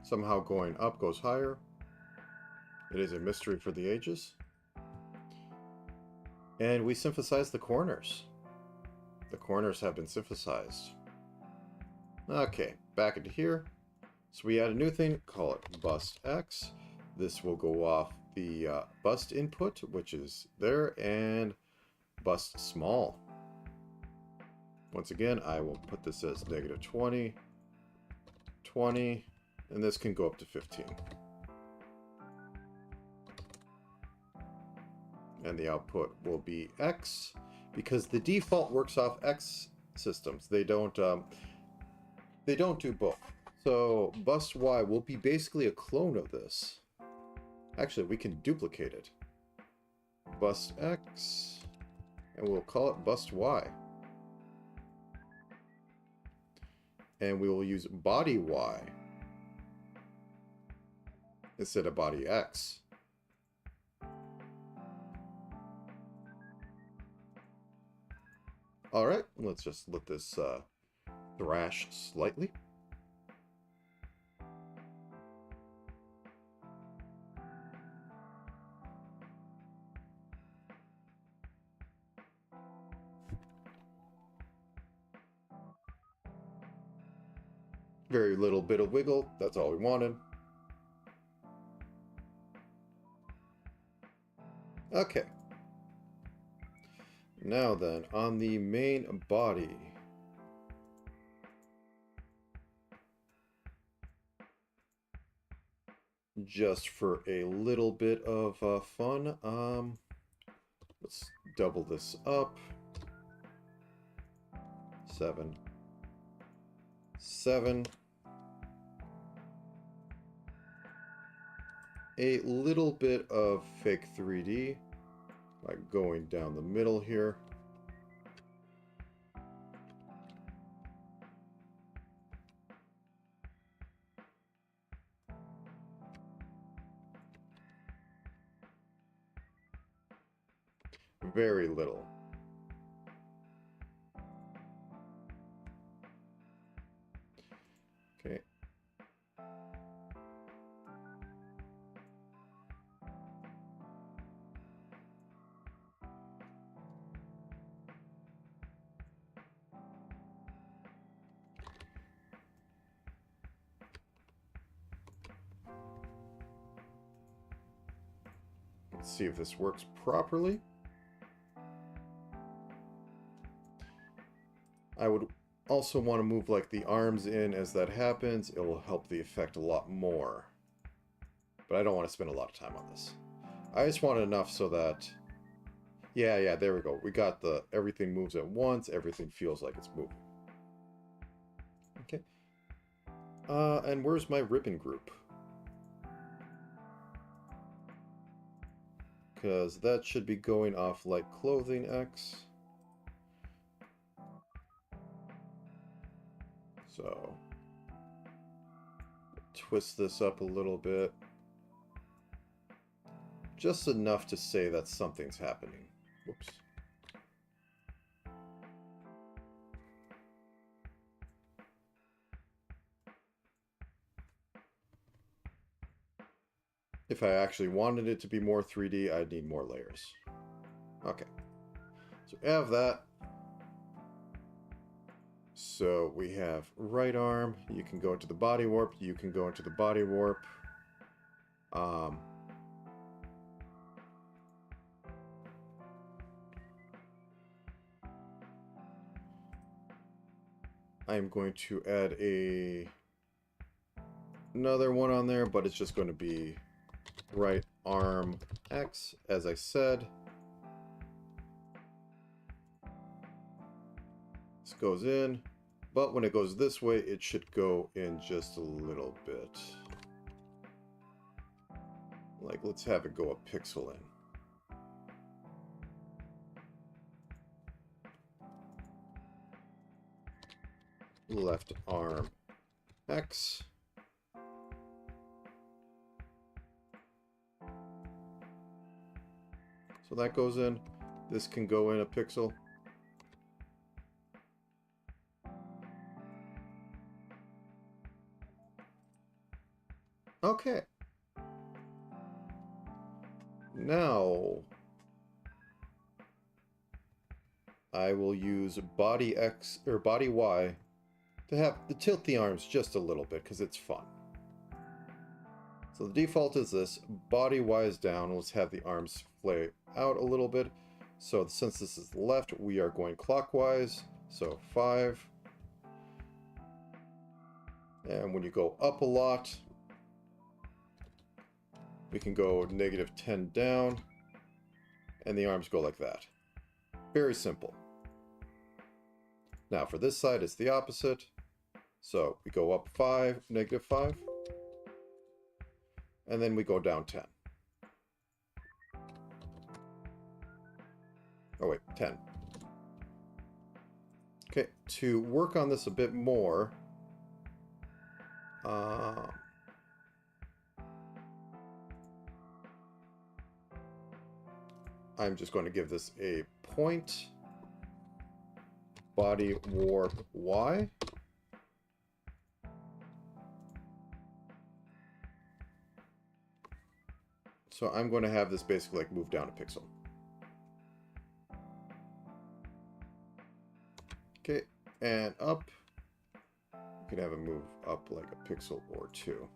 Somehow going up goes higher. It is a mystery for the ages. And we synthesize the corners. The corners have been synthesized. Okay, back into here. So we add a new thing, call it bust X. This will go off the bust input, which is there, and bust small. Once again, I will put this as -20, 20, and this can go up to 15. And the output will be X, because the default works off X systems. They don't do both. So bust Y will be basically a clone of this. Actually, we can duplicate it. Bust X, and we'll call it bust Y. And we will use body Y instead of body X. Alright, let's just let this thrash slightly. Very little bit of wiggle, that's all we wanted. Okay. Now then, on the main body. Just for a little bit of fun, let's double this up. 7, 7. A little bit of fake 3D, like going down the middle here. Very little. Okay. Let's see if this works properly. I would also want to move like the arms in as that happens. It will help the effect a lot more. But I don't want to spend a lot of time on this. I just want enough so that... Yeah, there we go. We got the everything moves at once. Everything feels like it's moving. Okay. And where's my ribbon group? Because that should be going off like clothing X. So, twist this up a little bit. Just enough to say that something's happening. Whoops. If I actually wanted it to be more 3D, I'd need more layers. Okay. So we have that. So we have right arm. You can go into the body warp. You can go into the body warp. I'm going to add another one on there, but it's just going to be right arm X, as I said. This goes in, but when it goes this way, it should go in just a little bit. Like, let's have it go a pixel in. Left arm X. So that goes in. This can go in a pixel. Okay. Now I will use body X or body Y to tilt the arms just a little bit because it's fun. So the default is this, body Y is down. Let's have the arms flay out a little bit. So since this is left, we are going clockwise. So 5. And when you go up a lot, we can go -10 down, and the arms go like that. Very simple. Now for this side, it's the opposite. So we go up 5, -5, and then we go down 10. Oh wait, 10. Okay, to work on this a bit more, I'm just going to give this a point, body warp Y. So I'm going to have this basically like move down a pixel. Okay, and up. You can have it move up like a pixel or 2.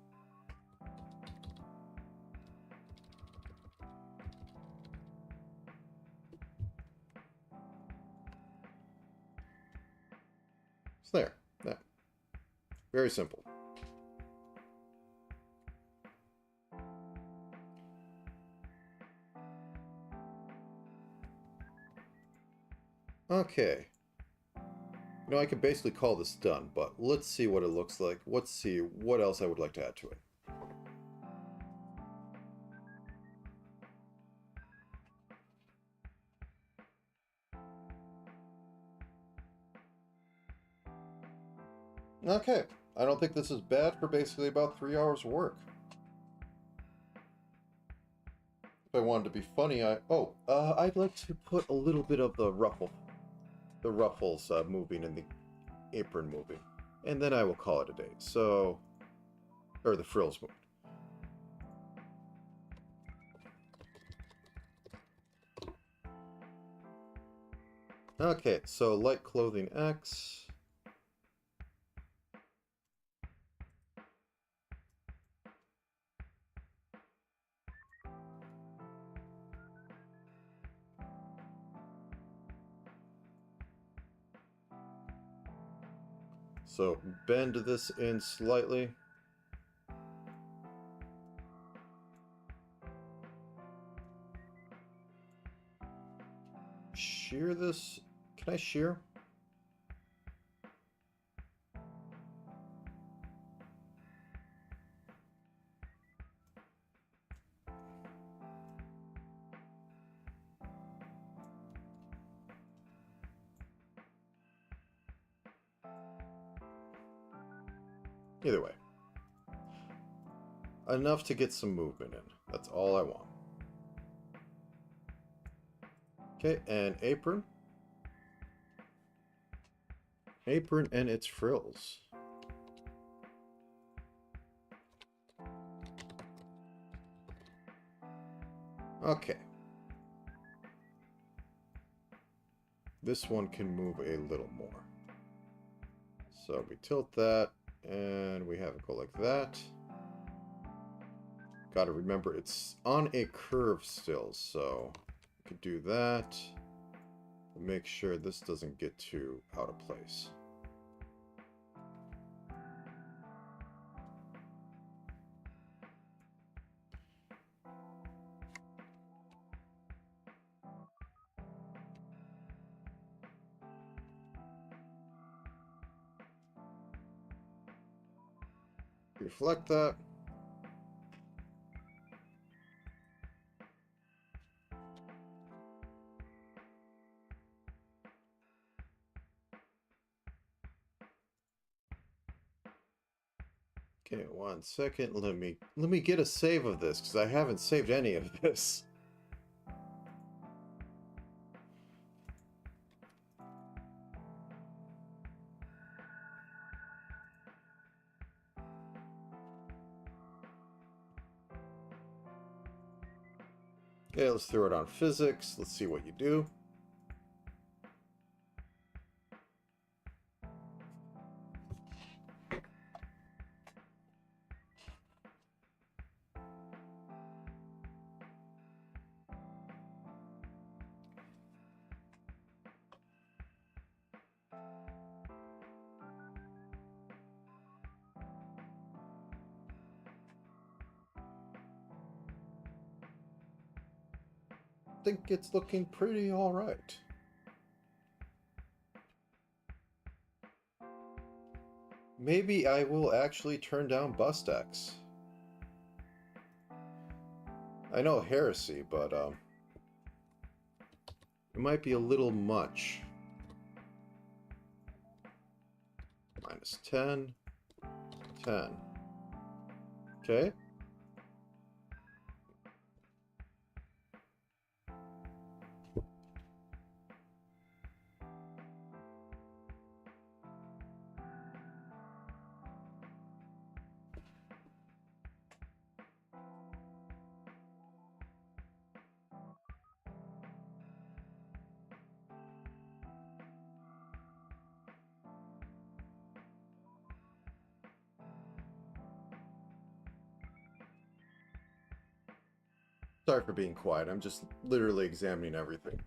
So there. That. Very simple. Okay. You know, I could basically call this done, but let's see what it looks like. Let's see what else I would like to add to it. Okay, I don't think this is bad for basically about 3 hours of work. If I wanted to be funny, I'd like to put a little bit of the ruffles moving and the apron moving, and then I will call it a day. So, or the frills moving. Okay, so light clothing X. So bend this in slightly. Shear this. Can I shear? Either way. Enough to get some movement in. That's all I want. Okay, and apron. Apron and its frills. Okay. This one can move a little more. So we tilt that, and we have it go like that. Gotta remember, it's on a curve still, so we could do that. Make sure this doesn't get too out of place. Reflect that. Okay, 1 second. Let me get a save of this because I haven't saved any of this. Okay, let's throw it on physics. Let's see what you do. I think it's looking pretty alright. Maybe I will actually turn down BustX. I know heresy, but it might be a little much. Minus 10. 10. Okay. Sorry for being quiet. I'm just literally examining everything.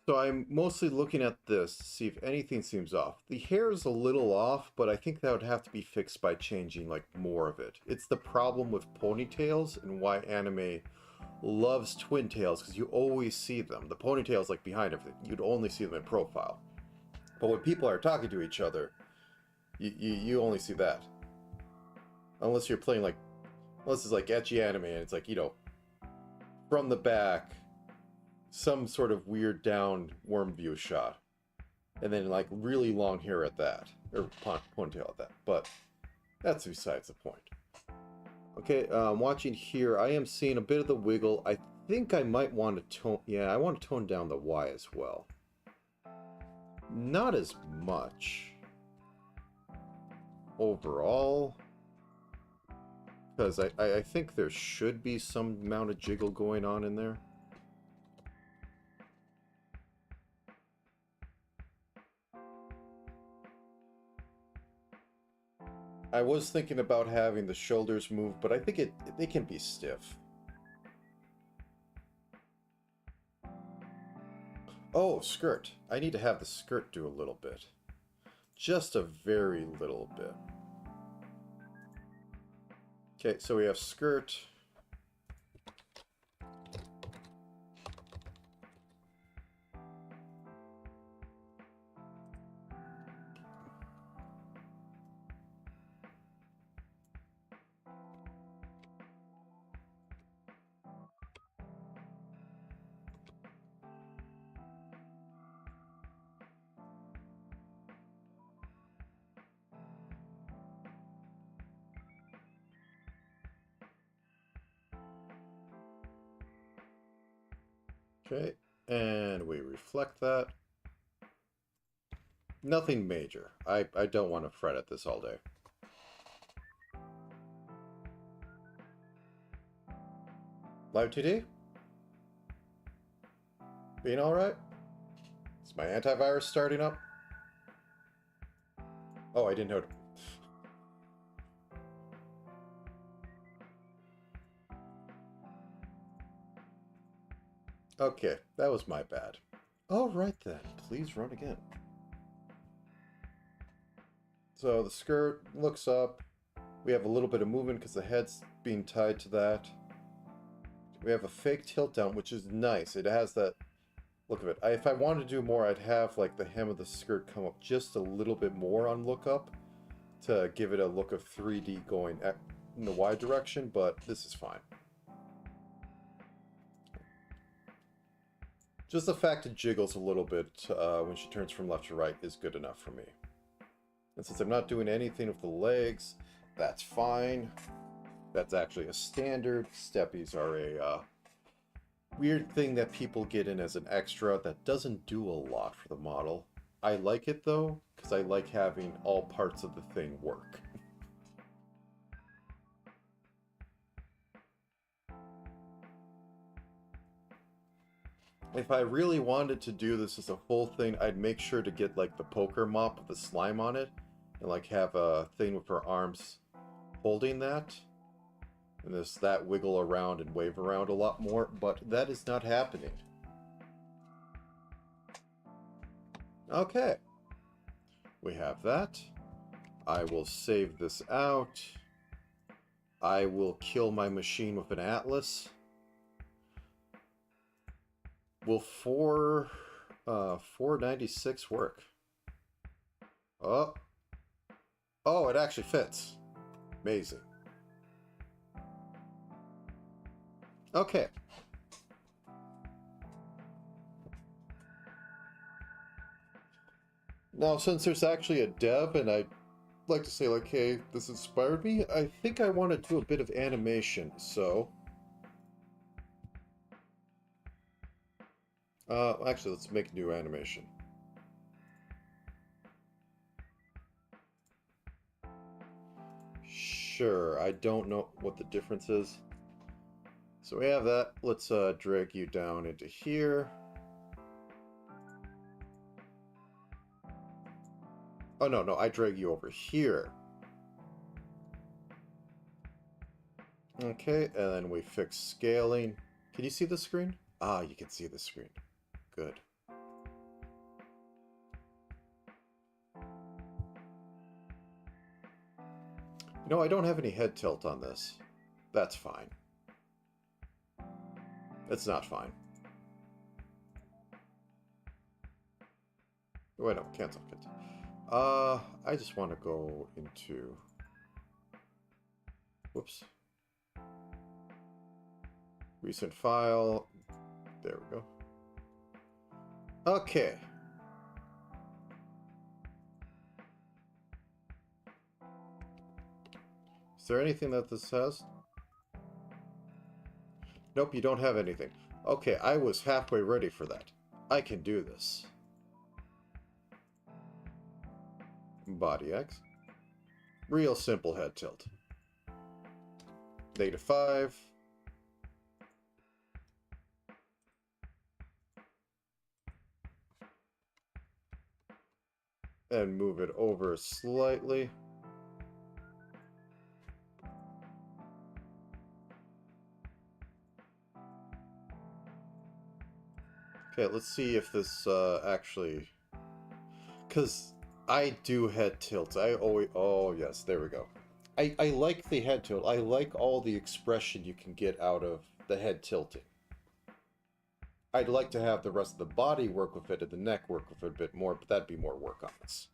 So I'm mostly looking at this to see if anything seems off. The hair is a little off, but I think that would have to be fixed by changing like more of it. It's the problem with ponytails and why anime loves twin tails, because you always see them. The ponytail's like behind everything. You'd only see them in profile. But when people are talking to each other, you only see that. Unless you're playing like, unless it's like ecchi anime and it's like, you know, from the back, some sort of weird down worm view shot, and then like really long hair at that, or ponytail at that. But that's besides the point. Okay, watching here, I am seeing a bit of the wiggle. I think I might want to tone, yeah, I want to tone down the Y as well. Not as much overall, because I think there should be some amount of jiggle going on in there. I was thinking about having the shoulders move, but I think they can be stiff. Oh, skirt. I need to have the skirt do a little bit. Just a very little bit. Okay, so we have skirt. Okay, and we reflect that. Nothing major. I don't want to fret at this all day. Live TD? Being alright? Is my antivirus starting up? Oh, I didn't know. Okay, that was my bad. Alright then, please run again. So the skirt looks up. We have a little bit of movement because the head's being tied to that. We have a fake tilt down, which is nice. It has that look of it. If I wanted to do more, I'd have like the hem of the skirt come up just a little bit more on look up. to give it a look of 3D going in the Y direction, but this is fine. Just the fact it jiggles a little bit when she turns from left to right is good enough for me. And since I'm not doing anything with the legs, that's fine. That's actually a standard. Steppies are a weird thing that people get in as an extra that doesn't do a lot for the model. I like it though, because I like having all parts of the thing work. If I really wanted to do this as a full thing, I'd make sure to get like the poker mop with the slime on it, and like have a thing with her arms holding that, and that wiggle around and wave around a lot more, but that is not happening. Okay, we have that. I will save this out. I will kill my machine with an atlas. Will 496 work? Oh, it actually fits. Amazing. Okay. Now, since there's actually a dev, and I'd like to say, like, hey, this inspired me, I think I want to do a bit of animation, so... actually, let's make a new animation. Sure, I don't know what the difference is. So we have that. Let's drag you down into here. Oh, no, I drag you over here. Okay, and then we fix scaling. Can you see the screen? Ah, you can see the screen. Good. No, I don't have any head tilt on this. That's fine. It's not fine. Wait, no, cancel. I just want to go into... Whoops. Recent file. There we go. Okay. Is there anything that this has? Nope, you don't have anything. Okay, I was halfway ready for that. I can do this. Body X. Real simple head tilt. -5. And move it over slightly. Okay, let's see if this actually... Because I do head tilts. I always... Oh, yes, there we go. I like the head tilt. I like all the expression you can get out of the head tilting. I'd like to have the rest of the body work with it and the neck work with it a bit more, but that'd be more work on this.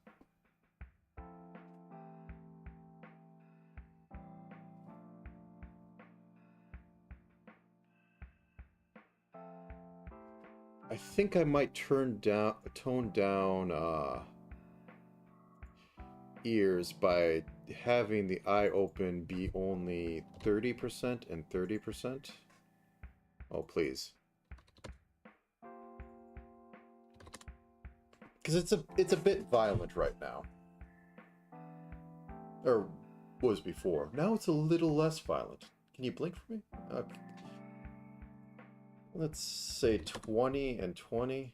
I think I might tone down ears by having the eye open be only 30% and 30%. Oh, please. Because it's a bit violent right now. Or was before. Now it's a little less violent. Can you blink for me? Okay. Let's say 20 and 20.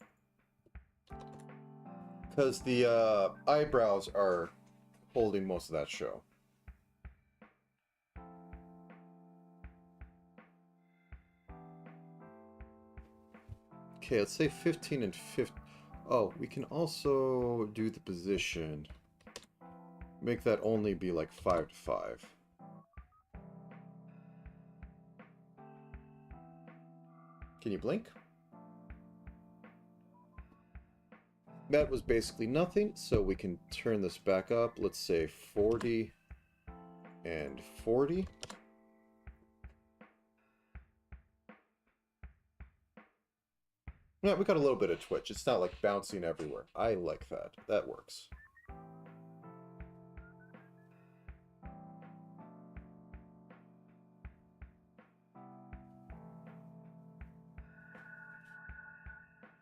Because the eyebrows are holding most of that show. Okay, let's say 15 and 50. Oh, we can also do the position. Make that only be like 5 to 5. Can you blink? that was basically nothing, so we can turn this back up. Let's say 40 and 40. Yeah, we got a little bit of twitch. It's not like bouncing everywhere. I like that. That works.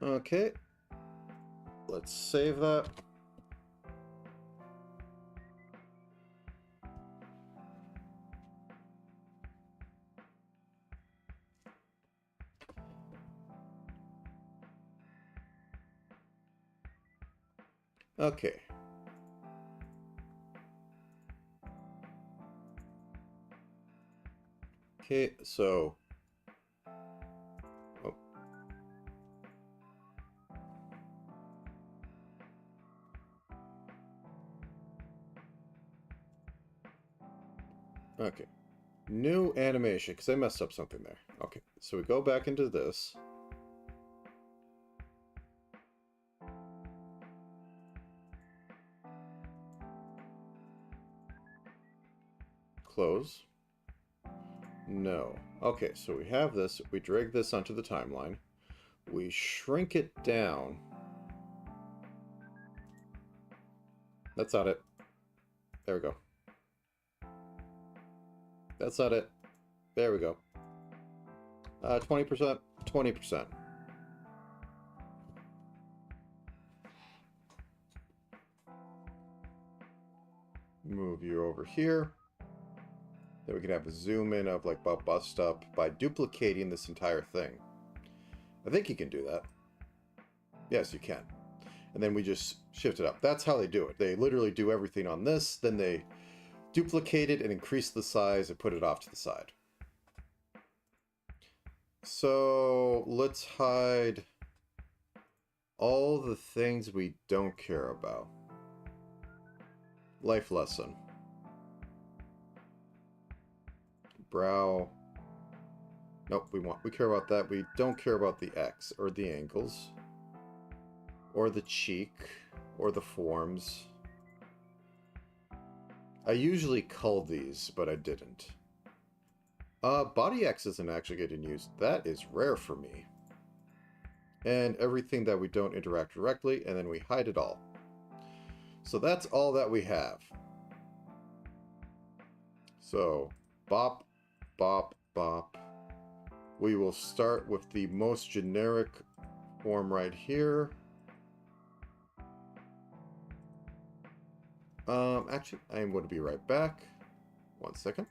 Okay. Let's save that. Okay. Okay, so... Oh. Okay. New animation, because I messed up something there. Okay, so we go back into this. Close. No. Okay, so we have this. We drag this onto the timeline. We shrink it down. That's not it. There we go. That's not it. There we go. 20%. 20%. Move you over here. Then we can have a zoom in of like bus stop by duplicating this entire thing. I think you can do that. Yes, you can. And then we just shift it up. That's how they do it. They literally do everything on this, then they duplicate it and increase the size and put it off to the side. So let's hide all the things we don't care about. Life lesson. Brow. Nope, we care about that. We don't care about the X or the angles or the cheek or the forms. I usually cull these, but I didn't. Body X isn't actually getting used. That is rare for me. And everything that we don't interact directly, and then we hide it all. So that's all that we have. So, bop, bop, bop. We will start with the most generic form right here. Actually, I am going to be right back. 1 second.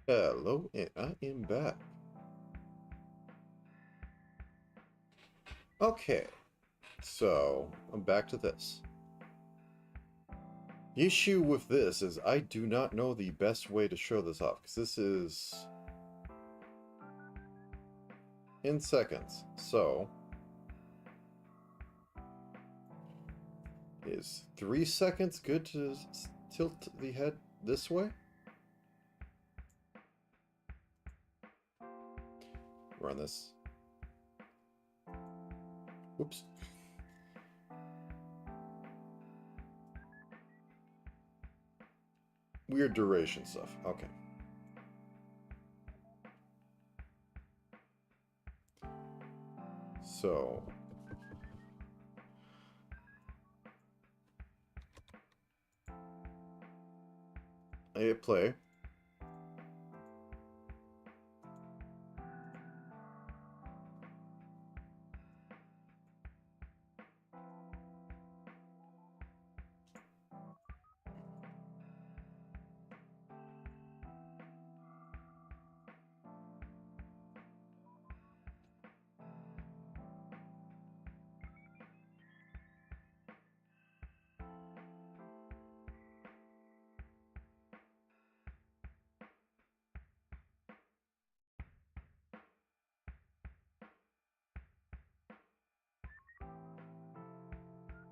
Hello, and I am back. Okay, so I'm back to this. The issue with this is I do not know the best way to show this off, because this is in seconds. So Is 3 seconds good to tilt the head this way? Run this. Whoops. Weird duration stuff. Okay. So... I hit play.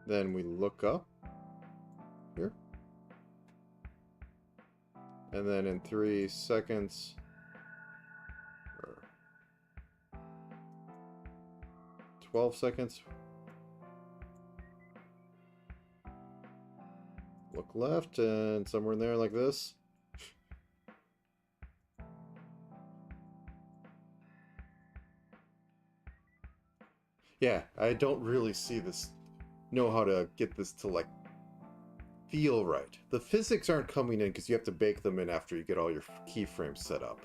Then we look up here. And then in 3 seconds, or 12 seconds, look left and somewhere in there like this. Yeah, I don't really see this, know how to get this to like feel right. The physics aren't coming in because you have to bake them in after you get all your keyframes set up.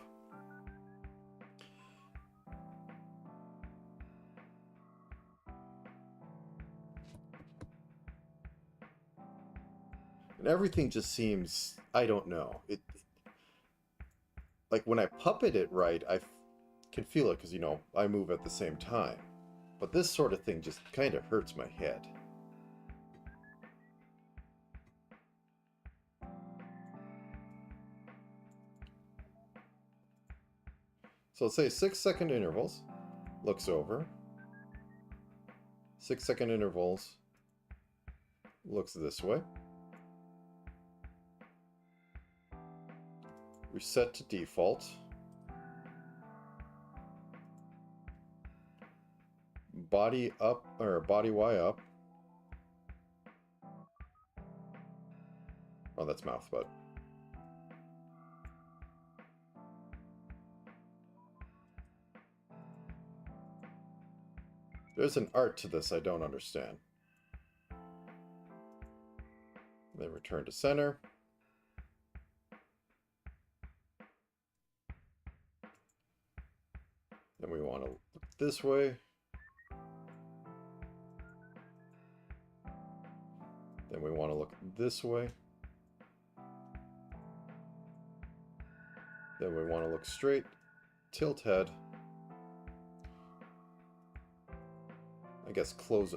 And everything just seems, I don't know. Like when I puppet it right, I can feel it because, you know, I move at the same time. But this sort of thing just kind of hurts my head. So let's say 6-second intervals. Looks over. 6-second intervals. Looks this way. Reset to default. Body up, or body Y up. Oh, that's mouth, but. There's an art to this I don't understand. Then return to center. Then we want to look this way. Then we want to look this way. Then we want to look straight, tilt head. I guess close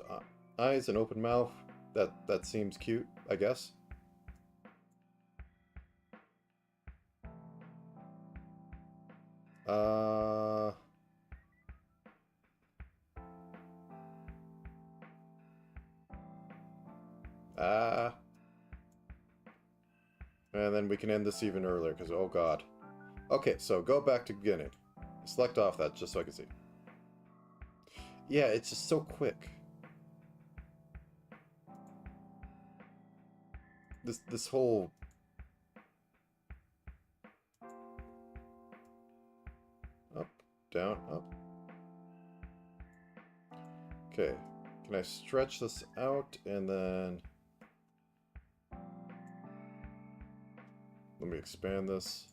eyes and open mouth. That seems cute, I guess. And then we can end this even earlier, because, oh god. Okay, so go back to beginning. Select off that, just so I can see. Yeah, it's just so quick. This whole... Up, down, up. Okay, can I stretch this out and then... Let me expand this.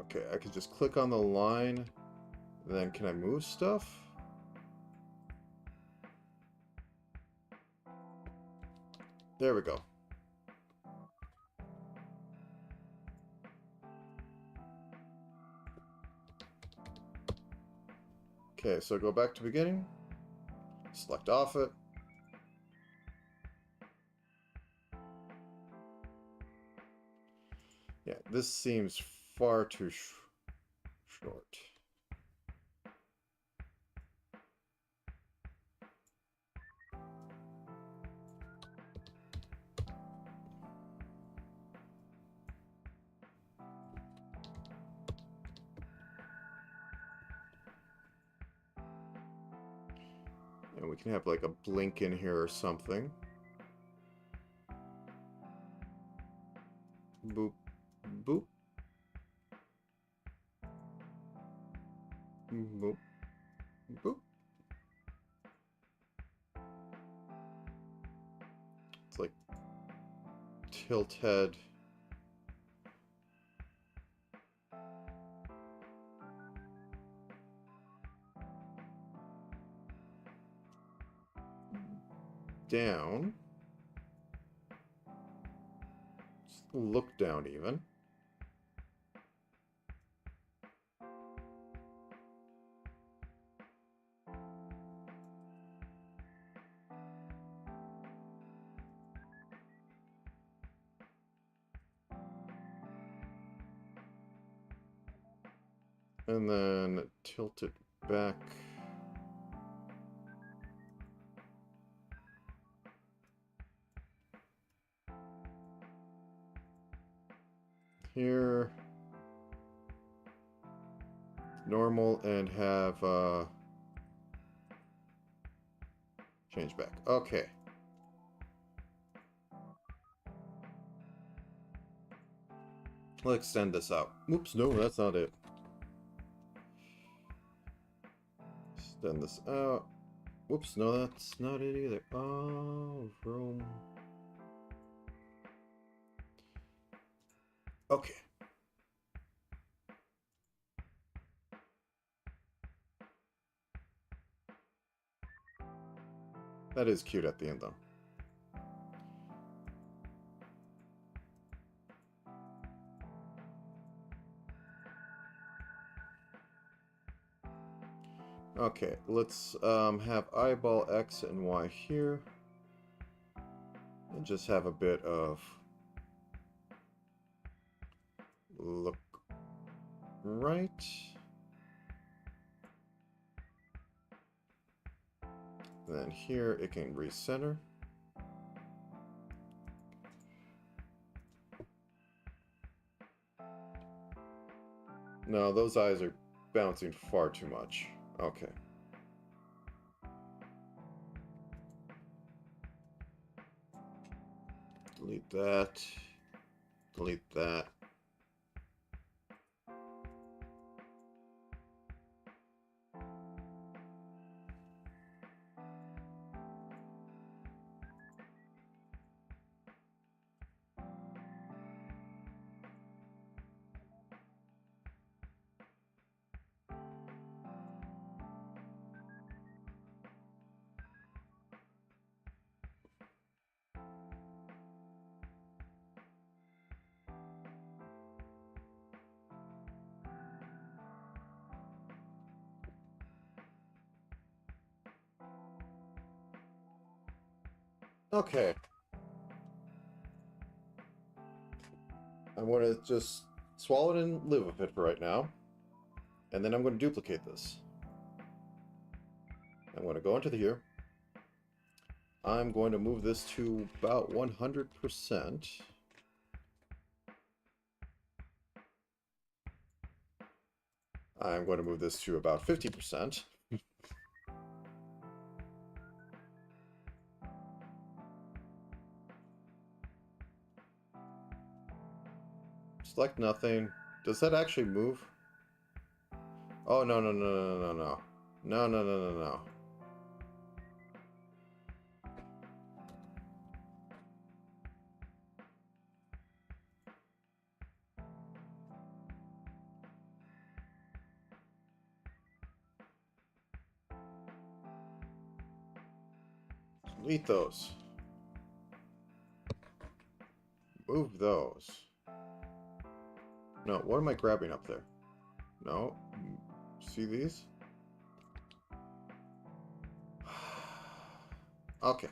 Okay, I can just click on the line. Then can I move stuff? There we go. Okay, so go back to beginning. Select off it. Yeah, this seems far too short. And we can have like a blink in here or something. Boop, boop. Boop, boop. It's like tilt head. Down. Just look down even. And then tilt it back. Here. Normal and have change back. Okay. Let's extend this out. Oops, no, that's not it. Extend this out. Whoops, no, that's not it either. Oh, room. Okay. That is cute at the end, though. Okay, let's have eyeball X and Y here. And just have a bit of look right. And then here it can recenter. No, those eyes are bouncing far too much. Okay. Delete that. Delete that. Okay. I'm going to just swallow it and live with it for right now. And then I'm going to duplicate this. I'm going to go into here. I'm going to move this to about 100%. I'm going to move this to about 50%. Select nothing. Does that actually move? Oh, no, no, no, no, no, no. No, no, no, no, no. Delete those. Move those. No, what am I grabbing up there? No. See these? Okay.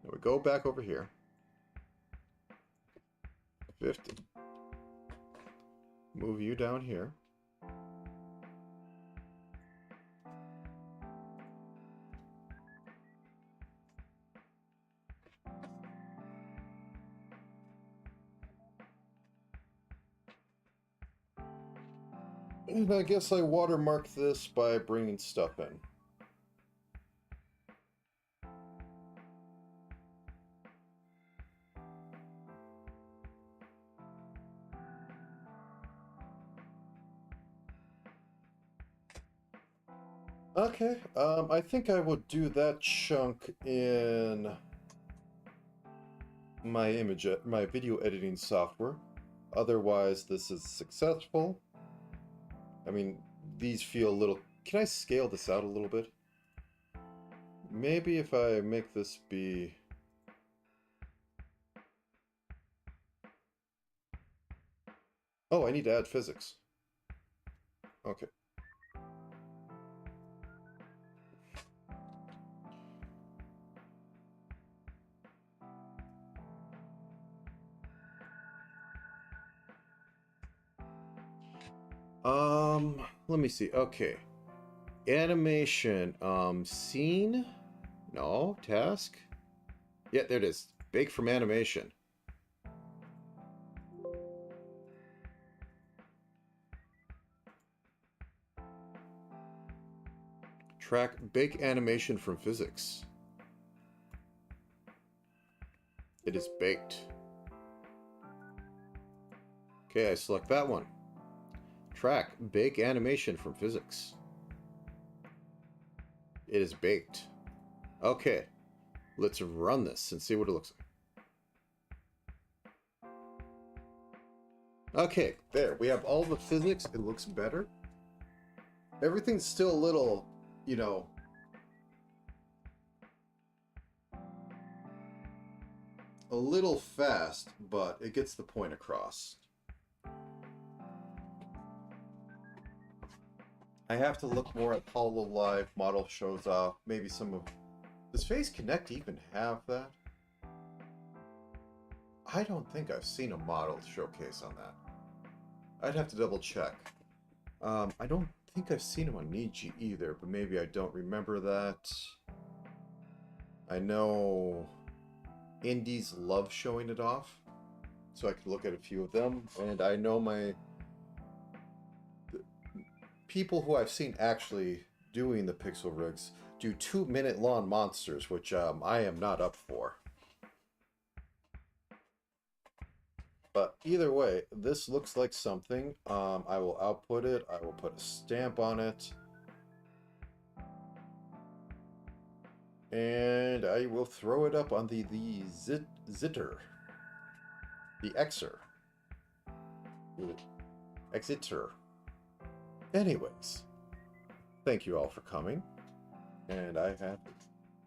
Now we go back over here. 50. Move you down here. And I guess I watermark this by bringing stuff in. Okay, I think I would do that chunk in my video editing software. Otherwise, this is successful. I mean, these feel a little... Can I scale this out a little bit? Maybe if I make this be... Oh, I need to add physics. Okay. Let me see. Okay. Animation, scene? No, task? Yeah, there it is. Bake from animation. Track bake animation from physics. It is baked. Okay, I select that one. Track bake animation from physics. It is baked. Okay, let's run this and see what it looks like. Okay, there. We have all the physics. It looks better. Everything's still a little, you know... a little fast, but it gets the point across. I have to look more at HoloLive model shows off. Maybe some of... Does Phase Connect even have that? I don't think I've seen a model showcase on that. I'd have to double check. I don't think I've seen them on Niji either, but maybe I don't remember that. I know indies love showing it off, so I could look at a few of them, and I know the people who I've seen actually doing the pixel rigs do 2-minute long monsters, which I am not up for. But either way, this looks like something. I will output it. I will put a stamp on it. And I will throw it up on the Zitter. The Xer. Exiter. Anyways, thank you all for coming. And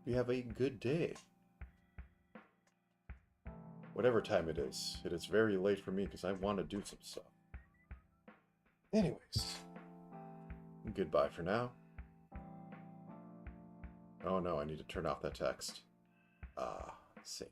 you have a good day. Whatever time it is very late for me because I want to do some stuff. Anyways, goodbye for now. Oh no, I need to turn off that text. Saved.